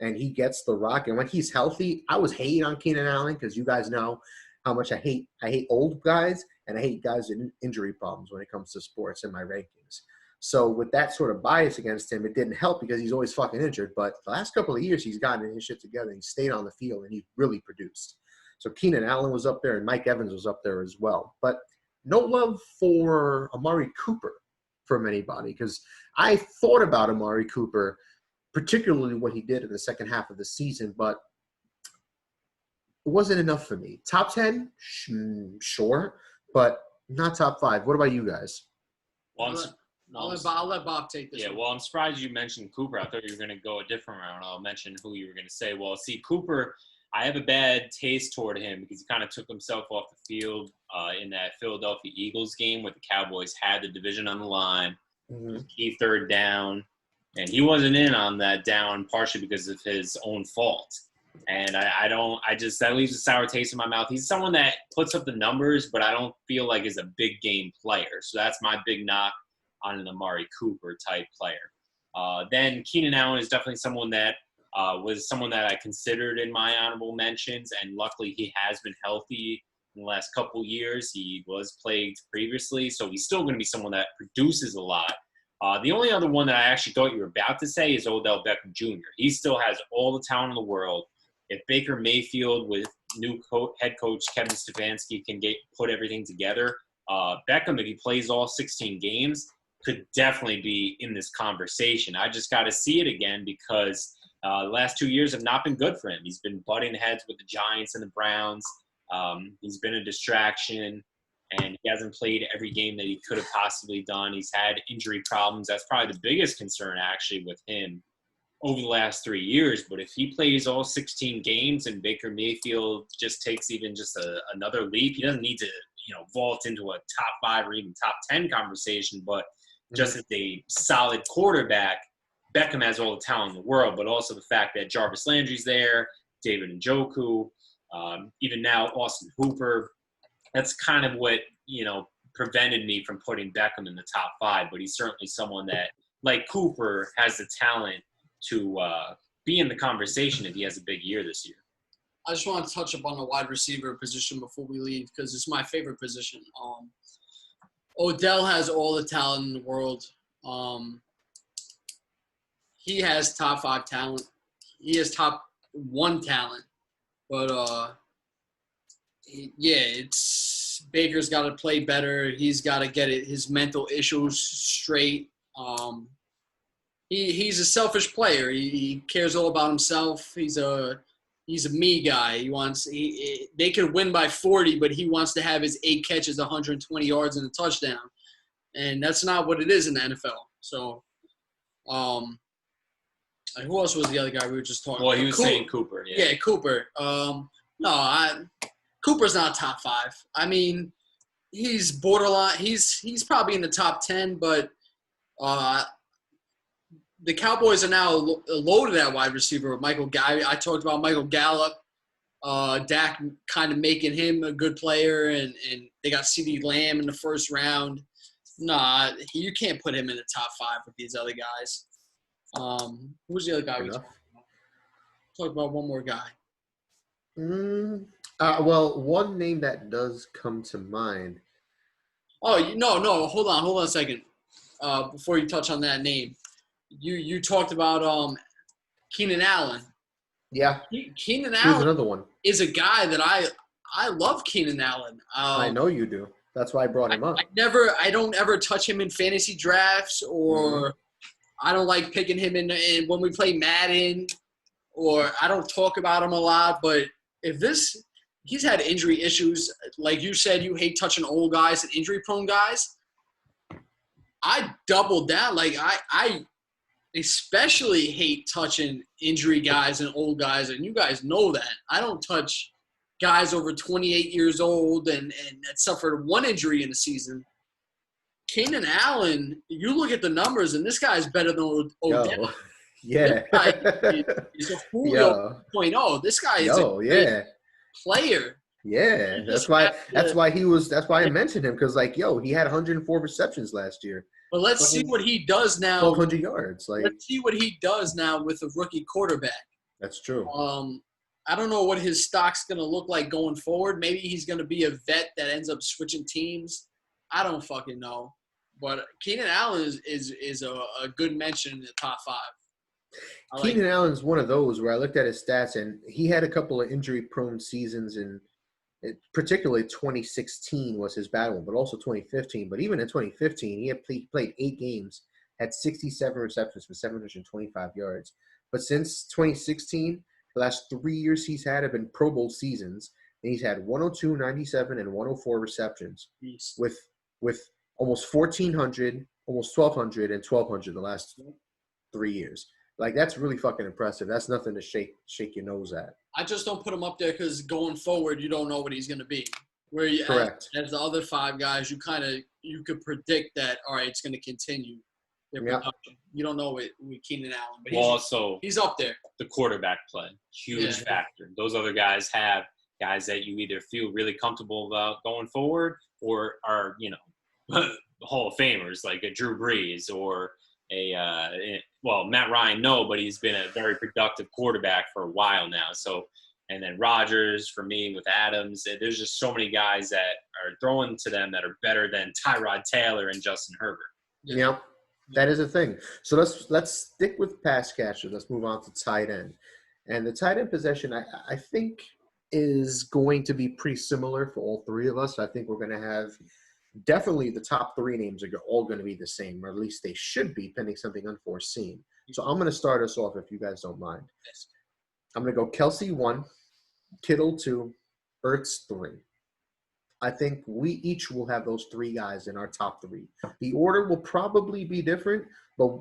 Speaker 1: and he gets the rock. And when he's healthy, I was hating on Keenan Allen because you guys know how much I hate old guys, and I hate guys with injury problems when it comes to sports in my rankings. So with that sort of bias against him, it didn't help because he's always fucking injured. But the last couple of years, he's gotten his shit together. He stayed on the field, and he really produced. So Keenan Allen was up there, and Mike Evans was up there as well. But no love for Amari Cooper from anybody, because I thought about Amari Cooper, particularly what he did in the second half of the season, but it wasn't enough for me. Top 10? Sure, but not top 5. What about you guys?
Speaker 2: Well,
Speaker 3: I'll let Bob take this.
Speaker 2: Yeah,
Speaker 3: one.
Speaker 2: well, I'm surprised you mentioned Cooper. I thought you were going to go a different route. I'll mention who you were going to say. Well, see, Cooper, I have a bad taste toward him because he kind of took himself off the field in that Philadelphia Eagles game where the Cowboys had the division on the line. Key third down, and he wasn't in on that down partially because of his own fault. And that leaves a sour taste in my mouth. He's someone that puts up the numbers, but I don't feel like is a big game player. So that's my big knock on an Amari Cooper type player. Then Keenan Allen is definitely someone that was someone that I considered in my honorable mentions, and luckily he has been healthy in the last couple years. He was plagued previously, so he's still going to be someone that produces a lot. The only other one that I actually thought you were about to say is Odell Beckham Jr. He still has all the talent in the world. If Baker Mayfield with new head coach Kevin Stefanski can put everything together, Beckham, if he plays all 16 games, could definitely be in this conversation. I just got to see it again because the last 2 years have not been good for him. He's been butting heads with the Giants and the Browns. He's been a distraction, and he hasn't played every game that he could have possibly done. He's had injury problems. That's probably the biggest concern, actually, with him over the last 3 years. But if he plays all 16 games and Baker Mayfield just takes even just another leap, he doesn't need to, vault into a top 5 or even top 10 conversation, but just as a solid quarterback, Beckham has all the talent in the world, but also the fact that Jarvis Landry's there, David Njoku, even now Austin Hooper. That's kind of what, prevented me from putting Beckham in the top 5, but he's certainly someone that, like Cooper, has the talent to be in the conversation if he has a big year this year.
Speaker 3: I just want to touch upon the wide receiver position before we leave because it's my favorite position. Odell has all the talent in the world. He has top 5 talent. He has top 1 talent. But, it's Baker's got to play better. He's got to get his mental issues straight. He's a selfish player. He cares all about himself. He's a me guy. They could win by 40, but he wants to have his 8 catches, 120 yards, and a touchdown. And that's not what it is in the NFL. So, who else was the other guy we were just talking about?
Speaker 2: Well, he was saying Cooper.
Speaker 3: Yeah, Cooper. Cooper's not top 5. I mean, he's borderline. He's probably in the top 10, but the Cowboys are now loaded at wide receiver with Michael Gallup. I talked about Michael Gallup. Dak kind of making him a good player, and they got CeeDee Lamb in the first round. Nah, you can't put him in the top 5 with these other guys. Who's the other guy we talked about? Talk about one more guy.
Speaker 1: Well, one name that does come to mind.
Speaker 3: Oh, no. Hold on a second. Before you touch on that name. You talked about Keenan Allen.
Speaker 1: Yeah.
Speaker 3: Keenan
Speaker 1: Here's
Speaker 3: Allen
Speaker 1: another one.
Speaker 3: is a guy that I love Keenan Allen.
Speaker 1: I know you do. That's why I brought him up.
Speaker 3: I don't ever touch him in fantasy drafts, or I don't like picking him in when we play Madden, or I don't talk about him a lot. But he's had injury issues. Like you said, you hate touching old guys and injury-prone guys. I doubled down. Like I especially hate touching injury guys and old guys, and you guys know that. I don't touch guys over 28 years old and that suffered 1 injury in a season. Keenan Allen, you look at the numbers, and this guy's better than Odell.
Speaker 1: Yeah.
Speaker 3: He's a Julio 2.0. This guy is a great player.
Speaker 1: Yeah, that's why I mentioned him, because he had 104 receptions last year.
Speaker 3: But let's see what he does now.
Speaker 1: 1,200 yards.
Speaker 3: Let's see what he does now with a rookie quarterback.
Speaker 1: That's true.
Speaker 3: I don't know what his stock's going to look like going forward. Maybe he's going to be a vet that ends up switching teams. I don't fucking know. But Keenan Allen is a good mention in the top 5.
Speaker 1: Keenan Allen's one of those where I looked at his stats, and he had a couple of injury-prone seasons, and particularly 2016 was his bad one, but also 2015. But even in 2015, he had played 8 games, had 67 receptions for 725 yards. But since 2016, the last 3 years he's had have been Pro Bowl seasons, and he's had 102, 97, and 104 receptions with almost 1,400, almost 1,200, and 1,200 the last 3 years. That's really fucking impressive. That's nothing to shake your nose at.
Speaker 3: I just don't put him up there because going forward, you don't know what he's going to be.
Speaker 1: Correct.
Speaker 3: As the other 5 guys, you could predict that, all right, it's going to continue their production. You don't know with Keenan Allen. But he's up there.
Speaker 2: The quarterback play, huge factor. Those other guys have guys that you either feel really comfortable about going forward or are, Hall of Famers like a Drew Brees or Matt Ryan, no, but he's been a very productive quarterback for a while now. So, and then Rodgers for me with Adams. There's just so many guys that are throwing to them that are better than Tyrod Taylor and Justin Herbert.
Speaker 1: Yeah, that is a thing. So let's stick with pass catcher. Let's move on to tight end. And the tight end possession, I think, is going to be pretty similar for all 3 of us. I think we're going to have definitely the top three names are all going to be the same, or at least they should be, pending something unforeseen. So I'm going to start us off if you guys don't mind. I'm going to go Kelsey 1, Kittle 2, Ertz 3. I think we each will have those three guys in our top three. The order will probably be different, but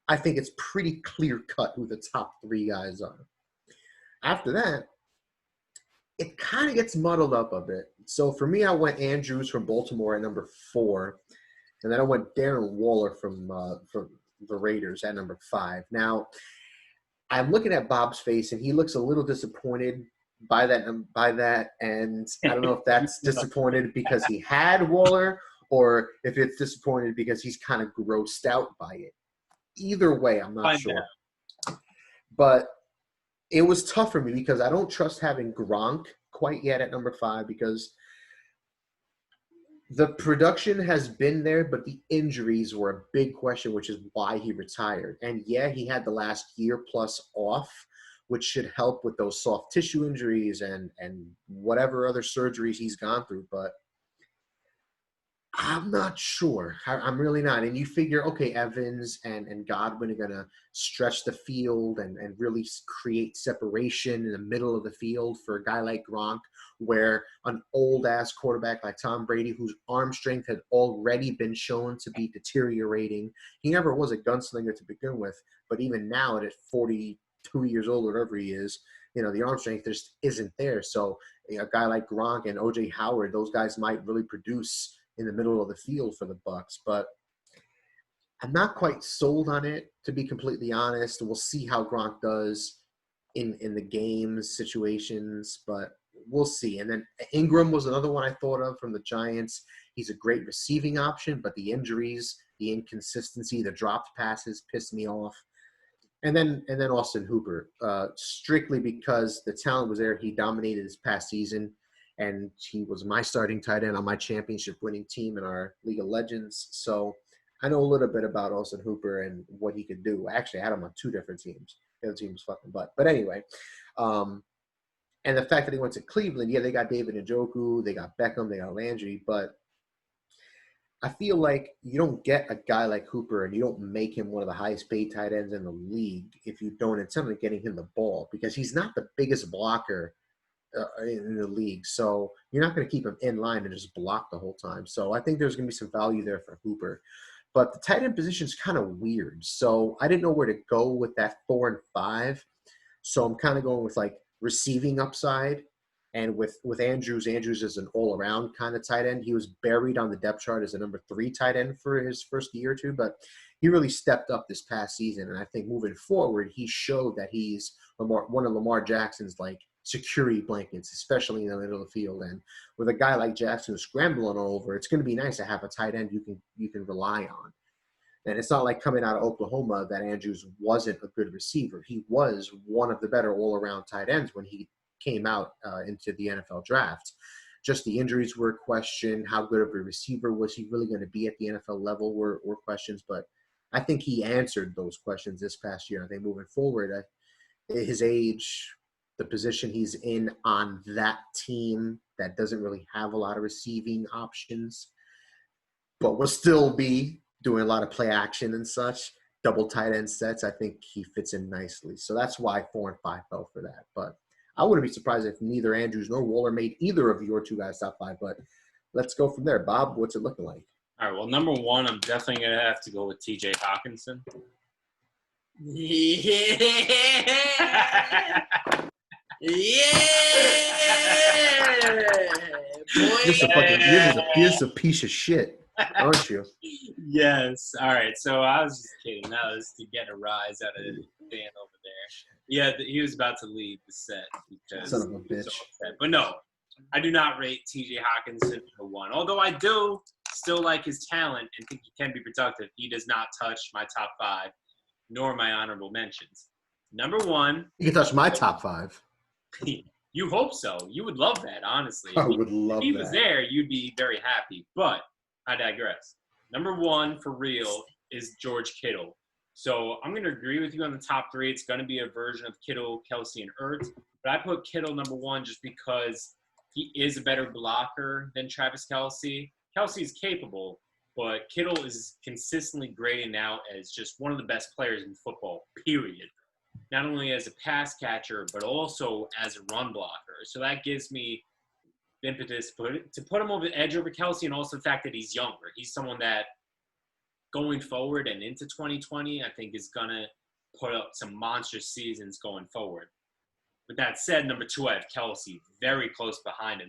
Speaker 1: I think it's pretty clear cut who the top three guys are. After that, it kind of gets muddled up a bit. So for me, I went Andrews from Baltimore at number 4, and then I went Darren Waller from the Raiders at number 5. Now, I'm looking at Bob's face, and he looks a little disappointed by that, and I don't know if that's disappointed because he had Waller or if it's disappointed because he's kind of grossed out by it. Either way, I'm not sure. But it was tough for me because I don't trust having Gronk quite yet at number 5 because the production has been there, but the injuries were a big question, which is why he retired. And yeah, he had the last year plus off, which should help with those soft tissue injuries and whatever other surgeries he's gone through. But I'm not sure. I'm really not. And you figure, okay, Evans and Godwin are going to stretch the field and really create separation in the middle of the field for a guy like Gronk, where an old-ass quarterback like Tom Brady, whose arm strength had already been shown to be deteriorating. He never was a gunslinger to begin with, but even now at 42 years old, whatever he is, the arm strength just isn't there. So a guy like Gronk and O.J. Howard, those guys might really produce in the middle of the field for the Bucs, but I'm not quite sold on it, to be completely honest. We'll see how Gronk does in the games situations, but we'll see. And then Ingram was another one I thought of from the Giants. He's a great receiving option, but the injuries, the inconsistency, the dropped passes pissed me off. And then Austin Hooper, strictly because the talent was there. He dominated this past season. And he was my starting tight end on my championship-winning team in our League of Legends. So I know a little bit about Austin Hooper and what he could do. Actually, I had him on 2 different teams. The other team was fucking butt. But anyway, and the fact that he went to Cleveland, yeah, they got David Njoku, they got Beckham, they got Landry. But I feel like you don't get a guy like Hooper and you don't make him one of the highest-paid tight ends in the league if you don't intend on getting him the ball, because he's not the biggest blocker in the league. So you're not going to keep him in line and just block the whole time. So I think there's going to be some value there for Hooper. But the tight end position is kind of weird. So I didn't know where to go with that 4 and 5. So I'm kind of going with like receiving upside. And with Andrews is an all-around kind of tight end. He was buried on the depth chart as a number 3 tight end for his first year or two, but he really stepped up this past season. And I think moving forward, he showed that he's one of Lamar Jackson's like security blankets, especially in the middle of the field. And with a guy like Jackson who's scrambling all over, it's going to be nice to have a tight end you can rely on. And it's not like coming out of Oklahoma that Andrews wasn't a good receiver. He was one of the better all-around tight ends when he came out into the NFL draft. Just the injuries were a question. How good of a receiver was he really going to be at the NFL level were questions. But I think he answered those questions this past year. I think moving forward, his age, the position he's in on that team that doesn't really have a lot of receiving options, but will still be doing a lot of play action and such, double tight end sets, I think he fits in nicely. So that's why 4 and 5 fell for that. But I wouldn't be surprised if neither Andrews nor Waller made either of your 2 guys top 5. But let's go from there. Bob, what's it looking like?
Speaker 2: All right, well, number 1, I'm definitely going to have to go with T.J. Hawkinson.
Speaker 3: Yeah. Boy.
Speaker 1: You're just a piece of shit, aren't you?
Speaker 2: Yes. All right. So I was just kidding. That was to get a rise out of Dan over there. Yeah, he was about to leave the set because
Speaker 1: son of a bitch.
Speaker 2: But no, I do not rate T.J. Hawkinson number 1. Although I do still like his talent and think he can be productive, he does not touch my top 5, nor my honorable mentions. Number 1.
Speaker 1: You can touch my top 5.
Speaker 2: You hope so. You would love that, honestly.
Speaker 1: I would love that.
Speaker 2: If he was there, you'd be very happy. But I digress. Number 1 for real is George Kittle. So I'm going to agree with you on the top 3. It's going to be a version of Kittle, Kelsey, and Ertz. But I put Kittle number 1 just because he is a better blocker than Travis Kelsey. Kelsey's capable, but Kittle is consistently graded out as just one of the best players in football, period. Not only as a pass catcher, but also as a run blocker. So that gives me the impetus to put him over the edge over Kelsey, and also the fact that he's younger. He's someone that going forward and into 2020, I think is going to put up some monstrous seasons going forward. With that said, number 2, I have Kelsey very close behind him.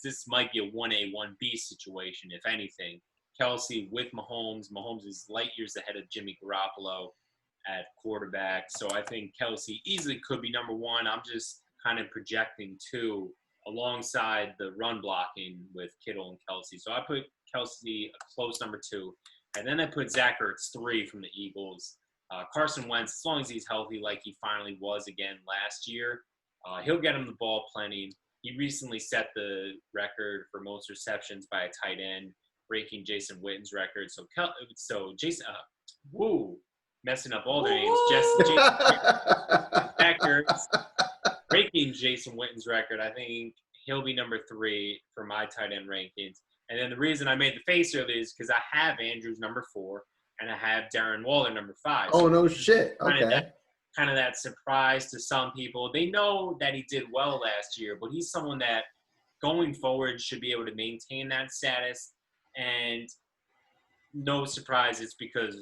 Speaker 2: This might be a 1A, 1B situation, if anything. Kelsey with Mahomes. Mahomes is light years ahead of Jimmy Garoppolo at quarterback. So I think Kelsey easily could be number 1. I'm just kind of projecting 2 alongside the run blocking with Kittle and Kelsey. So I put Kelsey a close number 2. And then I put Zach Ertz 3 from the Eagles. Carson Wentz, as long as he's healthy like he finally was again last year, he'll get him the ball plenty. He recently set the record for most receptions by a tight end, breaking Jason Witten's record. So Jason, messing up all their names. Zach Ertz breaking Jason Witten's record. I think he'll be number 3 for my tight end rankings. And then the reason I made the face earlier is because I have Andrews number 4 and I have Darren Waller number 5.
Speaker 1: Oh, no shit. Okay.
Speaker 2: Kind of that surprise to some people. They know that he did well last year, but he's someone that going forward should be able to maintain that status. And no surprise, it's because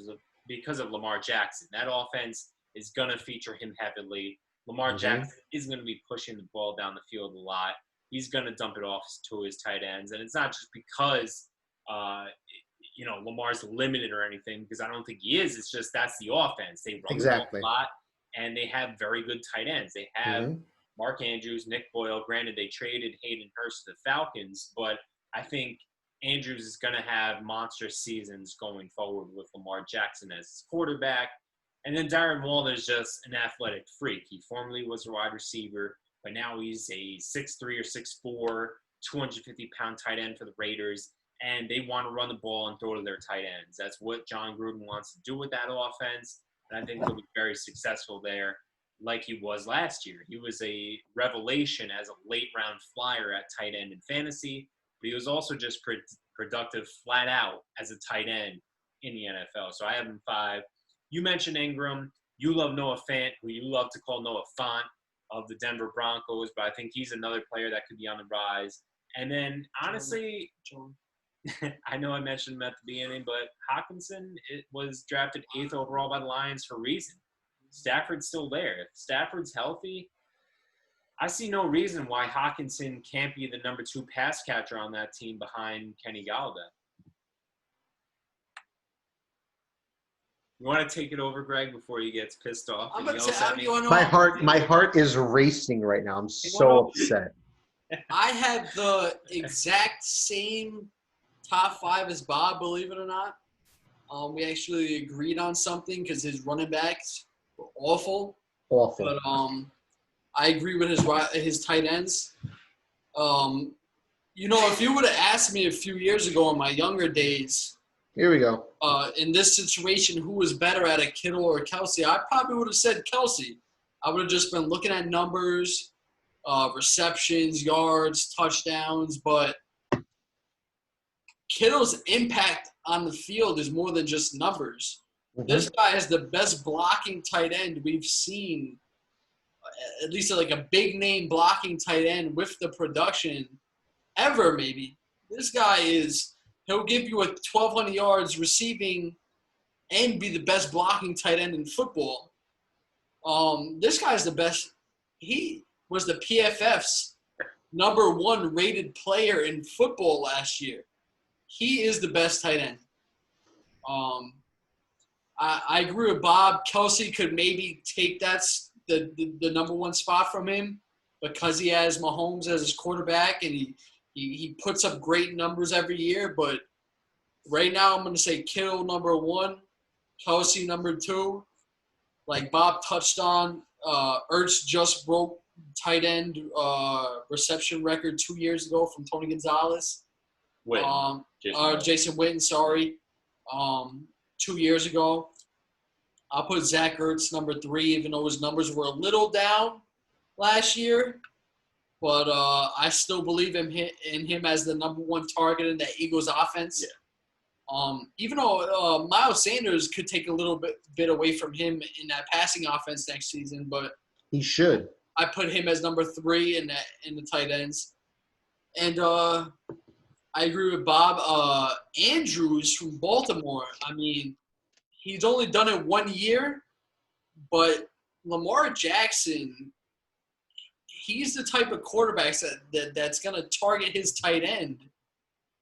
Speaker 2: of Lamar Jackson. That offense is going to feature him heavily. Lamar Jackson is going to be pushing the ball down the field a lot. He's going to dump it off to his tight ends. And it's not just because, Lamar's limited or anything, because I don't think he is. It's just that's the offense. They run the ball a lot, and they have very good tight ends. They have Mark Andrews, Nick Boyle. Granted, they traded Hayden Hurst to the Falcons, but I think Andrews is going to have monstrous seasons going forward with Lamar Jackson as his quarterback. And then Darren Waller is just an athletic freak. He formerly was a wide receiver, but now he's a 6'3" or 6'4", 250-pound tight end for the Raiders, and they want to run the ball and throw to their tight ends. That's what John Gruden wants to do with that offense, and I think he'll be very successful there like he was last year. He was a revelation as a late-round flyer at tight end in fantasy, but he was also just productive flat out as a tight end in the NFL. So I have him 5. You mentioned Ingram. You love Noah Fant, who you love to call Noah Fant of the Denver Broncos, but I think he's another player that could be on the rise. And then, honestly, I know I mentioned him at the beginning, but Hawkinson was drafted 8th overall by the Lions for a reason. Stafford's still there. If Stafford's healthy, I see no reason why Hawkinson can't be the number 2 pass catcher on that team behind Kenny Galladay. You want to take it over, Greg, before he gets pissed off?
Speaker 1: My heart is racing right now. I'm so upset.
Speaker 3: I have the exact same top 5 as Bob, believe it or not. We actually agreed on something because his running backs were awful. But I agree with his tight ends. If you would have asked me a few years ago in my younger days,
Speaker 1: here we go.
Speaker 3: In this situation, who was better at a Kittle or Kelsey? I probably would have said Kelsey. I would have just been looking at numbers, receptions, yards, touchdowns. But Kittle's impact on the field is more than just numbers. This guy is the best blocking tight end we've seen, at least like a big-name blocking tight end with the production ever, maybe. This guy is – he'll give you 1,200 yards receiving and be the best blocking tight end in football. This guy's the best. He was the PFF's number 1 rated player in football last year. He is the best tight end. I agree with Bob. Kelsey could maybe take the number 1 spot from him because he has Mahomes as his quarterback and he puts up great numbers every year. But right now I'm going to say Kittle number 1, Kelsey number 2. Like Bob touched on, Ertz just broke tight end reception record 2 years ago from Tony Gonzalez. Jason Witten, sorry. 2 years ago. I'll put Zach Ertz number 3, even though his numbers were a little down last year. but I still believe in him as the number one target in the Eagles offense.
Speaker 2: Yeah.
Speaker 3: Even though Miles Sanders could take a little bit away from him in that passing offense next season, but
Speaker 1: He should.
Speaker 3: I put him as number 3 in the tight ends. And I agree with Bob. Andrews from Baltimore. I mean, he's only done it 1 year, but Lamar Jackson, he's the type of quarterback that's going to target his tight end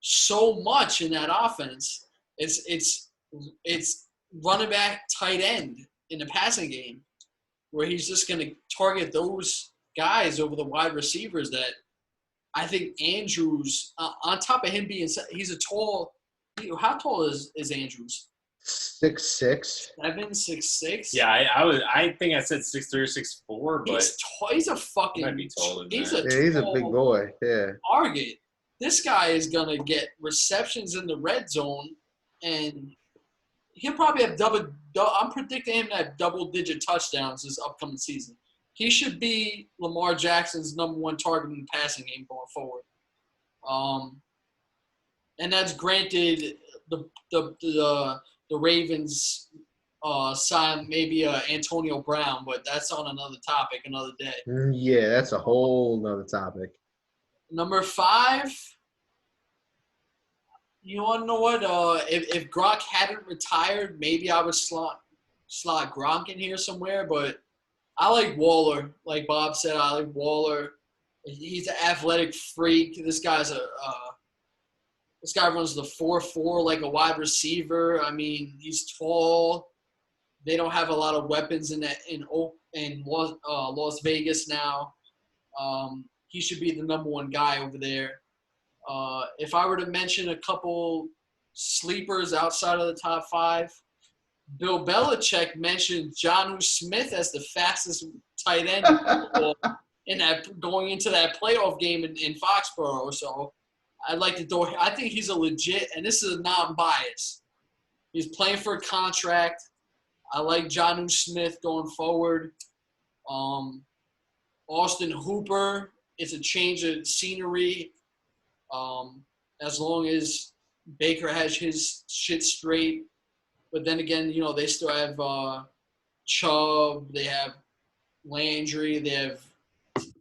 Speaker 3: so much in that offense. It's running back, tight end in the passing game, where he's just going to target those guys over the wide receivers. That I think Andrews, on top of him being, he's a tall. How tall is Andrews?
Speaker 1: 6'6".
Speaker 3: 6'6".
Speaker 2: Yeah, I think I said 6'3" or 6'4", but
Speaker 3: he's a fucking.
Speaker 2: might be taller than
Speaker 3: He's
Speaker 2: that.
Speaker 1: He's a big boy. Yeah.
Speaker 3: target. This guy is gonna get receptions in the red zone, and he'll probably have I'm predicting him to have double-digit touchdowns this upcoming season. He should be Lamar Jackson's number one target in the passing game going forward. And that's granted the Ravens sign maybe Antonio Brown, but that's on another topic, another day.
Speaker 1: Yeah, that's a whole nother topic.
Speaker 3: Number 5, you want to know what? If Gronk hadn't retired, maybe I would slot Gronk in here somewhere, but I like Waller. Like Bob said, I like Waller. He's an athletic freak. This guy runs the 4.4 like a wide receiver. I mean, he's tall. They don't have a lot of weapons in Las Vegas now. He should be the number one guy over there. If I were to mention a couple sleepers outside of the top 5, Bill Belichick mentioned Jonnu Smith as the fastest tight end going into that playoff game in Foxborough. So I'd like to throw. I think he's a legit, and this is a non-bias. He's playing for a contract. I like Jonnu Smith going forward. Austin Hooper. It's a change of scenery. As long as Baker has his shit straight. But then again, they still have Chubb. They have Landry. They have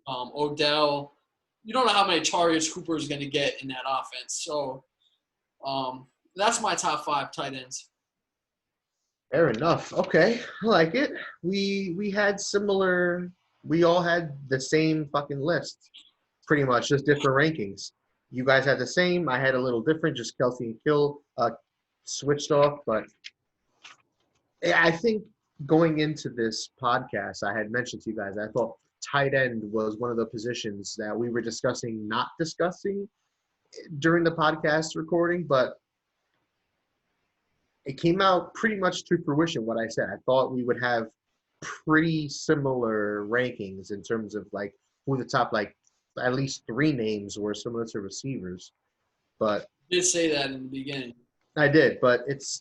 Speaker 3: Odell. You don't know how many targets Hooper is going to get in that offense. So that's my top 5 tight ends.
Speaker 1: Fair enough. Okay, I like it. We had similar. We all had the same fucking list, pretty much, just different rankings. You guys had the same. I had a little different. Just Kelsey and Kill switched off, but I think going into this podcast, I had mentioned to you guys, I thought tight end was one of the positions that we were not discussing during the podcast recording, but it came out pretty much to fruition what I said. I thought we would have pretty similar rankings in terms of like who the top, like at least 3 names were similar to receivers. But
Speaker 3: You did say that in the beginning.
Speaker 1: I did, but it's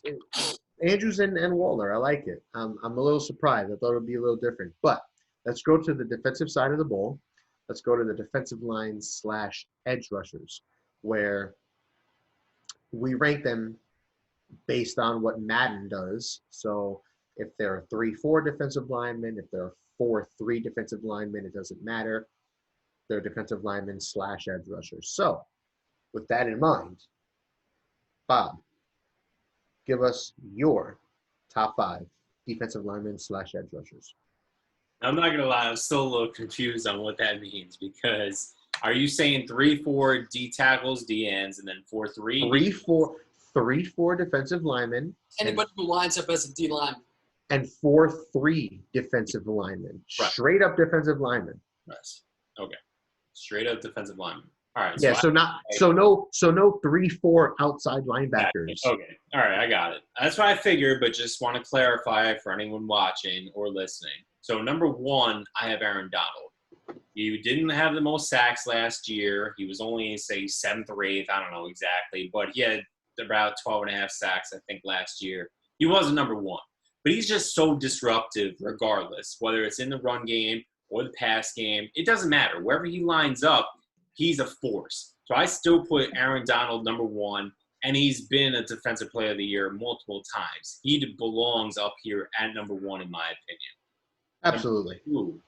Speaker 1: Andrews and Waller. I like it. I'm a little surprised. I thought it would be a little different. But let's go to the defensive side of the ball. Let's go to the defensive line / edge rushers, where we rank them based on what Madden does. So if there are 3-4 defensive linemen, if there are 4-3 defensive linemen, it doesn't matter. They're defensive linemen / edge rushers. So with that in mind, Bob, give us your top 5 defensive linemen / edge rushers.
Speaker 2: I'm not going to lie. I'm still a little confused on what that means because are you saying 3-4 D tackles, D ends, and then 4-3?
Speaker 1: 3-4 defensive linemen.
Speaker 3: Anybody who lines up as a D lineman.
Speaker 1: And 4-3 defensive linemen.
Speaker 2: Right.
Speaker 1: Straight up defensive linemen.
Speaker 3: Yes.
Speaker 2: Okay. Straight up defensive lineman. All right.
Speaker 1: Yeah, so no 3-4 outside linebackers.
Speaker 2: Okay. All right, I got it. That's what I figured, but just want to clarify for anyone watching or listening. So number 1, I have Aaron Donald. He didn't have the most sacks last year. He was only, say, 7th or 8th. I don't know exactly. But he had about 12.5 sacks, I think, last year. He wasn't number 1. But he's just so disruptive regardless, whether it's in the run game or the pass game. It doesn't matter. Wherever he lines up, he's a force. So I still put Aaron Donald number 1, and he's been a Defensive Player of the Year multiple times. He belongs up here at number 1 in my opinion.
Speaker 1: Absolutely.
Speaker 2: Number 2,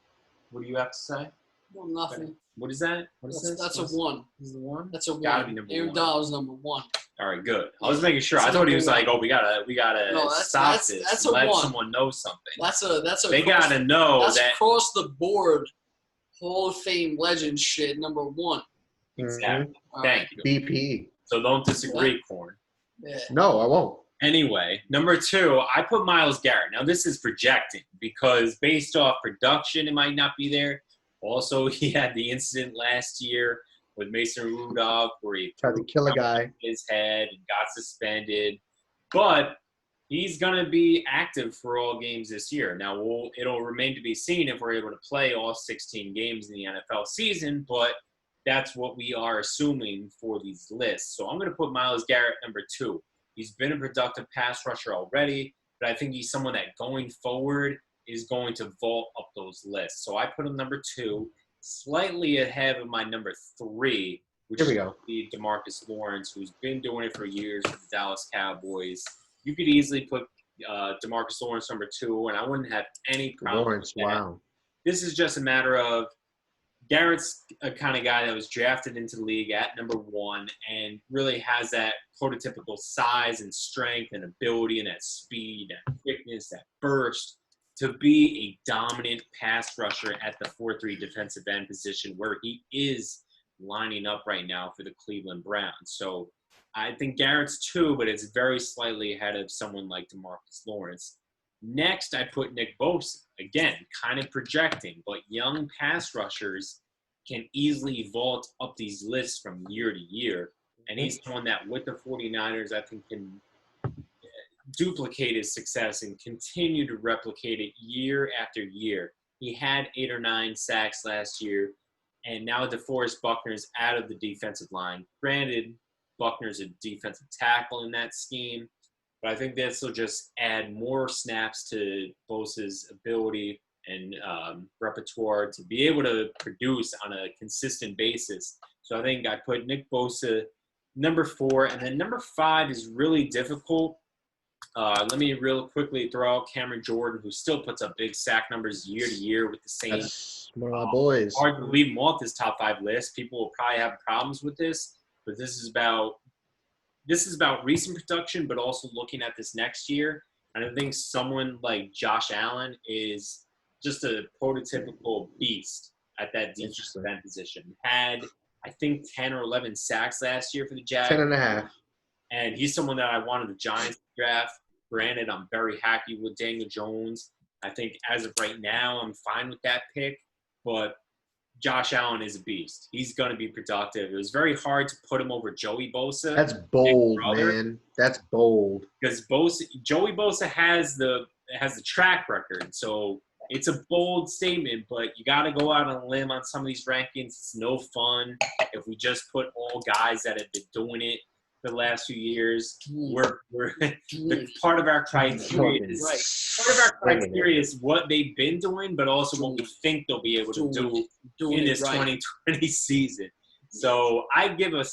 Speaker 2: what do you have to say?
Speaker 3: Well, nothing.
Speaker 2: What is that? What is
Speaker 3: That's a 1.
Speaker 2: Is the 1?
Speaker 3: That's a 1.
Speaker 2: Gotta be number
Speaker 3: Aaron
Speaker 2: 1.
Speaker 3: Donald's number 1.
Speaker 2: All right, good. I was making sure.
Speaker 3: That's
Speaker 2: I thought he
Speaker 3: number
Speaker 2: was
Speaker 3: one.
Speaker 2: like, "Oh, we gotta
Speaker 3: No,
Speaker 2: stop
Speaker 3: that's
Speaker 2: this.
Speaker 3: a
Speaker 2: Let
Speaker 3: 1.
Speaker 2: someone know something."
Speaker 3: That's a.
Speaker 2: They gotta know
Speaker 3: that's
Speaker 2: that
Speaker 3: across the board, Hall of Fame legend shit. Number 1.
Speaker 2: exactly.
Speaker 3: All
Speaker 2: Thank you.
Speaker 1: BP.
Speaker 2: So don't disagree, Corn.
Speaker 3: Yeah.
Speaker 1: No, I won't.
Speaker 2: Anyway, number 2, I put Myles Garrett. Now this is projecting because based off production, it might not be there. Also, he had the incident last year with Mason Rudolph where he
Speaker 1: Tried to kill a guy.
Speaker 2: his head and got suspended. But he's going to be active for all games this year. Now, it'll remain to be seen if we're able to play all 16 games in the NFL season, but that's what we are assuming for these lists. So I'm going to put Myles Garrett number 2. He's been a productive pass rusher already, but I think he's someone that going forward is going to vault up those lists. So I put him number 2, slightly ahead of my number 3, which
Speaker 1: Here we
Speaker 2: is
Speaker 1: go.
Speaker 2: DeMarcus Lawrence, who's been doing it for years with the Dallas Cowboys. You could easily put DeMarcus Lawrence number 2, and I wouldn't have any problem
Speaker 1: Lawrence,
Speaker 2: with that.
Speaker 1: wow.
Speaker 2: This is just a matter of Garrett's a kind of guy that was drafted into the league at number 1 and really has that prototypical size and strength and ability and that speed, that quickness, that burst to be a dominant pass rusher at the 4-3 defensive end position where he is lining up right now for the Cleveland Browns. So I think Garrett's 2, but it's very slightly ahead of someone like DeMarcus Lawrence. Next, I put Nick Bosa. Again, kind of projecting, but young pass rushers can easily vault up these lists from year to year. And he's someone that with the 49ers, I think can duplicate his success and continue to replicate it year after year. He had 8 or 9 sacks last year, and now DeForest Buckner's out of the defensive line. Granted, Buckner's a defensive tackle in that scheme, but I think this will just add more snaps to Bosa's ability and repertoire to be able to produce on a consistent basis. So I think I put Nick Bosa number 4, and then number 5 is really difficult. Let me real quickly throw out Cameron Jordan, who still puts up big sack numbers year to year with the Saints.
Speaker 1: That's one of my boys.
Speaker 2: Hard to leave him off this top 5 list. People will probably have problems with this, but this is about recent production, but also looking at this next year. And I think someone like Josh Allen is just a prototypical beast at that defensive end position. Had, I think, 10 or 11 sacks last year for the Jags.
Speaker 1: 10.5.
Speaker 2: And he's someone that I wanted the Giants to draft. Granted, I'm very happy with Daniel Jones. I think as of right now, I'm fine with that pick. But Josh Allen is a beast. He's going to be productive. It was very hard to put him over Joey Bosa.
Speaker 1: That's bold, man. That's bold.
Speaker 2: Because Joey Bosa has the track record. So it's a bold statement, but you got to go out on a limb on some of these rankings. It's no fun if we just put all guys that have been doing it for the last few years. We're part of our criteria is what they've been doing, but also what we think they'll be able to do in this 2020 season. So I give a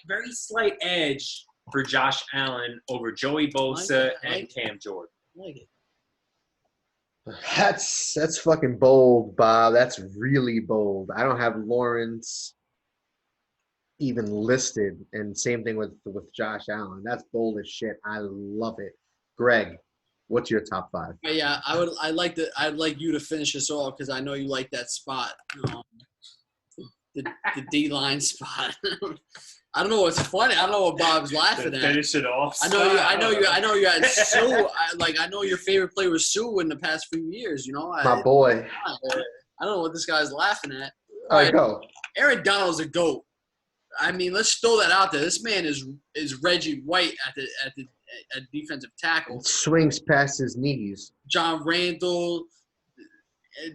Speaker 2: very slight edge for Josh Allen over Joey Bosa and Cam Jordan.
Speaker 3: I like it.
Speaker 1: That's fucking bold, Bob. That's really bold. I don't have Lawrence even listed, and same thing with Josh Allen. That's bold as shit. I love it. Greg, what's your top 5?
Speaker 3: Yeah, I'd like you to finish this off because I know you like that spot, the D-line spot. I don't know what's funny. I don't know what Bob's laughing at.
Speaker 2: Finish it off.
Speaker 3: I know you had Sue. I know your favorite player was Sue in the past few years. You know,
Speaker 1: My boy.
Speaker 3: I don't know what this guy's laughing at.
Speaker 1: All right, go.
Speaker 3: Aaron Donald's a GOAT. I mean, let's throw that out there. This man is Reggie White at defensive tackle.
Speaker 1: Swings past his knees.
Speaker 3: John Randall,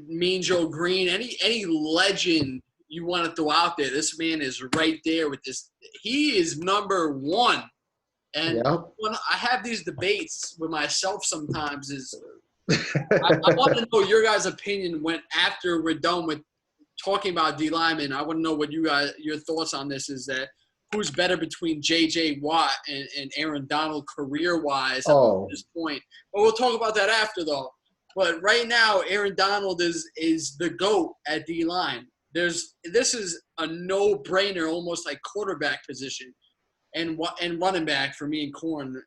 Speaker 3: Mean Joe Green, any legend you want to throw out there, this man is right there with this. He is number 1. And when I have these debates with myself sometimes is I want to know your guys' opinion when after we're done with talking about D linemen. I want to know what your thoughts on this is that who's better between J.J. Watt and Aaron Donald career-wise at this point. But we'll talk about that after, though. But right now, Aaron Donald is the GOAT at D-line. This is a no-brainer, almost like quarterback position and running back for me and Corn.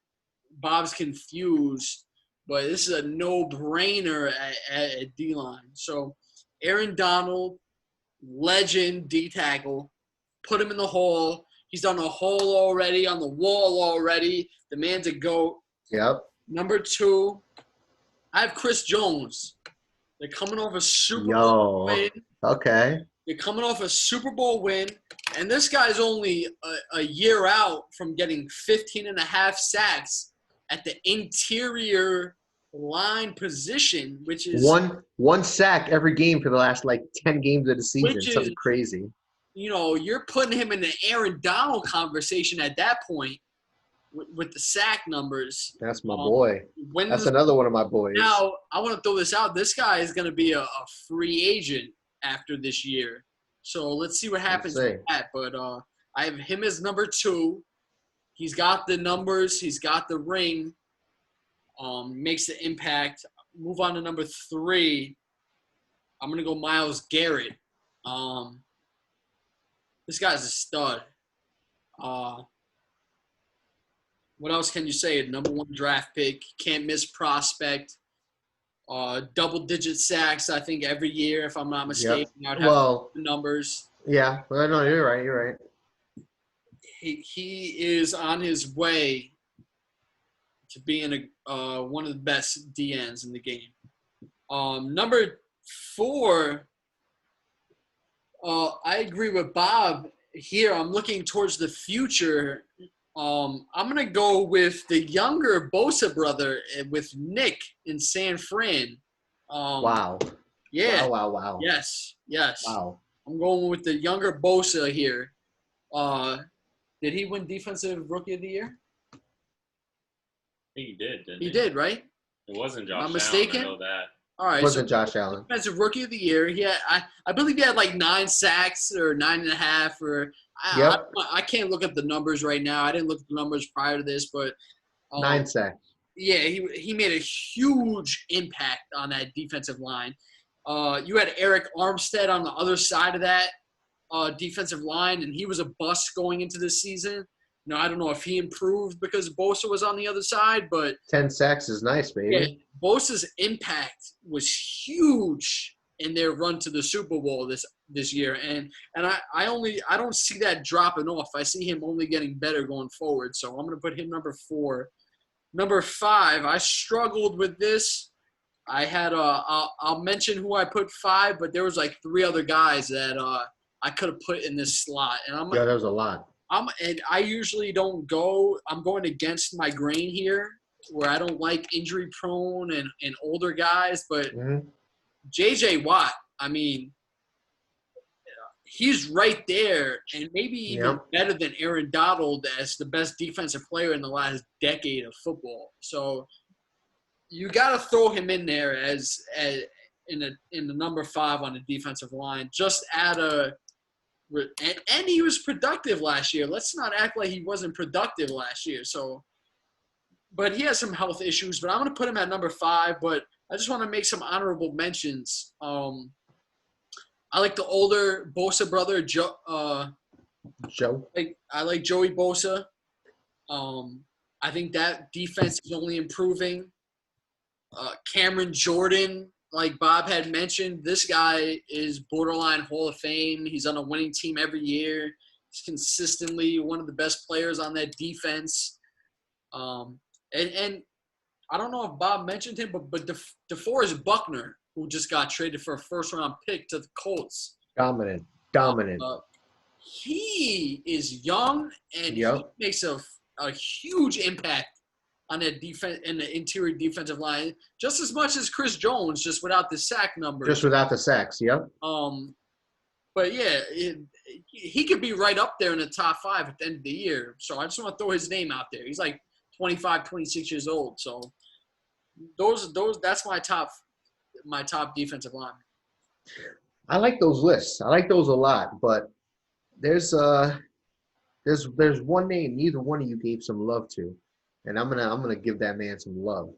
Speaker 3: Bob's confused, but this is a no-brainer at D-line. So Aaron Donald, legend D-tackle, put him in the hole. He's done a hole already, on the wall already. The man's a GOAT.
Speaker 1: Yep.
Speaker 3: Number 2, I have Chris Jones. They're coming off a Super Bowl win.
Speaker 1: Okay.
Speaker 3: They're coming off a Super Bowl win, and this guy's only a year out from getting 15.5 sacks at the interior line position, which is
Speaker 1: one sack every game for the last 10 games of the season. Something crazy.
Speaker 3: You're putting him in the Aaron Donald conversation at that point with the sack numbers.
Speaker 1: That's my boy. That's another one of my boys.
Speaker 3: Now, I want to throw this out. This guy is going to be a free agent after this year. So let's see what happens with that. But I have him as number 2. He's got the numbers. He's got the ring. Makes the impact. Move on to number 3. I'm going to go Myles Garrett. This guy's a stud. What else can you say? Number 1 draft pick. Can't miss prospect. Double-digit sacks, I think, every year, if I'm not mistaken.
Speaker 1: Yep.
Speaker 3: I'd have the numbers.
Speaker 1: Yeah. Well, no, you're right.
Speaker 3: He is on his way to being one of the best DNs in the game. Number 4, I agree with Bob here. I'm looking towards the future. I'm going to go with the younger Bosa brother with Nick in San Fran.
Speaker 1: Wow.
Speaker 3: Yeah.
Speaker 1: Wow.
Speaker 3: Yes.
Speaker 1: Wow.
Speaker 3: I'm going with the younger Bosa here. Did he win Defensive Rookie of the Year?
Speaker 2: I think he did, didn't he?
Speaker 3: He did, right?
Speaker 2: It wasn't Josh
Speaker 3: Am I mistaken?
Speaker 2: Allen, I know that.
Speaker 3: All right.
Speaker 1: It wasn't Josh Allen.
Speaker 3: Defensive Rookie of the Year. I believe he had 9 sacks or 9.5 or I can't look up the numbers right now. I didn't look at the numbers prior to this, but
Speaker 1: 9 sacks.
Speaker 3: Yeah, he made a huge impact on that defensive line. You had Eric Armstead on the other side of that defensive line, and he was a bust going into this season. I don't know if he improved because Bosa was on the other side, but
Speaker 1: 10 sacks is nice, baby.
Speaker 3: Yeah, Bosa's impact was huge in their run to the Super Bowl this year, and I don't see that dropping off. I see him only getting better going forward. So I'm going to put him number 4. Number 5, I struggled with this. I had I'll mention who I put 5, but there was 3 other guys that I could have put in this slot, and
Speaker 1: there was a lot.
Speaker 3: And I usually don't go. I'm going against my grain here, where I don't like injury prone and older guys. But J.J. Watt, I mean, he's right there, and maybe even better than Aaron Donald as the best defensive player in the last decade of football. So you got to throw him in there as in the number 5 on the defensive line. Just add and he was productive last year. Let's not act like he wasn't productive last year. So, but he has some health issues. But I'm going to put him at number 5. But I just want to make some honorable mentions. I like the older Bosa brother, Joe. I like Joey Bosa. I think that defense is only improving. Cameron Jordan, like Bob had mentioned, this guy is borderline Hall of Fame. He's on a winning team every year. He's consistently one of the best players on that defense. And I don't know if Bob mentioned him, but DeForest Buckner, who just got traded for a first-round pick to the Colts.
Speaker 1: Dominant.
Speaker 3: He is young, and he makes a huge impact on that defense and the interior defensive line, just as much as Chris Jones, just without the sack numbers.
Speaker 1: Just without the sacks, yep.
Speaker 3: But yeah, he could be right up there in the top 5 at the end of the year. So I just want to throw his name out there. He's 25, 26 years old. So That's my top defensive line.
Speaker 1: I like those lists. I like those a lot, but there's one name neither one of you gave some love to, and I'm gonna give that man some love.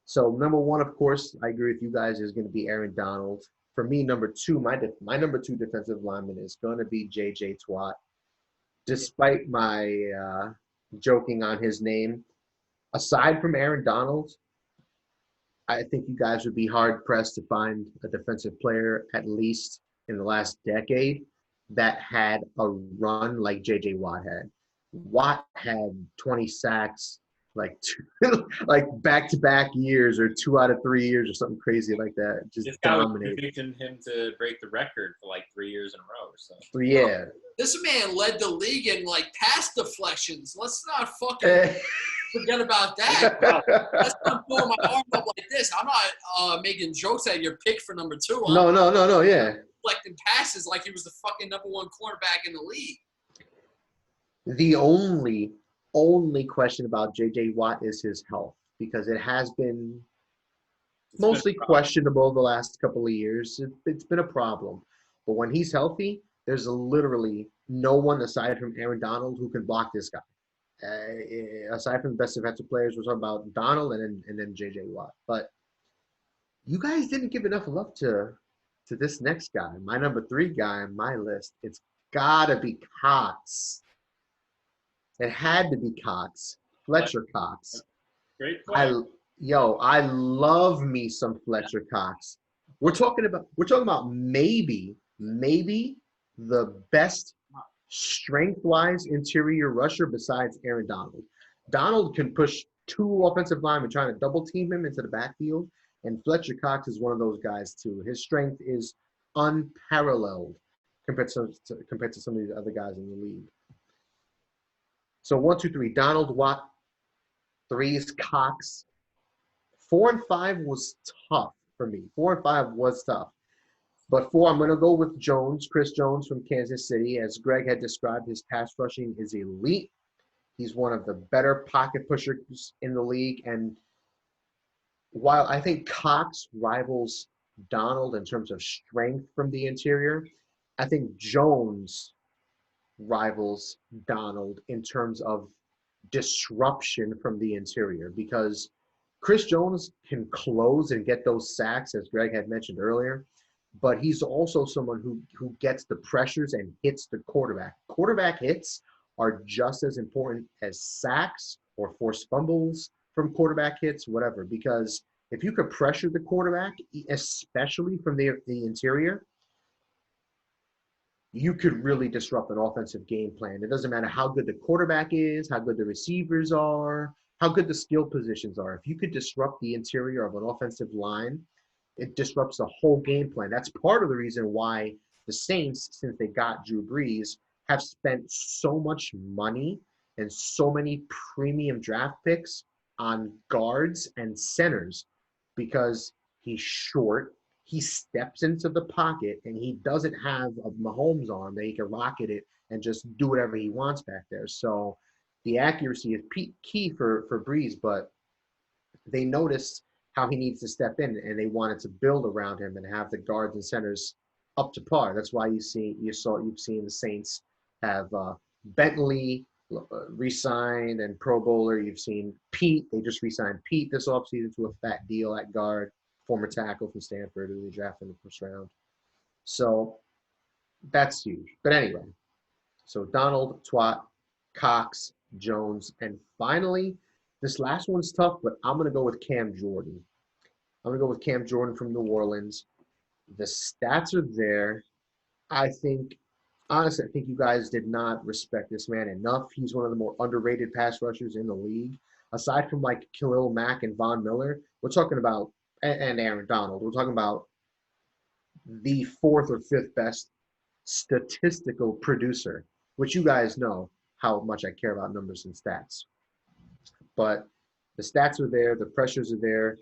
Speaker 1: So number one, of course, I agree with you guys, is going to be Aaron Donald. For me, number two, my number two defensive lineman is going to be J.J. Twat. Despite my joking on his name, aside from Aaron Donald, I think you guys would be hard pressed to find a defensive player, at least in the last decade, that had a run like J.J. Watt had. Watt had 20 sacks, like like back-to-back years, or 2 out of 3 years, or something crazy like that. Just
Speaker 2: This guy was
Speaker 1: dominated.
Speaker 2: predicting him to break the record for like 3 years in a row or so.
Speaker 1: Yeah.
Speaker 3: This man led the league in like pass deflections. Let's not fucking forget about that. That's why I'm throwing my arm up like this. I'm not making jokes at your pick for number two.
Speaker 1: No, yeah.
Speaker 3: Deflecting passes like he was the fucking number one cornerback in the league.
Speaker 1: The only question about J.J. Watt is his health, because it has been mostly questionable the last couple of years. It's been a problem. But when he's healthy, there's literally no one aside from Aaron Donald who can block this guy. Aside from the best defensive players, we're talking about Donald and then J.J. Watt. But you guys didn't give enough love to this next guy. My number 3 guy on my list, it's got to be Cox. It had to be Cox. Fletcher Cox.
Speaker 2: Great play.
Speaker 1: I love me some Fletcher Cox. We're talking about maybe the best strength-wise interior rusher besides Aaron Donald. Donald can push 2 offensive linemen trying to double team him into the backfield, and Fletcher Cox is one of those guys too. His strength is unparalleled compared to some of the other guys in the league. So 1, 2, 3, Donald, Watt. 3 is Cox. 4 and 5 was tough for me. 4 and 5 was tough. But 4, I'm going to go with Jones, Chris Jones from Kansas City. As Greg had described, his pass rushing is elite. He's one of the better pocket pushers in the league. And while I think Cox rivals Donald in terms of strength from the interior, I think Jones rivals Donald in terms of disruption from the interior, because Chris Jones can close and get those sacks, as Greg had mentioned earlier, but he's also someone who gets the pressures and hits the quarterback. Quarterback hits are just as important as sacks or forced fumbles from quarterback hits, whatever, because if you could pressure the quarterback, especially from the interior, you could really disrupt an offensive game plan. It doesn't matter how good the quarterback is, how good the receivers are, how good the skill positions are. If you could disrupt the interior of an offensive line, it disrupts the whole game plan. That's part of the reason why the Saints, since they got Drew Brees, have spent so much money and so many premium draft picks on guards and centers, because he's short, he steps into the pocket, and he doesn't have a Mahomes arm that he can rocket it and just do whatever he wants back there. So the accuracy is key for Brees, but they noticed how he needs to step in, and they wanted to build around him and have the guards and centers up to par. That's why you've seen the Saints have Bentley re-signed and Pro Bowler. You've seen Pete. They just re-signed Pete this offseason to a fat deal at guard, former tackle from Stanford who they drafted in the first round. So that's huge. But anyway, so Donald, Twat, Cox, Jones, and finally, this last one's tough, but I'm going to go with Cam Jordan. I'm going to go with Cam Jordan from New Orleans. The stats are there. Honestly, I think you guys did not respect this man enough. He's one of the more underrated pass rushers in the league. Aside from like Khalil Mack and Von Miller, we're talking about, and Aaron Donald, we're talking about the 4th or 5th best statistical producer, which you guys know how much I care about numbers and stats. But the stats are there. The pressures are there.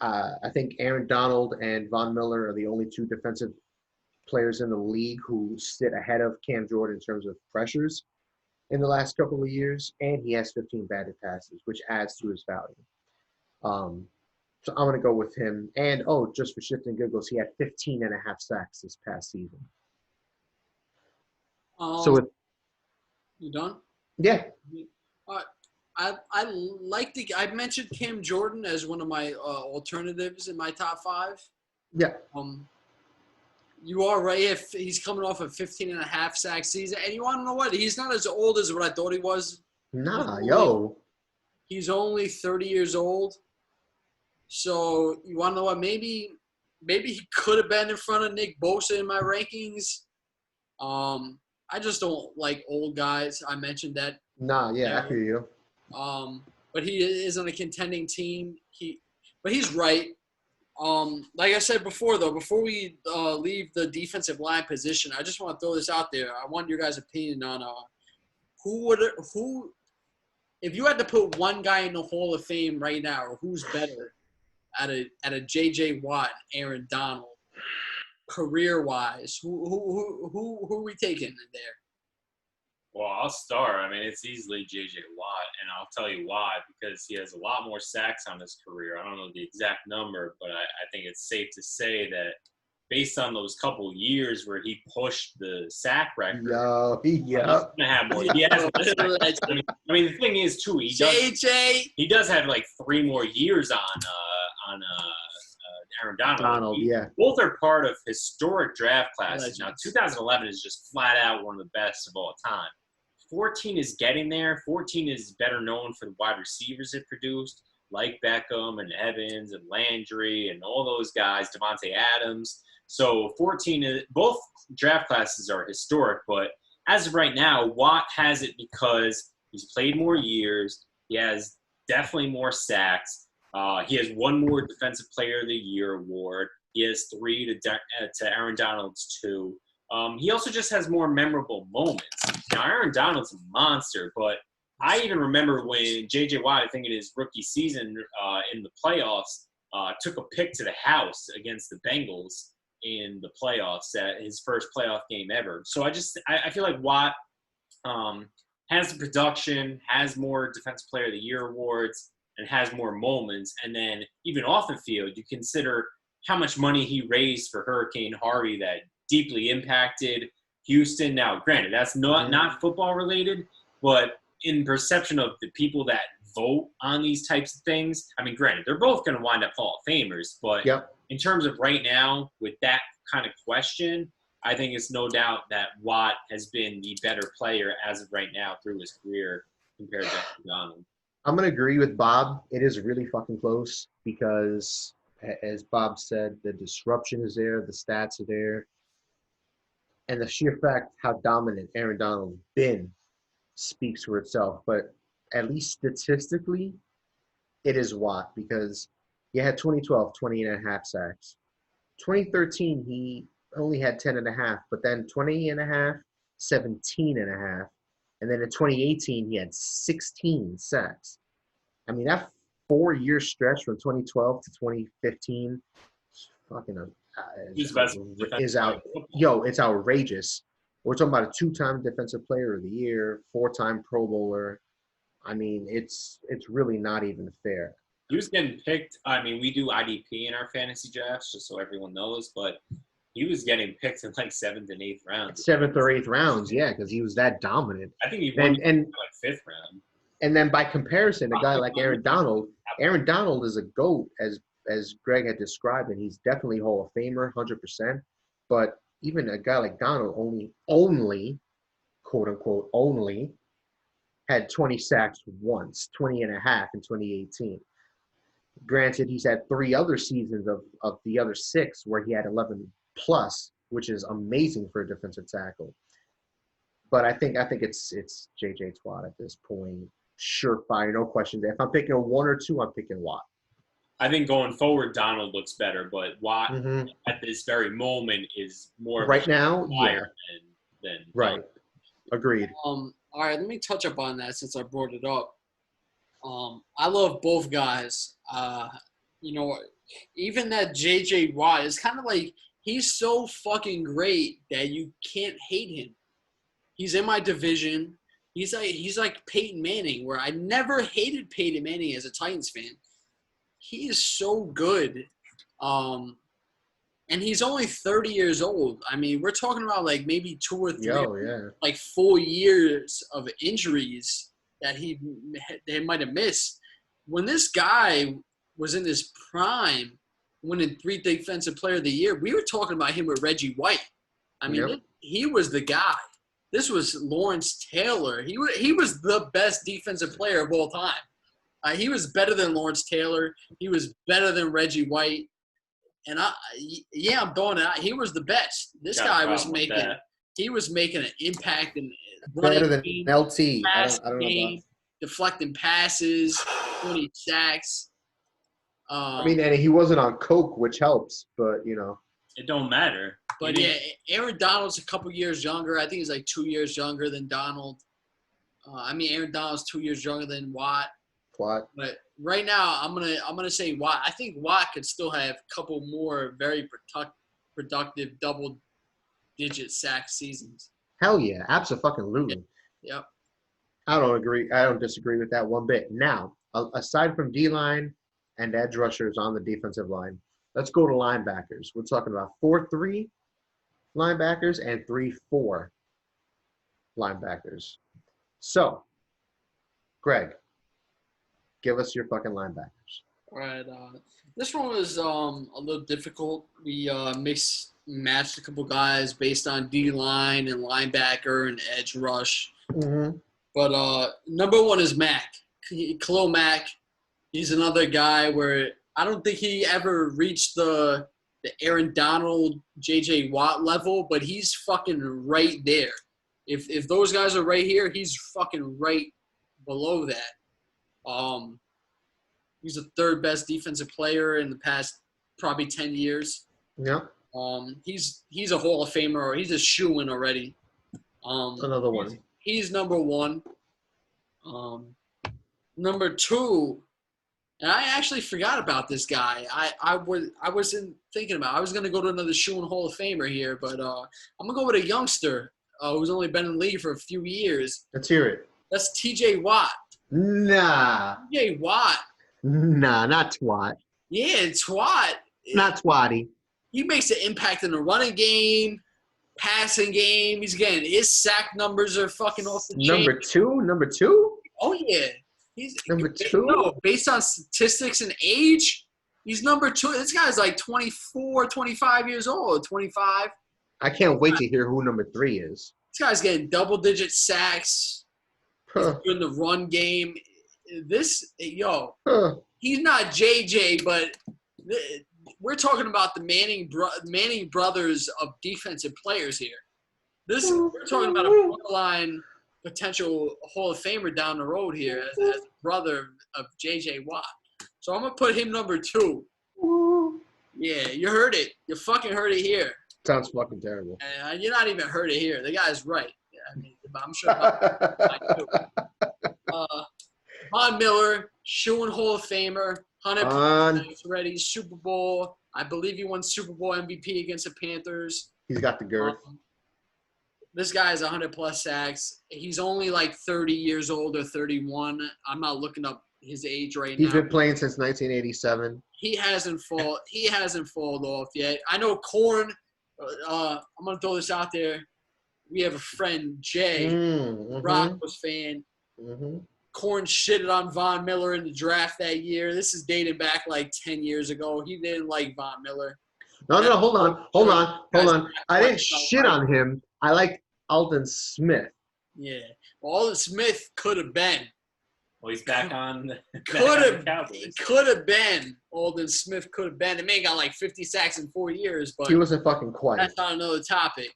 Speaker 1: I think Aaron Donald and Von Miller are the only 2 defensive players in the league who sit ahead of Cam Jordan in terms of pressures in the last couple of years. And he has 15 batted passes, which adds to his value. So I'm going to go with him. And, just for shits and giggles, he had 15 and a half sacks this past season. So,
Speaker 3: you done?
Speaker 1: Yeah.
Speaker 3: I like I mentioned Cam Jordan as one of my alternatives in my top 5.
Speaker 1: Yeah.
Speaker 3: You are right. If he's coming off a 15 and a half sack season, and you want to know what? He's not as old as what I thought he was. He's only 30 years old. So you want to know what? Maybe he could have been in front of Nick Bosa in my rankings. I just don't like old guys. I mentioned that.
Speaker 1: I hear you.
Speaker 3: But he is on a contending team. But he's right. Like I said before, though, before we leave the defensive line position, I just want to throw this out there. I want your guys' opinion on who, if you had to put one guy in the Hall of Fame right now, or who's better at a J.J. Watt, Aaron Donald, career-wise, who are we taking in there?
Speaker 2: Well, I'll start. I mean, it's easily J.J. Watt, and I'll tell you why. Because he has a lot more sacks on his career. I don't know the exact number, but I think it's safe to say that based on those couple years where he pushed the sack record, he's gonna have more. He has I mean, the thing is too, he does have like 3 more years on Aaron Donald. Both are part of historic draft classes. Now, 2011 is just flat out one of the best of all time. 14 is getting there. 14 is better known for the wide receivers it produced, like Beckham and Evans and Landry and all those guys, Devontae Adams. So 14, both draft classes are historic, but as of right now, Watt has it because he's played more years. He has definitely more sacks. He has 1 more Defensive Player of the Year award. He has 3 to Aaron Donald's 2. He also just has more memorable moments. Now, Aaron Donald's a monster, but I even remember when J.J. Watt, I think in his rookie season in the playoffs, took a pick to the house against the Bengals in the playoffs, his first playoff game ever. So I feel like Watt has the production, has more Defensive Player of the Year awards, and has more moments. And then even off the field, you consider how much money he raised for Hurricane Harvey that deeply impacted Houston. Now, granted, that's not football related, but in perception of the people that vote on these types of things, I mean, granted, they're both going to wind up Hall of Famers, but in terms of right now, with that kind of question, I think it's no doubt that Watt has been the better player as of right now through his career compared to Donald.
Speaker 1: I'm going to agree with Bob. It is really fucking close because, as Bob said, the disruption is there, the stats are there, and the sheer fact how dominant Aaron Donald been speaks for itself. But at least statistically, it is Watt because he had 2012, 20 and a half sacks. 2013, he only had 10 and a half, but then 20 and a half, 17 and a half. And then in 2018, he had 16 sacks. I mean, that 4-year stretch from 2012 to 2015 it's outrageous. We're talking about a 2-time Defensive Player of the Year, 4-time Pro Bowler. I mean, it's really not even fair.
Speaker 2: He was getting picked. I mean, we do IDP in our fantasy drafts, just so everyone knows, but he was getting picked in like 7th and 8th rounds.
Speaker 1: 7th or 8th rounds, yeah, because he was that dominant.
Speaker 2: I think he won like 5th round.
Speaker 1: And then by comparison, a guy like Aaron Donald is a GOAT, as Greg had described, and he's definitely Hall of Famer, 100%. But even a guy like Donald only, quote unquote, only had 20 sacks once, 20 and a half in 2018. Granted, he's had 3 other seasons of the other 6 where he had 11 plus, which is amazing for a defensive tackle. But I think it's J.J. Watt at this point. Surefire, no question. If I'm picking 1 or 2, I'm picking Watt.
Speaker 2: I think going forward, Donald looks better, but Watt at this very moment is more
Speaker 1: right now. Yeah.
Speaker 2: Than
Speaker 1: right. Agreed.
Speaker 3: All right, let me touch up on that since I brought it up. I love both guys. Even that J.J. Watt is kind of like he's so fucking great that you can't hate him. He's in my division. He's like Peyton Manning, where I never hated Peyton Manning as a Titans fan. he is so good. And he's only 30 years old. I mean, we're talking about like maybe 2 or 3, like 4 years of injuries that they might have missed. When this guy was in his prime, winning 3 Defensive Player of the Year, we were talking about him with Reggie White. I mean, he was the guy. This was Lawrence Taylor. He was the best defensive player of all time. He was better than Lawrence Taylor. He was better than Reggie White. And I'm throwing it out. He was the best. This guy was making an impact in
Speaker 1: better than
Speaker 3: game,
Speaker 1: LT.
Speaker 3: pass
Speaker 1: I don't
Speaker 3: game,
Speaker 1: know
Speaker 3: deflecting passes, 20 sacks.
Speaker 1: I mean, and he wasn't on coke, which helps, but
Speaker 2: it don't matter.
Speaker 3: But Aaron Donald's a couple years younger. I think he's like 2 years younger than Donald. Aaron Donald's 2 years younger than Watt. But right now, I'm gonna say Watt. I think Watt could still have a couple more very productive double-digit sack seasons.
Speaker 1: Hell yeah, absolutely.
Speaker 3: Yep.
Speaker 1: I don't disagree with that one bit. Now, aside from D-line and edge rushers on the defensive line, let's go to linebackers. We're talking about 4-3 linebackers and 3-4 linebackers. So, Greg, give us your fucking linebackers.
Speaker 3: All right. This one was a little difficult. We matched a couple guys based on D-line and linebacker and edge rush.
Speaker 1: Mm-hmm.
Speaker 3: But number 1 is Mack. Khalil Mack. He's another guy where I don't think he ever reached the Aaron Donald, J.J. Watt level, but he's fucking right there. If those guys are right here, he's fucking right below that. He's the 3rd best defensive player in the past probably 10 years.
Speaker 1: Yeah.
Speaker 3: He's a Hall of Famer, or he's a shoo-in already.
Speaker 1: Another one.
Speaker 3: He's number 1. Number 2, and I actually forgot about this guy. I wasn't thinking about it. I was going to go to another shoo-in Hall of Famer here, but I'm going to go with a youngster who's only been in the league for a few years.
Speaker 1: Let's hear it.
Speaker 3: That's T.J. Watt.
Speaker 1: Nah.
Speaker 3: T.J. Watt.
Speaker 1: Nah, not twat.
Speaker 3: Yeah, twat.
Speaker 1: Not twatty.
Speaker 3: He makes an impact in the running game, passing game. His sack numbers are fucking off the chain.
Speaker 1: Number two?
Speaker 3: Oh, yeah. He's
Speaker 1: number 2?
Speaker 3: No, based on statistics and age, he's number 2. This guy's like 24, 25 years old, 25.
Speaker 1: I can't wait to hear who number 3 is.
Speaker 3: This guy's getting double-digit sacks. He's in the run game. He's not JJ, but we're talking about the Manning brothers of defensive players here. We're talking about a borderline potential Hall of Famer down the road here as a brother of JJ Watt. So I'm gonna put him number 2. Yeah, you heard it. You fucking heard it here.
Speaker 1: Sounds fucking terrible.
Speaker 3: You're not even heard it here. The guy's right. Yeah, I'm sure. I do. Von Miller, shoo-in Hall of Famer, 100 already, Super Bowl. I believe he won Super Bowl MVP against the Panthers.
Speaker 1: He's got the girth.
Speaker 3: This guy has 100-plus sacks. He's only like 30 years old or 31. I'm not looking up his age right now.
Speaker 1: He's been playing since 1987.
Speaker 3: He hasn't fallen off yet. I know Corn. I'm gonna throw this out there. We have a friend, Jay, Broncos fan.
Speaker 1: Mm-hmm.
Speaker 3: Corn shitted on Von Miller in the draft that year. This is dated back like 10 years ago. He didn't like Von Miller.
Speaker 1: No, hold on. I didn't shit on him. I liked Aldon Smith.
Speaker 3: Yeah. Well, Aldon Smith could have been.
Speaker 2: Well, he's back on
Speaker 3: Cowboys. Could have been. Aldon Smith could have been. It may have got like 50 sacks in 4 years, but
Speaker 1: he wasn't fucking quiet.
Speaker 3: That's not another topic.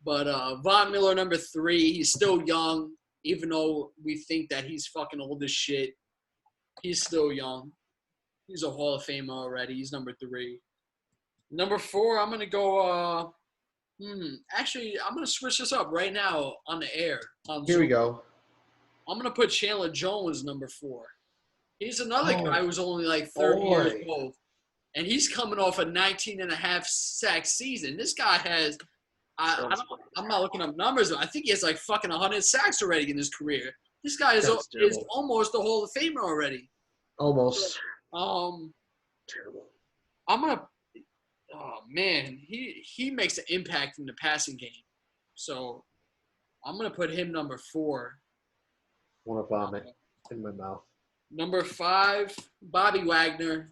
Speaker 3: But Von Miller, number 3, he's still young. Even though we think that he's fucking old as shit, he's still young. He's a Hall of Famer already. He's number 3. Number 4, I'm going to go actually, I'm going to switch this up right now on the air.
Speaker 1: Here we go.
Speaker 3: I'm going to put Chandler Jones number 4. He's another guy who's only like 30 years old. And he's coming off a 19.5 sack season. This guy has – I'm not looking up numbers. I think he has like fucking 100 sacks already in his career. This guy is almost a Hall of Famer already.
Speaker 1: Almost. Terrible.
Speaker 3: I'm gonna. Oh man, he makes an impact in the passing game, so I'm gonna put him number 4.
Speaker 1: Want to vomit in my mouth.
Speaker 3: Number 5, Bobby Wagner.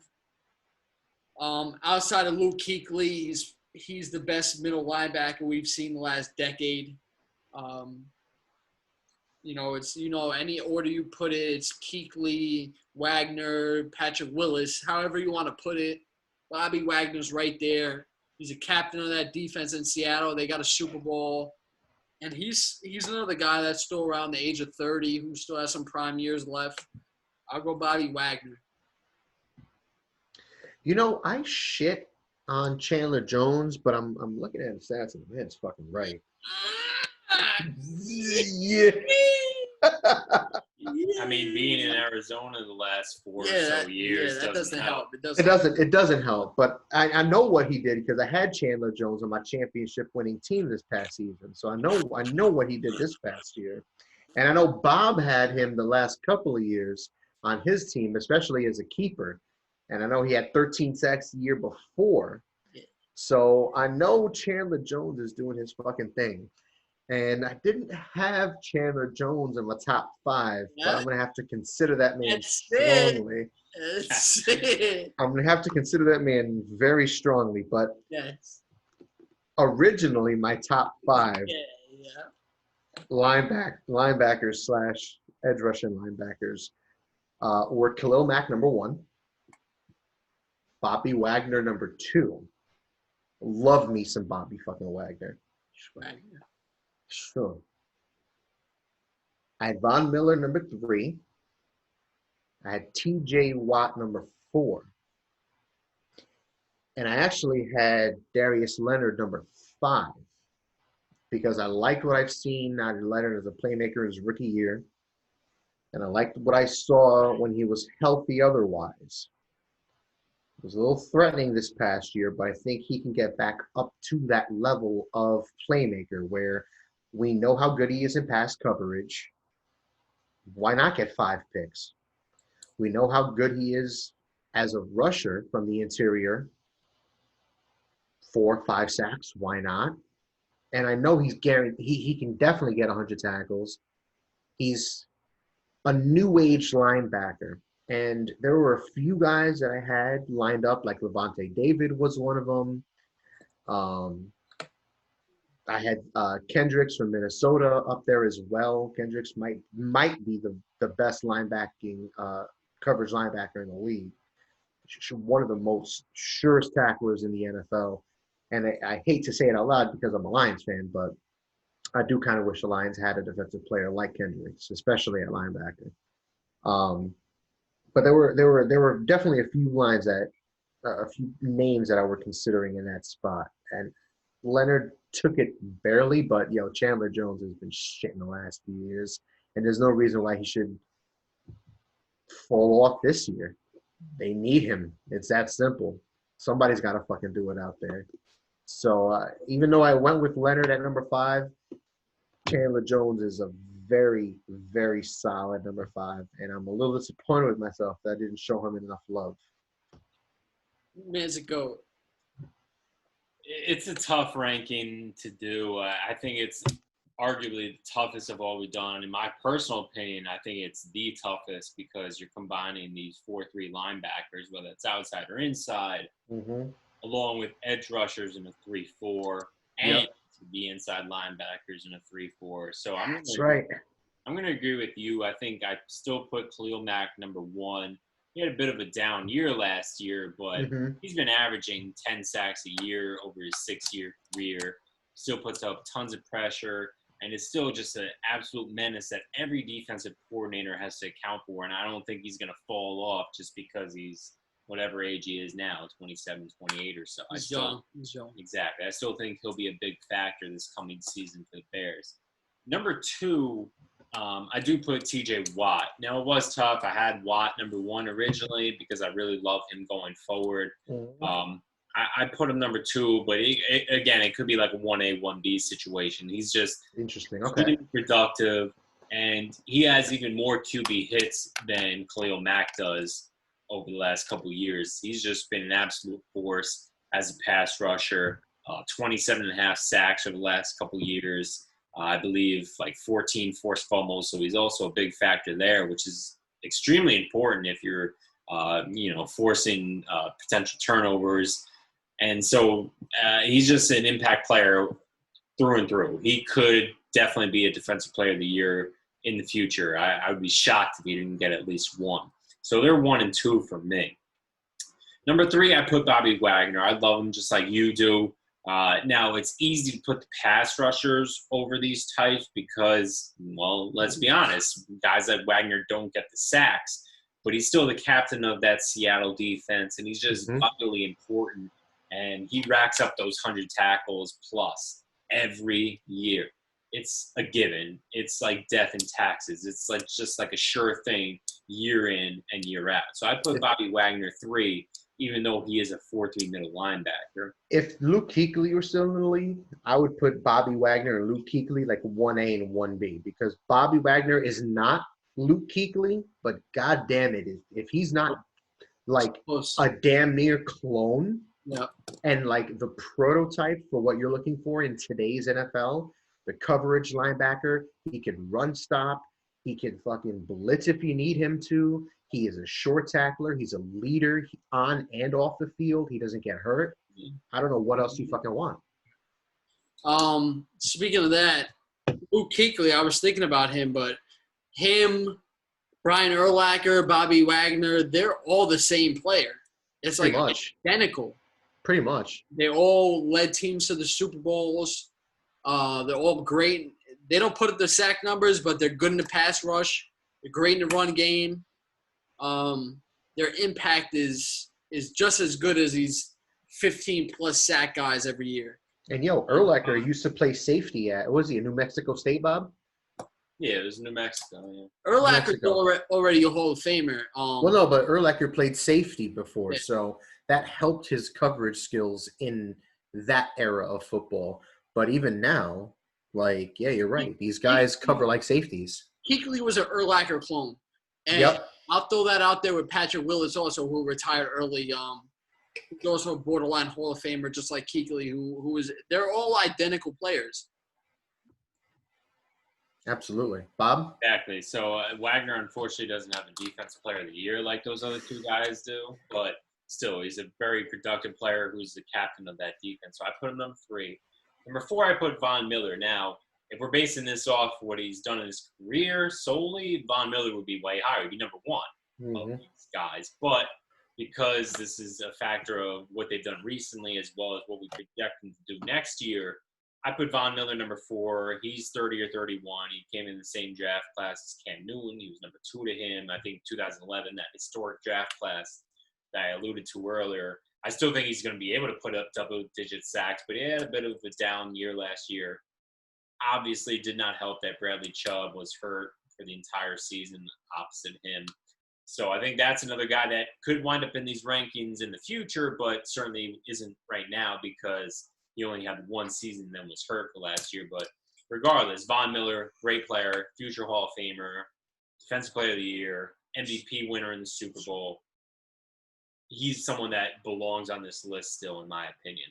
Speaker 3: Outside of Luke Kuechly, he's the best middle linebacker we've seen the last decade. It's any order you put it, it's Kuechly, Wagner, Patrick Willis, however you want to put it. Bobby Wagner's right there. He's a captain of that defense in Seattle. They got a Super Bowl. And he's another guy that's still around the age of 30 who still has some prime years left. I'll go Bobby Wagner.
Speaker 1: I shit on Chandler Jones, but I'm looking at his stats and man's fucking right. Yeah.
Speaker 2: I mean, being in Arizona the last 4 or so years doesn't help.
Speaker 1: It doesn't help. But I know what he did because I had Chandler Jones on my championship-winning team this past season. So I know what he did this past year, and I know Bob had him the last couple of years on his team, especially as a keeper. And I know he had 13 sacks the year before. So I know Chandler Jones is doing his fucking thing. And I didn't have Chandler Jones in my top 5, but I'm going to have to consider that man strongly.
Speaker 3: That's it.
Speaker 1: I'm going to have to consider that man very strongly. But originally, my top 5 linebackers / edge rushing linebackers were Khalil Mack, number 1. Bobby Wagner, number 2. Love me some Bobby fucking Wagner. Sure. I had Von Miller, number 3. I had T.J. Watt, number 4. And I actually had Darius Leonard, number 5, because I liked what I've seen out of Leonard as a playmaker in his rookie year. And I liked what I saw when he was healthy otherwise. It was a little threatening this past year, but I think he can get back up to that level of playmaker where we know how good he is in pass coverage. Why not get 5 picks? We know how good he is as a rusher from the interior. 4 or 5 sacks. Why not? And I know he's guaranteed. He can definitely get 100 tackles. He's a new age linebacker. And there were a few guys that I had lined up, like Levante David was one of them. I had Kendricks from Minnesota up there as well. Kendricks might be the best linebacking coverage linebacker in the league. One of the most surest tacklers in the NFL. And I hate to say it out loud because I'm a Lions fan, but I do kind of wish the Lions had a defensive player like Kendricks, especially at linebacker. But there were definitely a few names that I were considering in that spot. And Leonard took it barely, but Chandler Jones has been shit in the last few years, and there's no reason why he should fall off this year. They need him. It's that simple. Somebody's got to fucking do it out there. So even though I went with Leonard at number 5, Chandler Jones is a very, very solid number 5, and I'm a little disappointed with myself that I didn't show him enough love.
Speaker 3: Man's a GOAT.
Speaker 2: It's a tough ranking to do. I think it's arguably the toughest of all we've done. In my personal opinion, I think it's the toughest because you're combining these 4-3 linebackers, whether it's outside or inside, along with edge rushers in a 3-4, and the inside linebackers in a 3-4. So I'm going to agree with you. I think I still put Khalil Mack number 1. He had a bit of a down year last year, but he's been averaging 10 sacks a year over his 6-year career. Still puts up tons of pressure, and is still just an absolute menace that every defensive coordinator has to account for. And I don't think he's going to fall off just because he's whatever age he is now, 27, 28 or so.
Speaker 3: He's young.
Speaker 2: Exactly. I still think he'll be a big factor this coming season for the Bears. Number 2, I do put T.J. Watt. Now, it was tough. I had Watt number 1 originally because I really love him going forward. I put him number 2, but it could be like a 1A, 1B situation. He's just
Speaker 1: interesting. Okay.
Speaker 2: Really productive, and he has even more QB hits than Khalil Mack does. over the last couple of years. He's just been an absolute force as a pass rusher. 27.5 sacks over the last couple of years. I believe like 14 forced fumbles. So he's also a big factor there, which is extremely important if you're, forcing potential turnovers. And so he's just an impact player through and through. He could definitely be a defensive player of the year in the future. I would be shocked if he didn't get at least one. So they're 1 and 2 for me. Number 3, I put Bobby Wagner. I love him just like you do. Now, it's easy to put the pass rushers over these types because, well, let's be honest, guys like Wagner don't get the sacks. But he's still the captain of that Seattle defense, and he's just utterly important. And he racks up those 100 tackles plus every year. It's a given. It's like death and taxes. It's like just like a sure thing year in and year out. So I put Bobby Wagner 3, even though he is a 4-3 middle linebacker.
Speaker 1: If Luke Kuechly were still in the league, I would put Bobby Wagner and Luke Kuechly like 1A and 1B because Bobby Wagner is not Luke Kuechly, but god damn it, if he's not like a damn near clone and like the prototype for what you're looking for in today's NFL, the coverage linebacker, he can run stop, he can fucking blitz if you need him to. He is a short tackler. He's a leader on and off the field. He doesn't get hurt. I don't know what else you fucking want.
Speaker 3: Speaking of that, Luke Kuechly, I was thinking about him, but him, Brian Urlacher, Bobby Wagner, they're all the same player. It's like identical.
Speaker 1: Pretty much.
Speaker 3: They all led teams to the Super Bowls. They're all great. They don't put up the sack numbers, but they're good in the pass rush. They're great in the run game. Their impact is just as good as these 15-plus sack guys every year.
Speaker 1: And, Urlacher used to play safety at, was he, New Mexico State, Bob?
Speaker 2: Yeah, it was New Mexico. Yeah.
Speaker 3: Urlacher's already a Hall of Famer.
Speaker 1: Well, no, but Urlacher played safety before, so that helped his coverage skills in that era of football. But even now, you're right. These guys cover like safeties.
Speaker 3: Kuechly was an Urlacher clone. And I'll throw that out there with Patrick Willis also, who retired early. He's also a borderline Hall of Famer, just like Kuechly, who is – they're all identical players.
Speaker 1: Absolutely. Bob?
Speaker 2: Exactly. So Wagner, unfortunately, doesn't have a defensive player of the year like those other two guys do. But still, he's a very productive player who's the captain of that defense. So I put him number 3. Number 4, I put Von Miller. Now, if we're basing this off what he's done in his career solely, Von Miller would be way higher. He'd be number 1 of these guys. But because this is a factor of what they've done recently as well as what we project them to do next year, I put Von Miller number 4. He's 30 or 31. He came in the same draft class as Cam Newton. He was number 2 to him. I think 2011, that historic draft class that I alluded to earlier. I still think he's going to be able to put up double-digit sacks, but he had a bit of a down year last year. Obviously, did not help that Bradley Chubb was hurt for the entire season opposite him. So I think that's another guy that could wind up in these rankings in the future, but certainly isn't right now because he only had one season and then was hurt for last year. But regardless, Von Miller, great player, future Hall of Famer, Defensive Player of the Year, MVP winner in the Super Bowl. He's someone that belongs on this list still, in my opinion.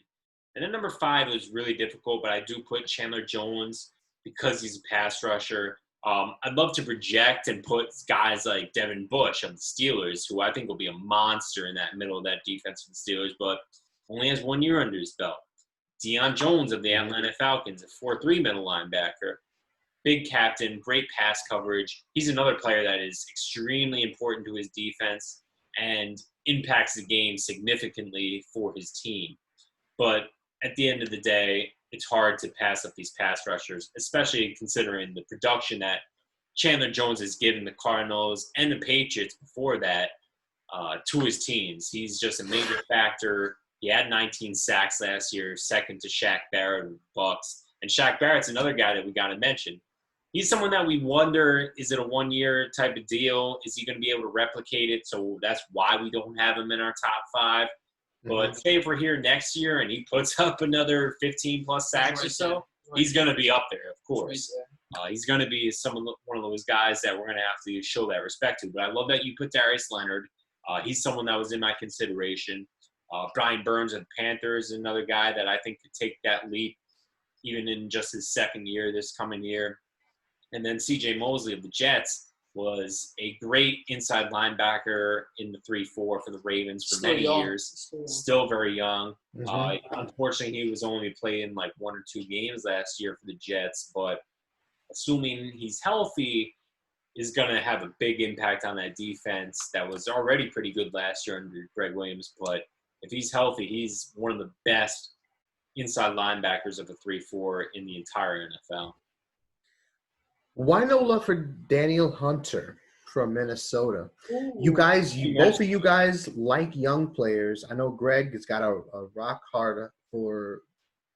Speaker 2: And then number 5 was really difficult, but I do put Chandler Jones because he's a pass rusher. I'd love to project and put guys like Devin Bush of the Steelers, who I think will be a monster in that middle of that defense for the Steelers, but only has 1 year under his belt. Deion Jones of the Atlanta Falcons, a 4-3 middle linebacker. Big captain, great pass coverage. He's another player that is extremely important to his defense and impacts the game significantly for his team. But at the end of the day, it's hard to pass up these pass rushers, especially considering the production that Chandler Jones has given the Cardinals and the Patriots before that to his teams. He's just a major factor. He had 19 sacks last year, second to Shaq Barrett of the Bucs. And Shaq Barrett's another guy that we got to mention. He's someone that we wonder, is it a one-year type of deal? Is he going to be able to replicate it? So that's why we don't have him in our top 5. But say if we're here next year and he puts up another 15-plus sacks or so, he's going to be up there, of course. He's going to be one of those guys that we're going to have to show that respect to. But I love that you put Darius Leonard. He's someone that was in my consideration. Brian Burns of the Panthers is another guy that I think could take that leap even in just his second year this coming year. And then C.J. Mosley of the Jets was a great inside linebacker in the 3-4 for the Ravens for many years. Still very young. Unfortunately, he was only playing like 1 or 2 games last year for the Jets, but assuming he's healthy, is going to have a big impact on that defense that was already pretty good last year under Greg Williams. But if he's healthy, he's one of the best inside linebackers of a 3-4 in the entire NFL.
Speaker 1: Why no love for Daniel Hunter from Minnesota?
Speaker 3: Ooh.
Speaker 1: Both of you guys like young players. I know Greg has got a rock hard for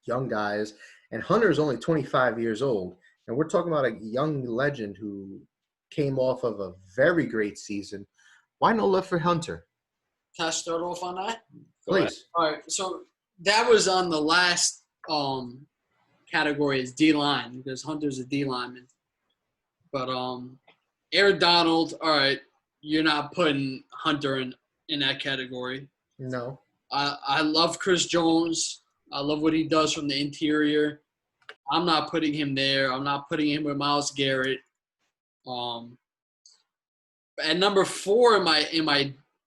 Speaker 1: young guys, and Hunter is only 25 years old. And we're talking about a young legend who came off of a very great season. Why no love for Hunter?
Speaker 3: Can I start off on that?
Speaker 1: Please.
Speaker 3: All right. So that was on the last category is D-line because Hunter's a D-lineman. But Aaron Donald, all right, you're not putting Hunter in that category.
Speaker 1: No.
Speaker 3: I love Chris Jones. I love what he does from the interior. I'm not putting him there. I'm not putting him with Myles Garrett. At number 4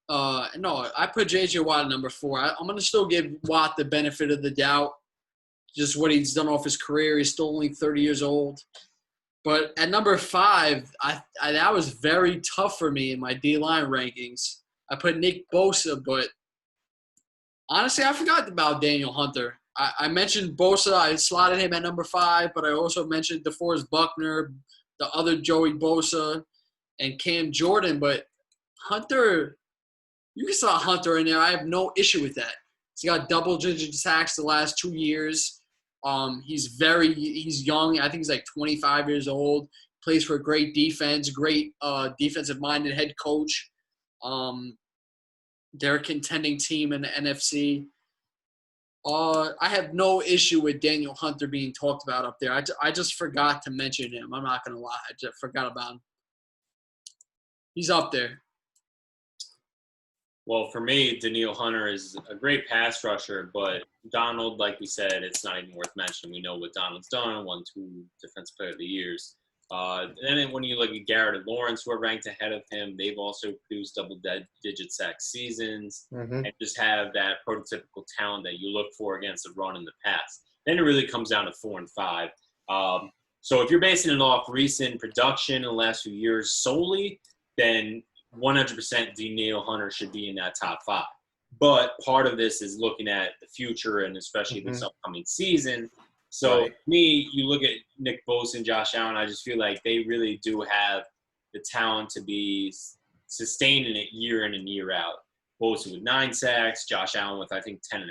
Speaker 3: I put J.J. Watt at number 4. I'm going to still give Watt the benefit of the doubt, just what he's done off his career. He's still only 30 years old. But at number 5, that was very tough for me in my D-line rankings. I put Nick Bosa, but honestly, I forgot about Daniel Hunter. I mentioned Bosa. I slotted him at number 5, but I also mentioned DeForest Buckner, the other Joey Bosa, and Cam Jordan. But Hunter, you can slot Hunter in there. I have no issue with that. He's got double-digit sacks the last 2 years. He's young. I think he's like 25 years old. Plays for a great defense, great defensive-minded head coach. They're a contending team in the NFC. I have no issue with Daniel Hunter being talked about up there. I just forgot to mention him. I'm not going to lie. I just forgot about him. He's up there.
Speaker 2: Well, for me, Daniil Hunter is a great pass rusher, but Donald, like we said, it's not even worth mentioning. We know what Donald's done, won 2 Defensive Player of the Years. Then when you look at Garrett and Lawrence, who are ranked ahead of him, they've also produced double-digit sack seasons and just have that prototypical talent that you look for against the run and the pass. Then it really comes down to 4 and 5. So if you're basing it off recent production in the last few years solely, then 100% Daniil Hunter should be in that top 5. But part of this is looking at the future and especially this upcoming season. So me, you look at Nick Bosa and Josh Allen, I just feel like they really do have the talent to be sustaining it year in and year out. Bosa with 9 sacks, Josh Allen with, I think, 10.5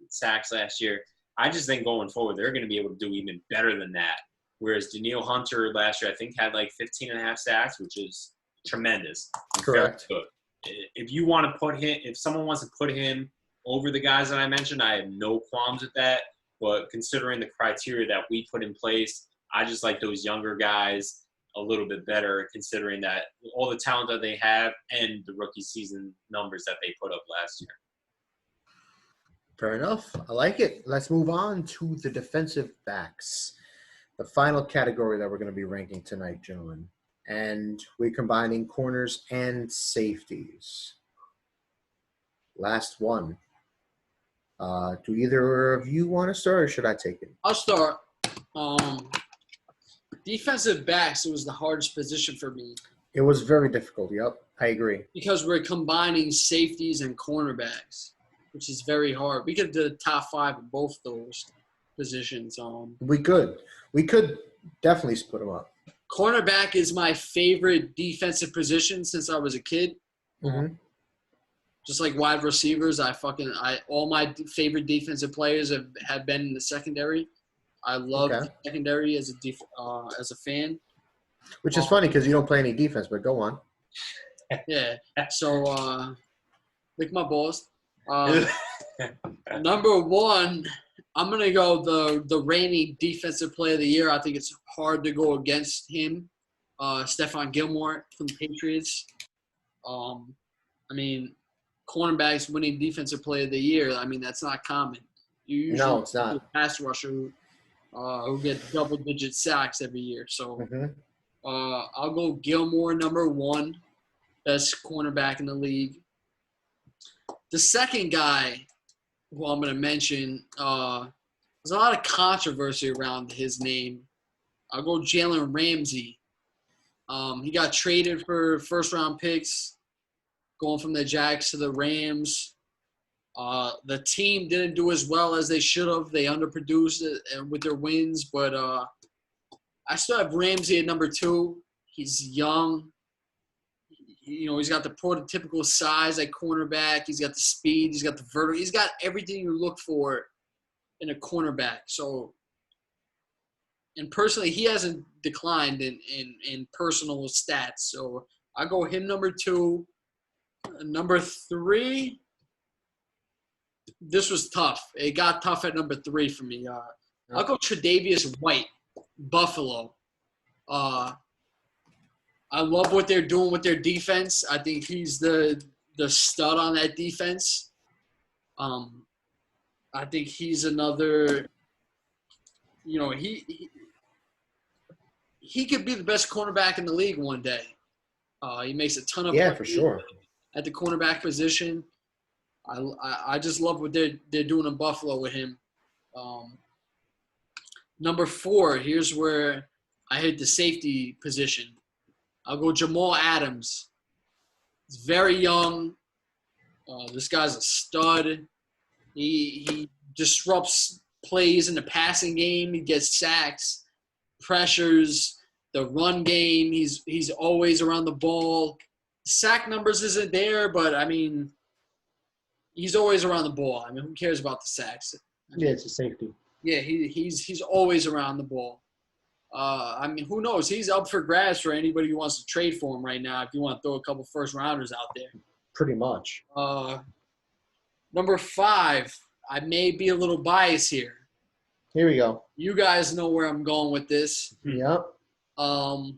Speaker 2: sacks last year. I just think going forward, they're going to be able to do even better than that. Whereas Daniil Hunter last year, I think, had like 15.5 sacks, which is tremendous.
Speaker 1: Correct.
Speaker 2: Very good. If you want to put him, if someone wants to put him over the guys that I mentioned, I have no qualms with that. But considering the criteria that we put in place, I just like those younger guys a little bit better, considering that all the talent that they have and the rookie season numbers that they put up last year.
Speaker 1: Fair enough. I like it. Let's move on to the defensive backs, the final category that we're going to be ranking tonight, gentlemen. And we're combining corners and safeties. Last one. Do either of you want to start, or should I take it?
Speaker 3: I'll start. Defensive backs, it was the hardest position for me.
Speaker 1: It was very difficult. Yep, I agree.
Speaker 3: Because we're combining safeties and cornerbacks, which is very hard. We could do the top 5 of both those positions.
Speaker 1: We could definitely split them up.
Speaker 3: Cornerback is my favorite defensive position since I was a kid. Just like wide receivers, all my favorite defensive players have been in the secondary. I love the secondary as a fan.
Speaker 1: Which is funny because you don't play any defense, but go on.
Speaker 3: Yeah. So, lick my balls. Number 1, I'm gonna go the reigning defensive player of the year. I think it's hard to go against him. Stephon Gilmore from the Patriots. I mean, cornerbacks winning Defensive Player of the Year. I mean, that's not common. You usually
Speaker 1: No, it's not.
Speaker 3: see a pass rusher who get double-digit sacks every year. So I'll go Gilmore, number 1, best cornerback in the league. The second guy who I'm going to mention, there's a lot of controversy around his name. I'll go Jalen Ramsey. He got traded for first-round picks, going from the Jags to the Rams. The team didn't do as well as they should have. They underproduced with their wins, but I still have Ramsey at number 2. He's young. He's got the prototypical size at cornerback. He's got the speed. He's got the vertical. He's got everything you look for in a cornerback. So, and personally, he hasn't declined in personal stats. So I go him number 2. Number 3, this was tough. It got tough at number 3 for me. I'll go Tre'Davious White, Buffalo. I love what they're doing with their defense. I think he's the stud on that defense. I think he's another. He could be the best cornerback in the league one day. He makes a ton of
Speaker 1: plays for sure
Speaker 3: at the cornerback position. I just love what they're doing in Buffalo with him. Number 4, here's where I hit the safety position. I'll go Jamal Adams. He's very young. This guy's a stud. He disrupts plays in the passing game. He gets sacks, pressures, the run game. He's always around the ball. Sack numbers isn't there, but, I mean, he's always around the ball. I mean, who cares about the sacks?
Speaker 1: It's a safety.
Speaker 3: Yeah, he's always around the ball. I mean, who knows? He's up for grabs for anybody who wants to trade for him right now if you want to throw a couple first-rounders out there.
Speaker 1: Pretty much.
Speaker 3: Number 5, I may be a little biased here.
Speaker 1: Here we go.
Speaker 3: You guys know where I'm going with this.
Speaker 1: Yep.
Speaker 3: I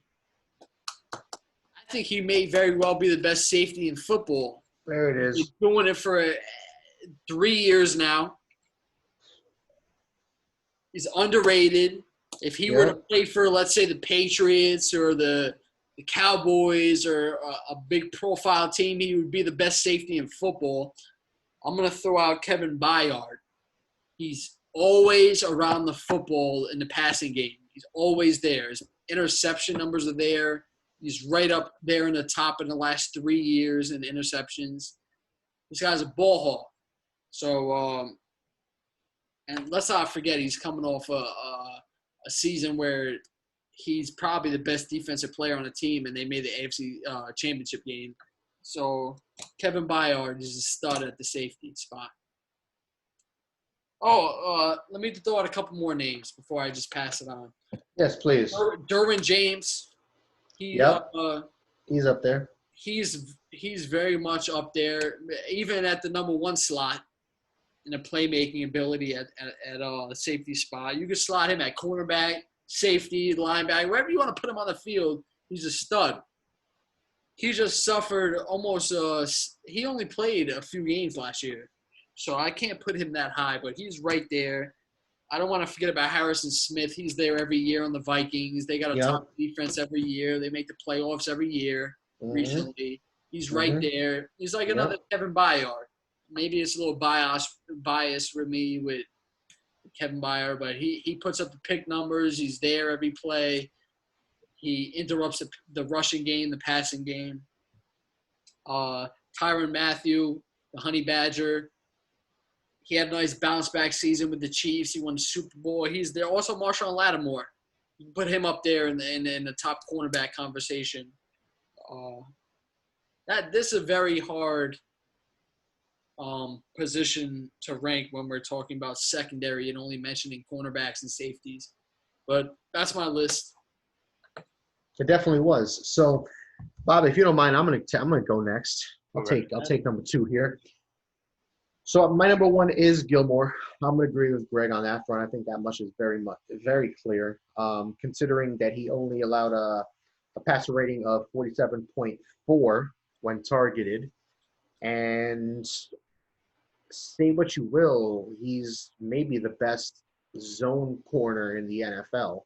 Speaker 3: think he may very well be the best safety in football.
Speaker 1: There it is.
Speaker 3: He's doing it for 3 years now. He's underrated. If he were to play for, let's say, the Patriots or the Cowboys or a big profile team, he would be the best safety in football. I'm going to throw out Kevin Byard. He's always around the football in the passing game. He's always there. His interception numbers are there. He's right up there in the top in the last 3 years in interceptions. This guy's a ball hawk. So, and let's not forget, he's coming off a season where he's probably the best defensive player on the team, and they made the AFC championship game. So Kevin Byard is a stud at the safety spot. Let me throw out a couple more names before I just pass it on.
Speaker 1: Yes, please.
Speaker 3: Derwin James. He's up
Speaker 1: there.
Speaker 3: He's very much up there, even at the number 1 slot in the playmaking ability at the safety spot. You can slot him at cornerback, safety, linebacker, wherever you want to put him on the field. He's a stud. He just suffered almost he only played a few games last year, so I can't put him that high, but he's right there. I don't want to forget about Harrison Smith. He's there every year on the Vikings. They got a top defense every year. They make the playoffs every year recently. He's right there. He's like another Kevin Byard. Maybe it's a little bias for me with Kevin Byard, but he puts up the pick numbers. He's there every play. He interrupts the rushing game, the passing game. Tyrann Mathieu, the Honey Badger. He had a nice bounce-back season with the Chiefs. He won the Super Bowl. He's there. Also, Marshawn Lattimore. You can put him up there in the top cornerback conversation. This is a very hard position to rank when we're talking about secondary and only mentioning cornerbacks and safeties. But that's my list.
Speaker 1: It definitely was. So, Bob, if you don't mind, I'm gonna go next. I'll take number 2 here. So my number 1 is Gilmore. I'm gonna agree with Greg on that front. I think that much is very clear. Considering that he only allowed a passer rating of 47.4 when targeted. And say what you will, he's maybe the best zone corner in the NFL,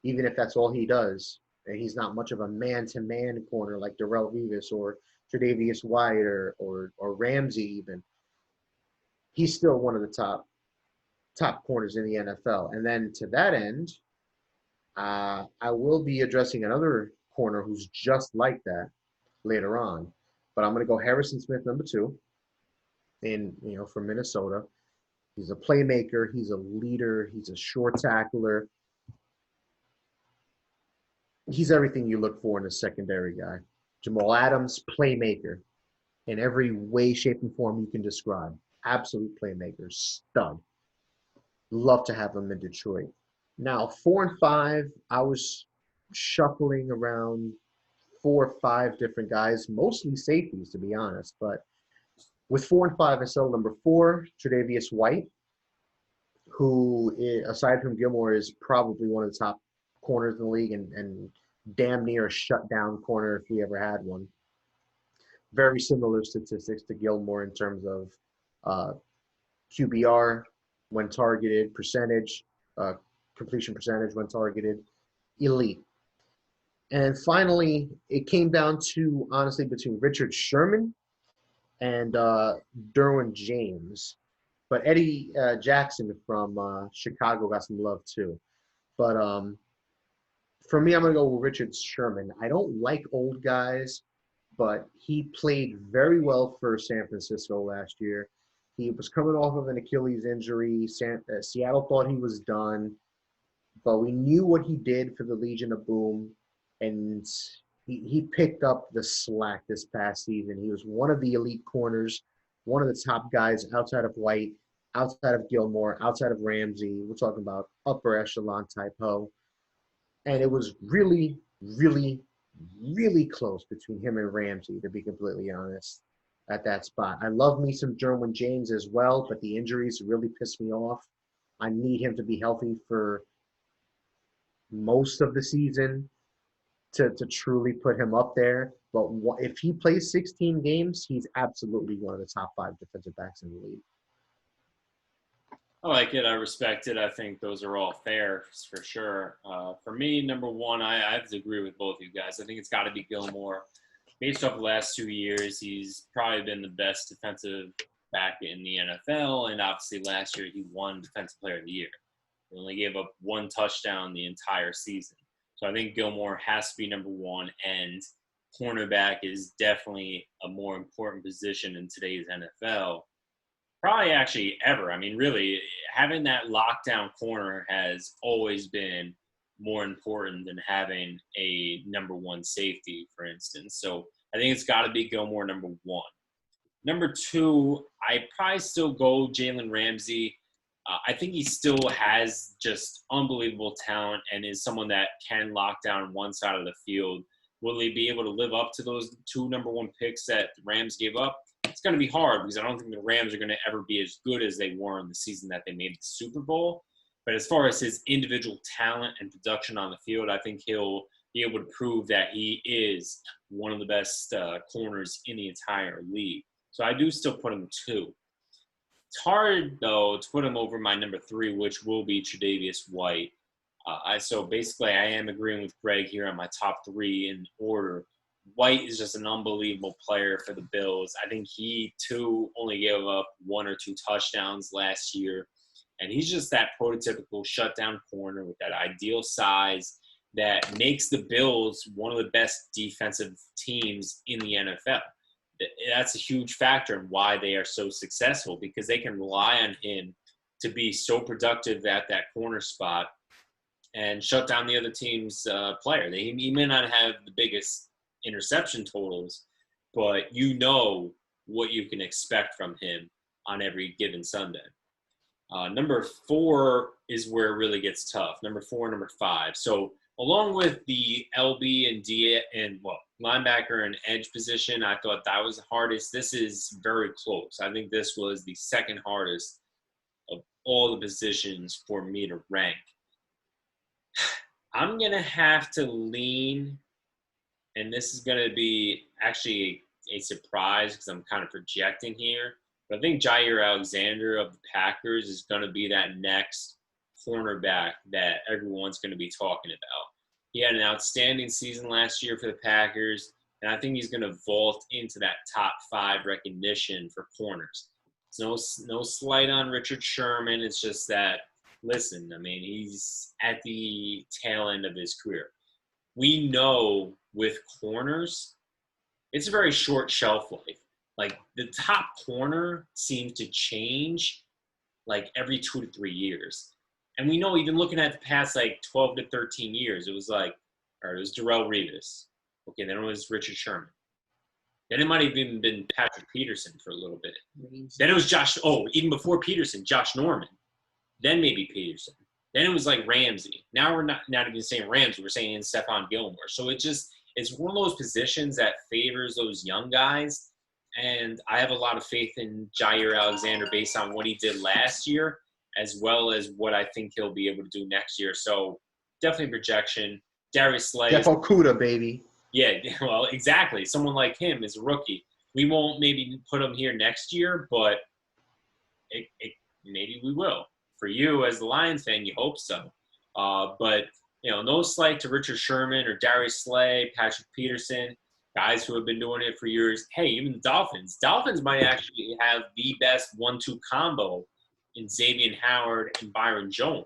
Speaker 1: even if that's all he does. And he's not much of a man-to-man corner like Darrell Revis or Tre'Davious White or Ramsey even. He's still one of the top corners in the NFL. And then to that end, I will be addressing another corner who's just like that later on. But I'm going to go Harrison Smith, number 2, from Minnesota. He's a playmaker. He's a leader. He's a short tackler. He's everything you look for in a secondary guy. Jamal Adams, playmaker in every way, shape, and form you can describe. Absolute playmaker, stud. Love to have him in Detroit. Now, 4 and 5, I was shuffling around 4 or 5 different guys, mostly safeties, to be honest. But with 4 and 5, I settled number 4, Tre'Davious White, who, aside from Gilmore, is probably one of the top corners in the league and damn near a shutdown corner if we ever had one. Very similar statistics to Gilmore in terms of QBR when targeted, percentage, completion percentage when targeted, elite. And finally, it came down to, honestly, between Richard Sherman and Derwin James. But Eddie Jackson from Chicago got some love too. But for me, I'm going to go with Richard Sherman. I don't like old guys, but he played very well for San Francisco last year. He was coming off of an Achilles injury. Seattle thought he was done, but we knew what he did for the Legion of Boom, and he picked up the slack this past season. He was one of the elite corners, one of the top guys outside of White, outside of Gilmore, outside of Ramsey. We're talking about upper echelon type ho. And it was really, really, really close between him and Ramsey, to be completely honest, at that spot. I love me some Derwin James as well, but the injuries really pissed me off. I need him to be healthy for most of the season to truly put him up there. But if he plays 16 games, he's absolutely one of the top 5 defensive backs in the league.
Speaker 2: I like it. I respect it. I think those are all fair for sure. For me, number 1, I have to agree with both of you guys. I think it's got to be Gilmore. Based off the last 2 years, he's probably been the best defensive back in the NFL. And obviously last year he won Defensive Player of the Year. He only gave up 1 touchdown the entire season. So I think Gilmore has to be number 1. And cornerback is definitely a more important position in today's NFL. Probably actually ever. I mean, really, having that lockdown corner has always been more important than having a number 1 safety, for instance. So I think it's got to be Gilmore number 1. Number 2, I probably still go Jalen Ramsey. I think he still has just unbelievable talent and is someone that can lock down one side of the field. Will he be able to live up to those 2 number 1 picks that the Rams gave up? It's going to be hard because I don't think the Rams are going to ever be as good as they were in the season that they made the Super Bowl. But as far as his individual talent and production on the field, I think he'll be able to prove that he is one of the best corners in the entire league. So I do still put him 2. It's hard, though, to put him over my number 3, which will be Tre'Davious White. So basically, I am agreeing with Greg here on my top 3 in order. White is just an unbelievable player for the Bills. I think he, too, only gave up 1 or 2 touchdowns last year. And he's just that prototypical shutdown corner with that ideal size that makes the Bills one of the best defensive teams in the NFL. That's a huge factor in why they are so successful, because they can rely on him to be so productive at that corner spot and shut down the other team's player. He may not have the biggest interception totals, but you know what you can expect from him on every given Sunday. Number 4 is where it really gets tough. Number 4, number 5. So along with the LB and D and linebacker and edge position, I thought that was the hardest. This is very close. I think this was the second hardest of all the positions for me to rank. I'm going to have to lean, and this is going to be actually a surprise because I'm kind of projecting here. But I think Jair Alexander of the Packers is going to be that next cornerback that everyone's going to be talking about. He had an outstanding season last year for the Packers, and I think he's going to vault into that top 5 recognition for corners. It's no slight on Richard Sherman. It's just that, listen, I mean, he's at the tail end of his career. We know with corners, it's a very short shelf life. Like, the top corner seems to change like every 2 to 3 years. And we know even looking at the past like 12 to 13 years, it was like, all right, it was Darrelle Revis. Okay, then it was Richard Sherman. Then it might have even been Patrick Peterson for a little bit. Then it was even before Peterson, Josh Norman. Then maybe Peterson. Then it was like Ramsey. Now we're not even saying Ramsey, we're saying Stephon Gilmore. So it's one of those positions that favors those young guys. And I have a lot of faith in Jair Alexander based on what he did last year, as well as what I think he'll be able to do next year. So definitely projection. Darius Slay.
Speaker 1: Defo Kuda, baby.
Speaker 2: Yeah, well, exactly. Someone like him is a rookie. We won't maybe put him here next year, but maybe we will. For you as the Lions fan, you hope so. But, no slight to Richard Sherman or Darius Slay, Patrick Peterson, guys who have been doing it for years. Hey, even the Dolphins. Dolphins might actually have the best 1-2 combo in Xavier Howard and Byron Jones.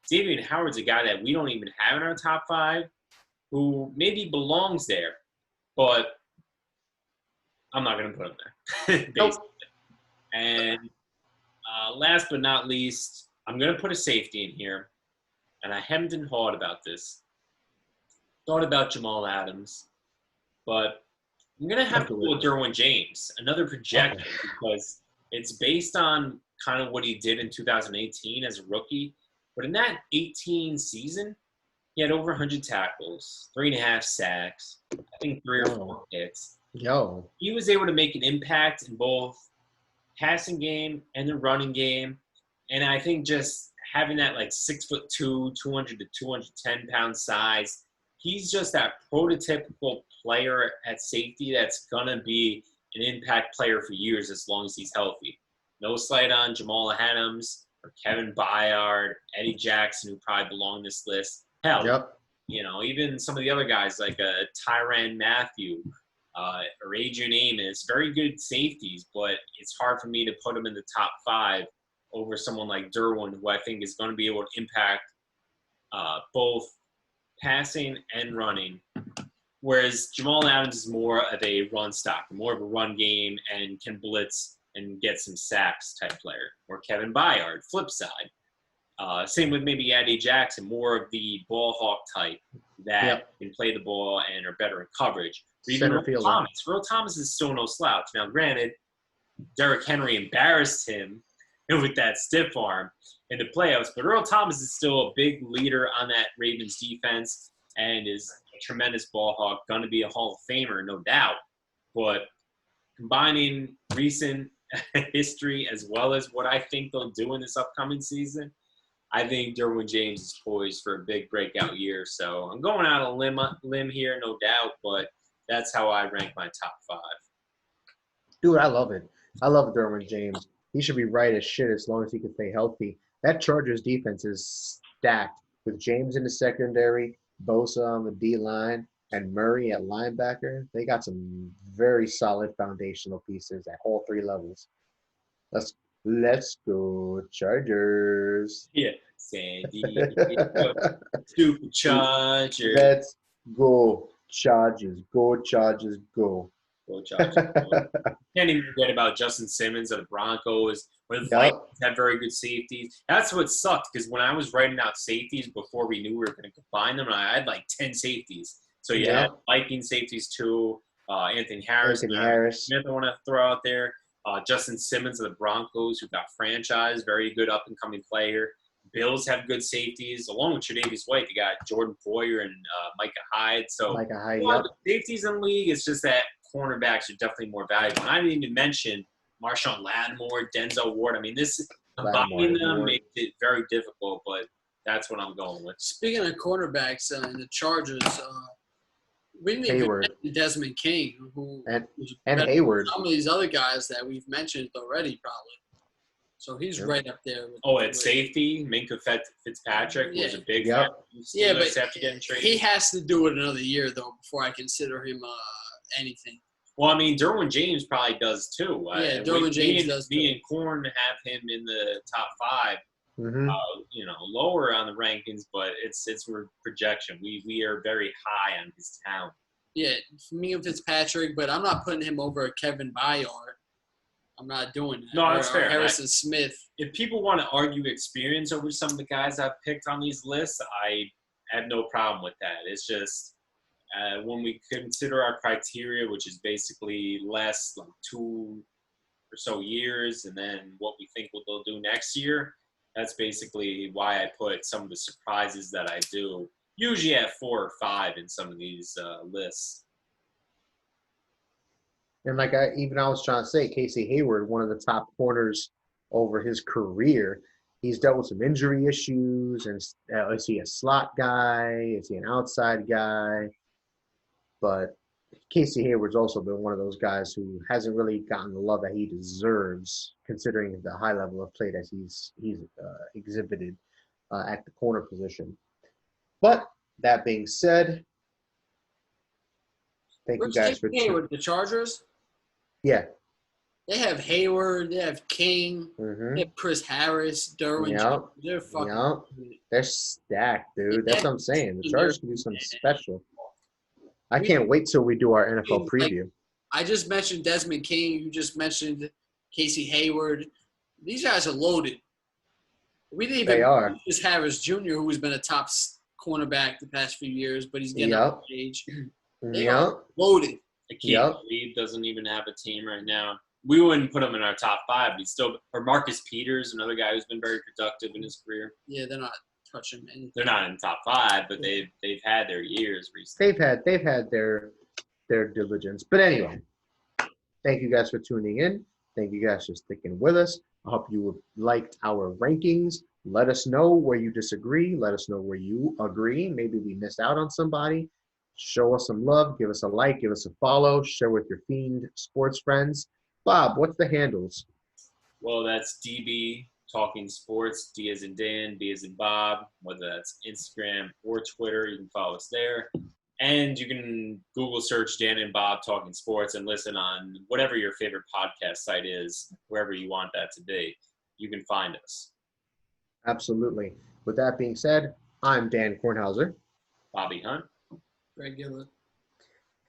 Speaker 2: Xavier Howard's a guy that we don't even have in our top 5, who maybe belongs there, but I'm not going to put him there.
Speaker 1: Nope.
Speaker 2: And last but not least, I'm going to put a safety in here, and I hemmed and hawed about this. Thought about Jamal Adams, but I'm going to have to go with Derwin James, another projection, because it's based on kind of what he did in 2018 as a rookie. But in that 18 season, he had over 100 tackles, 3.5 sacks, I think 3 or 4 hits. He was able to make an impact in both passing game and the running game. And I think just having that like 6'2", 200 to 210 pound size, he's just that prototypical player at safety that's gonna be an impact player for years as long as he's healthy. No slight on Jamal Adams or Kevin Byard, Eddie Jackson, who probably belong on this list. Hell, even some of the other guys like Tyrann Mathieu or Adrian Amos, very good safeties, but it's hard for me to put them in the top 5 over someone like Derwin, who I think is going to be able to impact both passing and running, whereas Jamal Adams is more of a run stop, more of a run game, and can blitz and get some sacks type player. Or Kevin Byard, flip side. Same with maybe Eddie Jackson, more of the ball hawk type that can play the ball and are better in coverage. Or even Earl Thomas. Earl Thomas is still no slouch. Now, granted, Derrick Henry embarrassed him with that stiff arm in the playoffs, but Earl Thomas is still a big leader on that Ravens defense and is a tremendous ball hawk, going to be a Hall of Famer, no doubt. But combining recent history as well as what I think they'll do in this upcoming season, I think Derwin James is poised for a big breakout year. So I'm going out on a limb here, no doubt, but that's how I rank my top 5.
Speaker 1: Dude, I love it. I love Derwin James. He should be right as shit as long as he can stay healthy. That Chargers defense is stacked with James in the secondary, Bosa on the D-line, and Murray at linebacker. They got some very solid foundational pieces at all 3 levels. Let's go Chargers.
Speaker 2: Yeah, San Diego Superchargers.
Speaker 1: Let's go Chargers. Go Chargers, go.
Speaker 2: Go Chargers. Can't even forget about Justin Simmons of the Broncos. Where the Vikings have very good safeties. That's what sucked, because when I was writing out safeties before we knew we were going to combine them, I had like 10 safeties. So you have Viking safeties too. Anthony Harris. Smith I want to throw out there. Justin Simmons of the Broncos, who got franchised, very good up-and-coming player. Bills have good safeties. Along with Tre'Davious White, they got Jordan Poyer and Micah Hyde. So a lot of safeties in the league. It's just that cornerbacks are definitely more valuable. And I didn't even mention Marshawn Lattimore, Denzel Ward. I mean, combining them makes it very difficult, but that's what I'm going with.
Speaker 3: Speaking of cornerbacks and the Chargers, We didn't even
Speaker 1: Hayward.
Speaker 3: mention Desmond King, who
Speaker 1: And
Speaker 3: was
Speaker 1: and
Speaker 3: better than
Speaker 1: Hayward.
Speaker 3: some of these other guys that we've mentioned already, probably. So he's
Speaker 1: Yep.
Speaker 3: right up there.
Speaker 2: At safety, Minka Fitzpatrick was a big
Speaker 1: Yep.
Speaker 2: factor.
Speaker 3: Yeah, but
Speaker 2: after getting traded.
Speaker 3: he has to do it another year, though, before I consider him anything.
Speaker 2: Well, I mean, Derwin James probably does too.
Speaker 3: Yeah, Derwin James does
Speaker 2: Me
Speaker 3: too.
Speaker 2: and Korn have him in the top 5.
Speaker 1: Mm-hmm.
Speaker 2: Lower on the rankings, but it's projection. We are very high on his talent.
Speaker 3: Yeah, for me and Fitzpatrick, but I'm not putting him over Kevin Byard. I'm not doing that.
Speaker 2: No, that's
Speaker 3: or
Speaker 2: fair.
Speaker 3: Harrison Smith.
Speaker 2: If people want to argue experience over some of the guys I've picked on these lists, I have no problem with that. It's just when we consider our criteria, which is basically less like 2 or so years, and then what we think what they'll do next year, that's basically why I put some of the surprises that I do, usually at 4 or 5 in some of these lists.
Speaker 1: And like I was trying to say, Casey Hayward, one of the top corners over his career. He's dealt with some injury issues. And is he a slot guy? Is he an outside guy? But Casey Hayward's also been one of those guys who hasn't really gotten the love that he deserves, considering the high level of play that he's exhibited at the corner position. But that being said, thank you guys for
Speaker 3: Hayward, the Chargers.
Speaker 1: Yeah.
Speaker 3: They have Hayward. They have King.
Speaker 1: Mm-hmm.
Speaker 3: They have Chris Harris, Derwin.
Speaker 1: Yep.
Speaker 3: They're fucking.
Speaker 1: Yep. They're stacked, dude. That's what I'm saying. The Chargers can do something special. I can't wait till we do our NFL preview.
Speaker 3: I just mentioned Desmond King. You just mentioned Casey Hayward. These guys are loaded. We didn't even mention Chris Harris Jr., who's been a top cornerback the past few years, but he's getting up in age. They are loaded.
Speaker 2: Akeem Reed doesn't even have a team right now. We wouldn't put him in our top 5. He's still, or Marcus Peters, another guy who's been very productive in his career.
Speaker 3: Yeah, they're not touching anything.
Speaker 2: They're not in top 5, but they've had their years recently.
Speaker 1: They've had their diligence. But anyway, thank you guys for tuning in. Thank you guys for sticking with us. I hope you liked our rankings. Let us know where you disagree. Let us know where you agree. Maybe we missed out on somebody. Show us some love. Give us a like. Give us a follow. Share with your Fiend sports friends. Bob, what's the handles?
Speaker 2: Well, that's DB Talking Sports, D as in Dan, B as in Bob, whether that's Instagram or Twitter. You can follow us there. And you can Google search Dan and Bob Talking Sports and listen on whatever your favorite podcast site is, wherever you want that to be. You can find us.
Speaker 1: Absolutely. With that being said, I'm Dan Kornhauser.
Speaker 2: Bobby Hunt.
Speaker 3: Regular.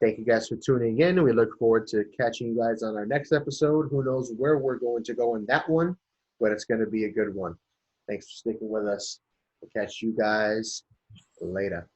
Speaker 1: Thank you guys for tuning in. We look forward to catching you guys on our next episode. Who knows where we're going to go in that one, but it's going to be a good one. Thanks for sticking with us. We'll catch you guys later.